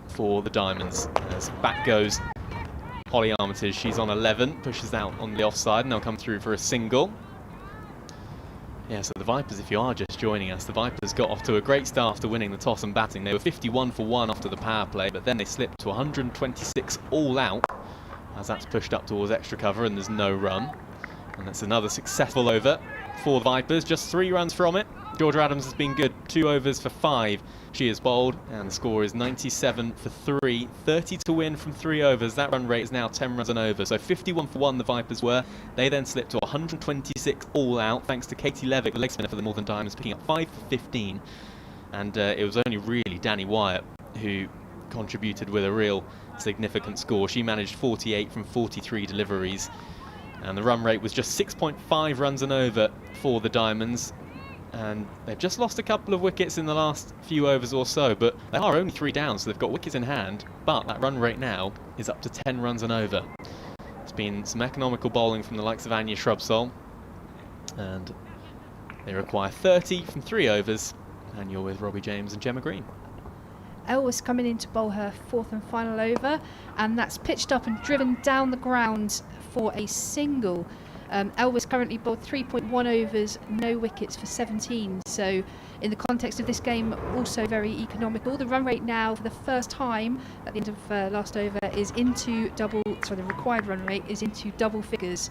for the Diamonds. As back goes Holly Armitage, she's on 11, pushes out on the offside, and they'll come through for a single. Yeah, so the Vipers, if you are just joining us, the Vipers got off to a great start after winning the toss and batting. They were 51 for 1 after the power play, but then they slipped to 126 all out, as that's pushed up towards extra cover, and there's no run. And that's another successful over for the Vipers, just 3 runs from it. Georgia Adams has been good, 2 overs for 5. She is bowled, and the score is 97 for 3. 30 to win from 3 overs. That run rate is now 10 runs and over. So 51 for 1 the Vipers were. They then slipped to 126 all out, thanks to Katie Levick, the leg spinner for the Northern Diamonds, picking up 5 for 15. And it was only really Danny Wyatt who contributed with a real significant score. She managed 48 from 43 deliveries. And the run rate was just 6.5 runs and over for the Diamonds. And they've just lost a couple of wickets in the last few overs or so, but they are only 3 down, so they've got wickets in hand. But that run rate now is up to 10 runs and over. It's been some economical bowling from the likes of Anya Shrubsole, and they require 30 from 3 overs. And you're with Robbie James and Gemma Green. Elwes coming in to bowl her 4th and final over, and that's pitched up and driven down the ground for a single. Elwes currently bowled 3.1 overs, no wickets for 17. So in the context of this game, also very economical. The run rate now, for the first time at the end of last over, is into the required run rate is into double figures,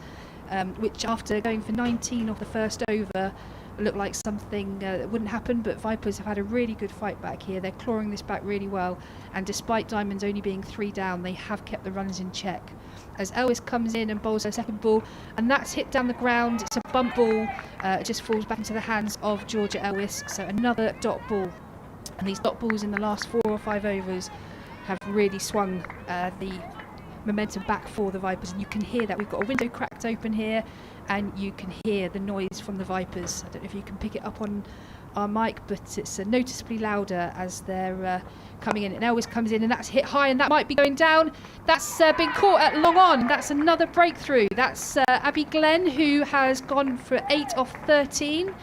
which after going for 19 off the first over, looked like something that wouldn't happen, but Vipers have had a really good fight back here. They're clawing this back really well, and despite Diamonds only being 3 down, they have kept the runs in check. As Elwes comes in and bowls her second ball, and that's hit down the ground. It's a bump ball, it just falls back into the hands of Georgia Elwes, so another dot ball. And these dot balls in the last 4 or 5 overs have really swung the momentum back for the Vipers, and you can hear that. We've got a window cracked open here, and you can hear the noise from the Vipers. I don't know if you can pick it up on our mic, but it's noticeably louder as they're coming in. And Elwes comes in, and that's hit high, and that might be going down. That's been caught at long on. That's another breakthrough. That's Abby Glenn, who has gone for 8 off 13.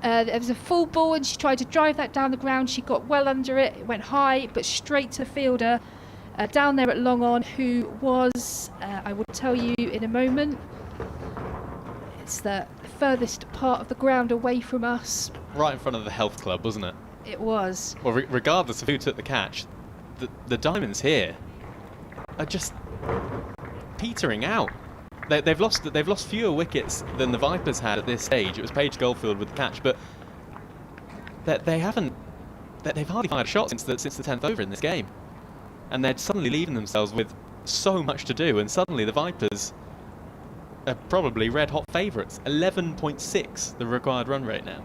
There was a full ball, and she tried to drive that down the ground. She got well under it. It went high, but straight to the fielder down there at long on, who was, I will tell you in a moment, it's the furthest part of the ground away from us. Right in front of the health club, wasn't it? It was. Well, regardless of who took the catch, the Diamonds here are just petering out. They've lost fewer wickets than the Vipers had at this stage. It was Paige Goldfield with the catch, but they've hardly fired a shot since the 10th over in this game, and they're suddenly leaving themselves with so much to do. And suddenly the Vipers are probably red-hot favourites. 11.6 the required run rate now.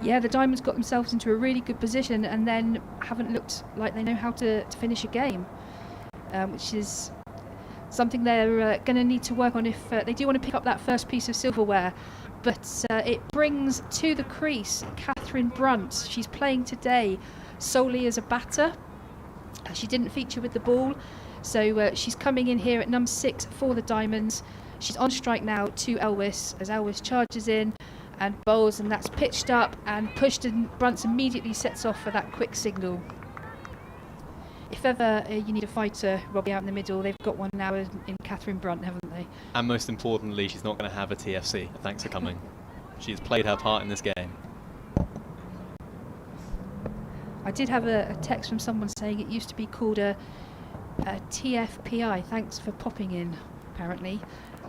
Yeah, the Diamonds got themselves into a really good position and then haven't looked like they know how to finish a game, which is something they're going to need to work on if they do want to pick up that first piece of silverware. But it brings to the crease Catherine Brunt. She's playing today solely as a batter. She didn't feature with the ball. So she's coming in here at number 6 for the Diamonds. She's on strike now to Elwes as Elwes charges in and bowls, and that's pitched up and pushed, and Brunt immediately sets off for that quick signal. If ever you need a fighter, Robbie, out in the middle, they've got one now in Catherine Brunt, haven't they? And most importantly, she's not going to have a TFC. Thanks for coming. She's played her part in this game. I did have a text from someone saying it used to be called a TFPI. Thanks for popping in, apparently.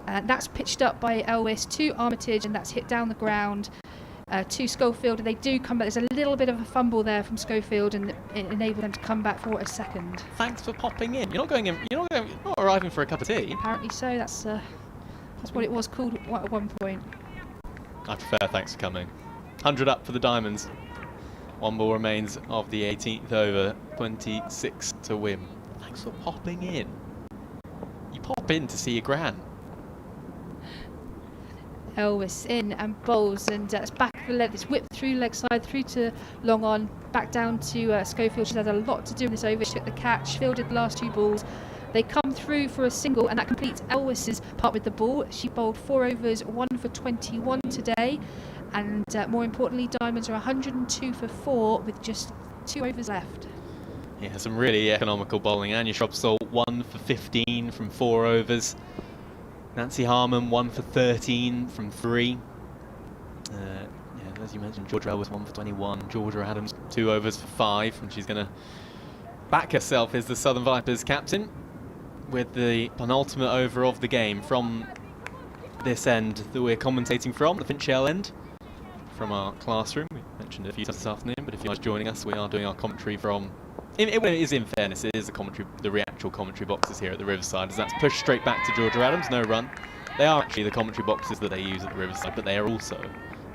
That's pitched up by Elwes to Armitage, and that's hit down the ground to Schofield. They do come back. There's a little bit of a fumble there from Schofield, and it enabled them to come back for a second. Thanks for popping in. You're not going in. You're not arriving for a cup of tea. Apparently so. That's what it was called at one point. I prefer thanks for coming. 100 up for the Diamonds. One ball remains of the 18th over. 26 to win. Thanks for popping in. You pop in to see your gran. Elwes in and bowls, and it's back of the leg. It's whipped through leg side, through to long on, back down to Schofield. She's had a lot to do in this over. She took the catch, fielded the last 2 balls. They come through for a single, and that completes Elwes's part with the ball. She bowled 4 overs, 1 for 21 today, and more importantly, Diamonds are 102 for 4 with just 2 overs left. Yeah, some really economical bowling. Anya Shrubsole 1 for 15 from 4 overs. Nancy Harmon 1 for 13 from 3. Yeah, as you mentioned, Georgia Elwes 1 for 21. Georgia Adams 2 overs for 5, and she's going to back herself as the Southern Vipers captain with the penultimate over of the game from this end that we're commentating from, the Finchale end, from our classroom. We mentioned it a few times this afternoon, but if you guys joining us, we are doing our commentary from... It is, in fairness, it is the commentary, the actual commentary boxes here at the Riverside, as that's pushed straight back to Georgia Adams, no run. They are actually the commentary boxes that they use at the Riverside, but they are also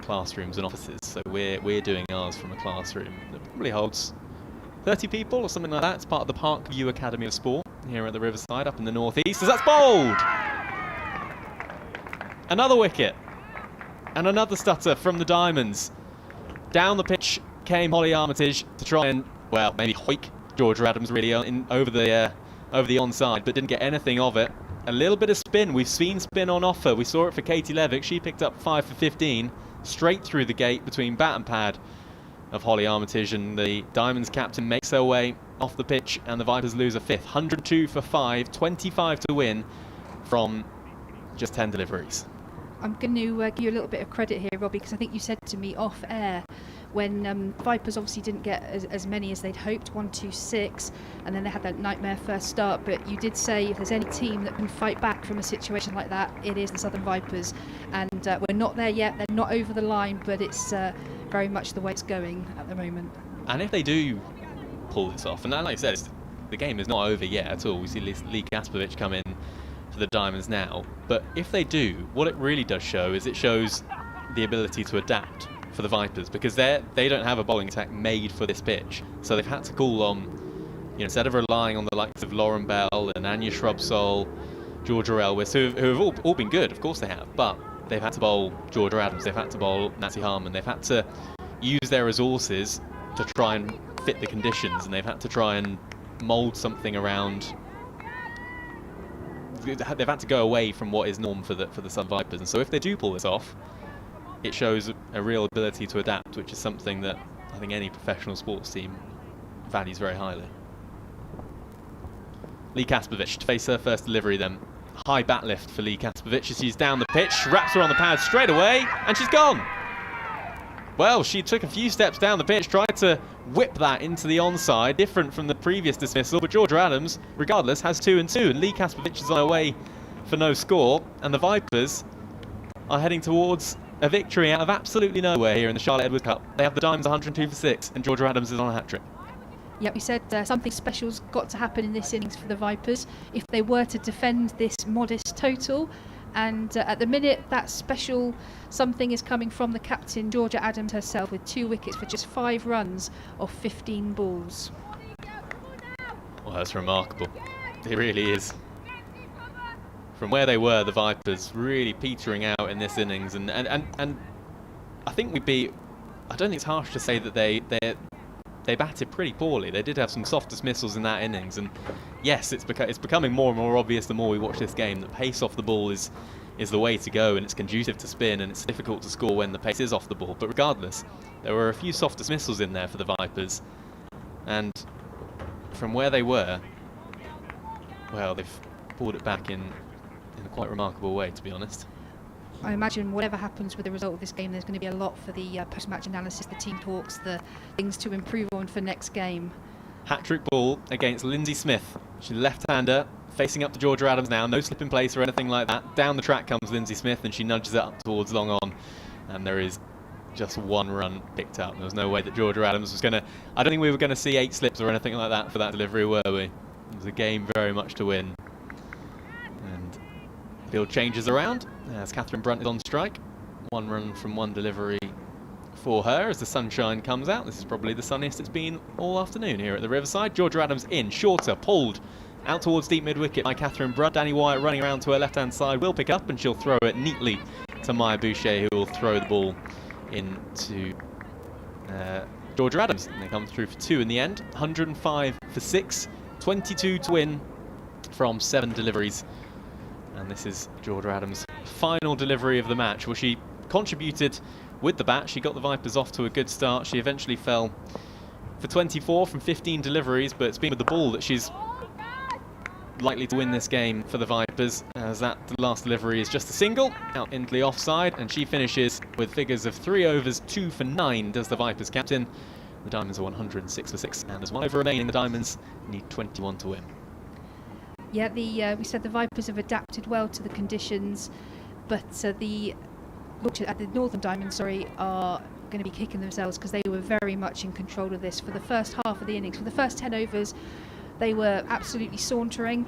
classrooms and offices, so we're doing ours from a classroom that probably holds 30 people or something like that. It's part of the Parkview Academy of Sport here at the Riverside up in the northeast, as that's bowled! Another wicket, and another stutter from the Diamonds. Down the pitch came Holly Armitage to try and, well, maybe hoik Georgia Adams really over the onside, but didn't get anything of it. A little bit of spin. We've seen spin on offer. We saw it for Katie Levick. She picked up 5 for 15, straight through the gate between bat and pad of Holly Armitage, and the Diamonds captain makes her way off the pitch, and the Vipers lose a 5th. 102 for 5, 25 to win from just 10 deliveries. I'm going to give you a little bit of credit here, Robbie, because I think you said to me off air when Vipers obviously didn't get as many as they'd hoped, 1-2-6, and then they had that nightmare first start, but you did say if there's any team that can fight back from a situation like that, it is the Southern Vipers, and we're not there yet. They're not over the line, but it's very much the way it's going at the moment. And if they do pull this off, and like I said, the game is not over yet at all. We see Lee Kaspovich come in for the Diamonds now, but if they do, what it really does show is it shows the ability to adapt for the Vipers, because they don't have a bowling attack made for this pitch, so they've had to call on, instead of relying on the likes of Lauren Bell and Anya Shrubsole, Georgia Elwes, who have all been good, of course they have, but they've had to bowl Georgia Adams, they've had to bowl Nancy Harmon, they've had to use their resources to try and fit the conditions, and they've had to try and mould something around. They've had to go away from what is norm for the Southern Vipers, and so if they do pull this off, it shows a real ability to adapt, which is something that I think any professional sports team values very highly. Lee Kaspovich to face her first delivery then. High bat lift for Lee Kaspovich as she's down the pitch, wraps her on the pad straight away, and she's gone! Well, she took a few steps down the pitch, tried to whip that into the onside, different from the previous dismissal, but Georgia Adams, regardless, has 2 and 2, and Lee Kaspovich is on her way for no score, and the Vipers are heading towards a victory out of absolutely nowhere here in the Charlotte Edwards Cup. They have the Diamonds 102 for 6, and Georgia Adams is on a hat-trick. Yeah, we said something special's got to happen in this innings for the Vipers if they were to defend this modest total. And at the minute, that special something is coming from the captain, Georgia Adams herself, with 2 wickets for just 5 runs of 15 balls. Well, that's remarkable. It really is. From where they were, the Vipers really petering out in this innings, and I think I don't think it's harsh to say that they batted pretty poorly. They did have some soft dismissals in that innings, and yes, it's becoming more and more obvious the more we watch this game that pace off the ball is the way to go, and it's conducive to spin, and it's difficult to score when the pace is off the ball. But regardless, there were a few soft dismissals in there for the Vipers, and from where they were, well, they've pulled it back in a quite remarkable way, to be honest. I imagine whatever happens with the result of this game, there's going to be a lot for the post-match analysis, the team talks, the things to improve on for next game. Hat-trick ball against Lindsay Smith. She's left-hander, facing up to Georgia Adams now. No slip in place or anything like that. Down the track comes Lindsay Smith, and she nudges it up towards long on. And there is just one run picked up. There was no way that Georgia Adams was going to... I don't think we were going to see 8 slips or anything like that for that delivery, were we? It was a game very much to win. And field changes around as Catherine Brunt is on strike. 1 run from 1 delivery for her as the sunshine comes out. This is probably the sunniest it's been all afternoon here at the Riverside. Georgia Adams in, shorter, pulled out towards deep mid-wicket by Catherine Brunt. Danny Wyatt running around to her left-hand side will pick up, and she'll throw it neatly to Maya Boucher, who will throw the ball into Georgia Adams. And they come through for 2 in the end. 105 for 6, 22 to win from 7 deliveries. And this is Georgia Adams' final delivery of the match. Well, she contributed with the bat. She got the Vipers off to a good start. She eventually fell for 24 from 15 deliveries, but it's been with the ball that she's likely to win this game for the Vipers, as that last delivery is just a single out into the offside, and she finishes with figures of 3 overs, 2 for 9 does the Vipers captain. The Diamonds are 106 for 6, and as 1 over remaining, the Diamonds need 21 to win. Yeah, we said the Vipers have adapted well to the conditions, but the Northern Diamonds, are going to be kicking themselves because they were very much in control of this for the first half of the innings. For the first 10 overs, they were absolutely sauntering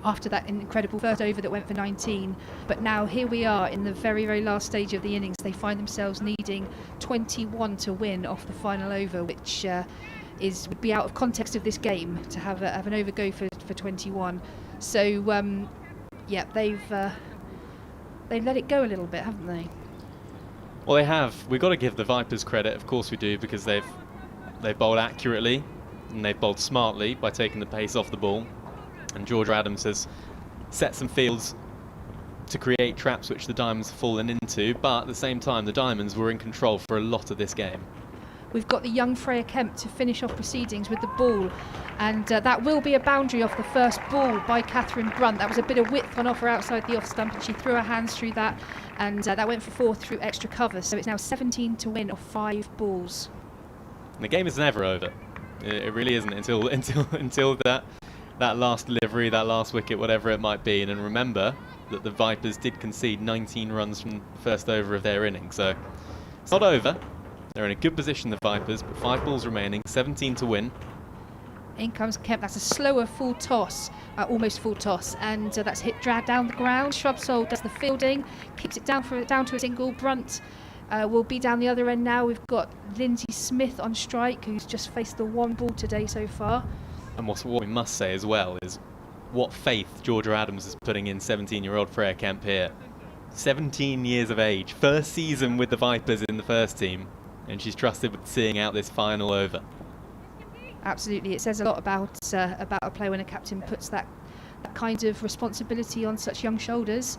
after that incredible first over that went for 19. But now here we are in the very, very last stage of the innings. They find themselves needing 21 to win off the final over, which would be out of context of this game to have an over go for 21. So yeah, they've let it go a little bit, haven't they? Well, they have. We've got to give the Vipers credit, of course we do, because they've bowled accurately and they've bowled smartly by taking the pace off the ball. And Georgia Adams has set some fields to create traps which the Diamonds have fallen into, but at the same time the Diamonds were in control for a lot of this game. We've got the young Freya Kemp to finish off proceedings with the ball, and that will be a boundary off the first ball by Catherine Brunt. That was a bit of width on offer outside the off stump, and she threw her hands through that, and that went for 4 through extra cover. So it's now 17 to win off 5 balls. And the game is never over. It really isn't until that last delivery, that last wicket, whatever it might be. And then remember that the Vipers did concede 19 runs from the first over of their innings, so it's not over. They're in a good position, the Vipers, but 5 balls remaining, 17 to win. In comes Kemp. That's a slower full toss, almost full toss, and that's dragged down the ground. Shrubsole does the fielding, kicks it down to a single. Brunt will be down the other end now. We've got Lindsay Smith on strike, who's just faced the 1 ball today so far. And what we must say as well is what faith Georgia Adams is putting in 17-year-old Freya Kemp here. 17 years of age, first season with the Vipers in the first team, and she's trusted with seeing out this final over. Absolutely, it says a lot about a player when a captain puts that kind of responsibility on such young shoulders.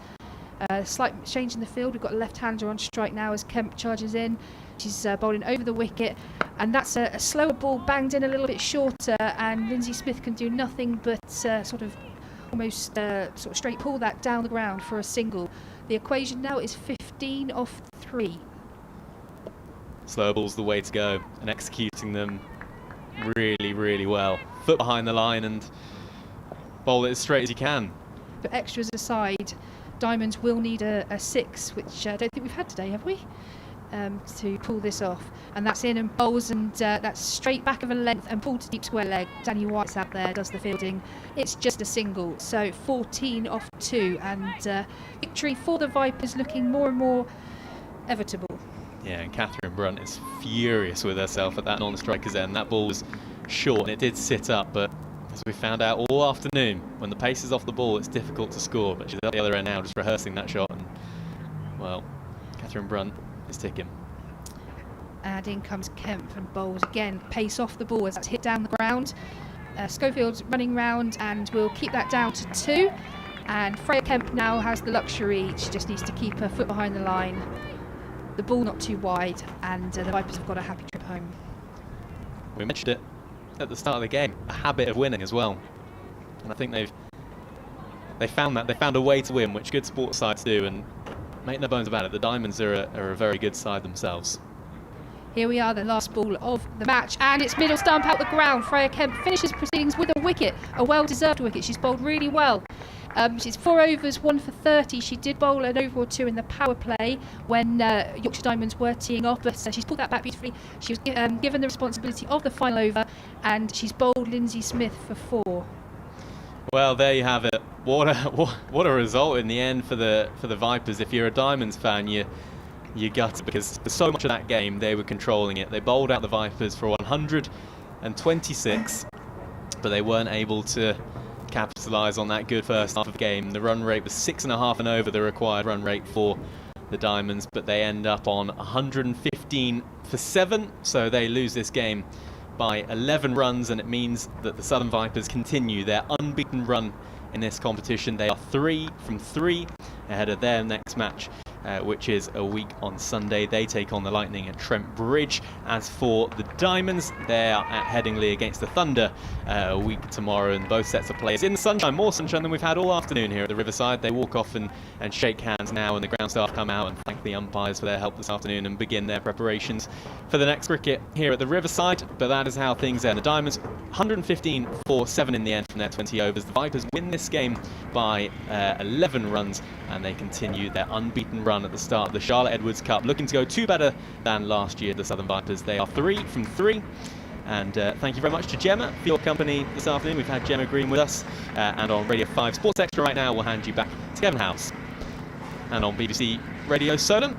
Slight change in the field. We've got a left-hander on strike now as Kemp charges in. She's bowling over the wicket, and that's a slower ball banged in a little bit shorter, and Lindsay Smith can do nothing but sort of straight pull that down the ground for a single. The equation now is 15 off 3. Slow ball's the way to go, and executing them really, really well. Foot behind the line and bowl it as straight as you can. But extras aside, Diamonds will need a 6, which I don't think we've had today, have we? To pull this off. And that's in and bowls, and that's straight back of a length and pulled to deep square leg. Danny Wyatt's out there, does the fielding. It's just a single, so 14 off 2, and victory for the Vipers, looking more and more evitable. Yeah, and Catherine Brunt is furious with herself at that non-striker's end. That ball was short and it did sit up, but as we found out all afternoon, when the pace is off the ball, it's difficult to score. But she's at the other end now, just rehearsing that shot, and well, Catherine Brunt is ticking. And in comes Kemp and bowls again. Pace off the ball as that's hit down the ground. Schofield's running round and we'll keep that down to 2. And Freya Kemp now has the luxury. She just needs to keep her foot behind the line. The ball not too wide, and the Vipers have got a happy trip home. We mentioned it at the start of the game, a habit of winning as well. And I think they found that. They found a way to win, which good sports sides do, and make no bones about it, the Diamonds are a very good side themselves. Here we are, the last ball of the match, and it's middle stump out the ground. Freya Kemp finishes proceedings with a wicket, a well-deserved wicket. She's bowled really well. She's 4 overs, 1 for 30. She did bowl an over or 2 in the power play when Yorkshire Diamonds were teeing off, but she's pulled that back beautifully. She was given the responsibility of the final over, and she's bowled Lindsay Smith for 4. Well, there you have it. What a result in the end for the Vipers. If you're a Diamonds fan, you gutted, because for so much of that game they were controlling it. They bowled out the Vipers for 126, but they weren't able to capitalise on that good first half of the game. The run rate was 6.5 and over the required run rate for the Diamonds, but they end up on 115 for 7, so they lose this game by 11 runs, and it means that the Southern Vipers continue their unbeaten run in this competition. They are 3 from 3 ahead of their next match, which is a week on Sunday. They take on the Lightning at Trent Bridge. As for the Diamonds, they are at Headingley against the Thunder a week tomorrow, and both sets of players in the sunshine, more sunshine than we've had all afternoon here at the Riverside. They walk off and shake hands now, and the ground staff come out and thank the umpires for their help this afternoon and begin their preparations for the next cricket here at the Riverside. But that is how things end. The Diamonds 115 for 7 in the end from their 20 overs. The Vipers win this game by 11 runs, and they continue their unbeaten run at the start of the Charlotte Edwards Cup, looking to go 2 better than last year. The Southern Vipers, they are 3 from 3. And thank you very much to Gemma for your company this afternoon. We've had Gemma Green with us, and on Radio 5 Sports Extra right now we'll hand you back to Kevin House. And on BBC Radio Solent,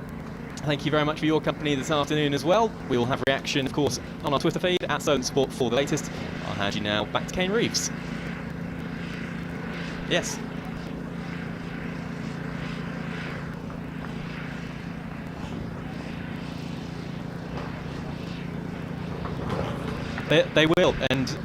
thank you very much for your company this afternoon as well. We will have reaction, of course, on our Twitter feed at Solent Sport for the latest. I'll hand you now back to Kane Reeves. Yes. They will, and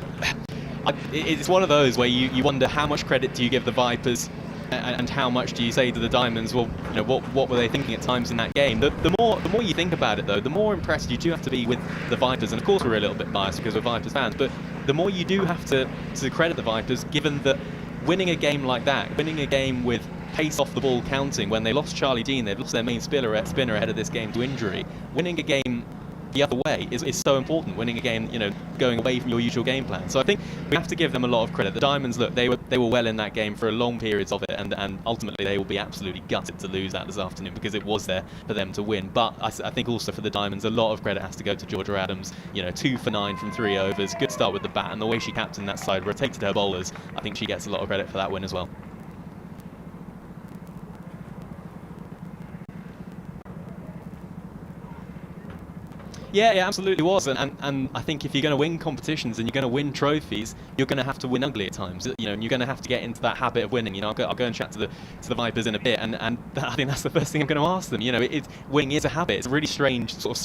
it's one of those where you wonder how much credit do you give the Vipers, and how much do you say to the Diamonds? Well, you know, what were they thinking at times in that game? The more you think about it, though, the more impressed you do have to be with the Vipers. And of course, we're a little bit biased because we're Vipers fans, but the more you do have to credit the Vipers, given that winning a game like that, winning a game with pace off the ball counting, when they lost Charlie Dean, they've lost their main spinner ahead of this game to injury. Winning a game the other way is so important. Winning a game, you know, going away from your usual game plan. So I think we have to give them a lot of credit. The Diamonds, look, they were well in that game for a long periods of it, and ultimately they will be absolutely gutted to lose that this afternoon, because it was there for them to win. But I think also for the Diamonds, a lot of credit has to go to Georgia Adams. You know, 2 for 9 from 3 overs, good start with the bat, and the way she captained that side, rotated her bowlers, I think she gets a lot of credit for that win as well. Yeah, it absolutely was, and I think if you're going to win competitions and you're going to win trophies, you're going to have to win ugly at times, you know, and you're going to have to get into that habit of winning. You know, I'll go and chat to the Vipers in a bit, and I think that's the first thing I'm going to ask them. You know, winning is a habit. It's a really strange sort of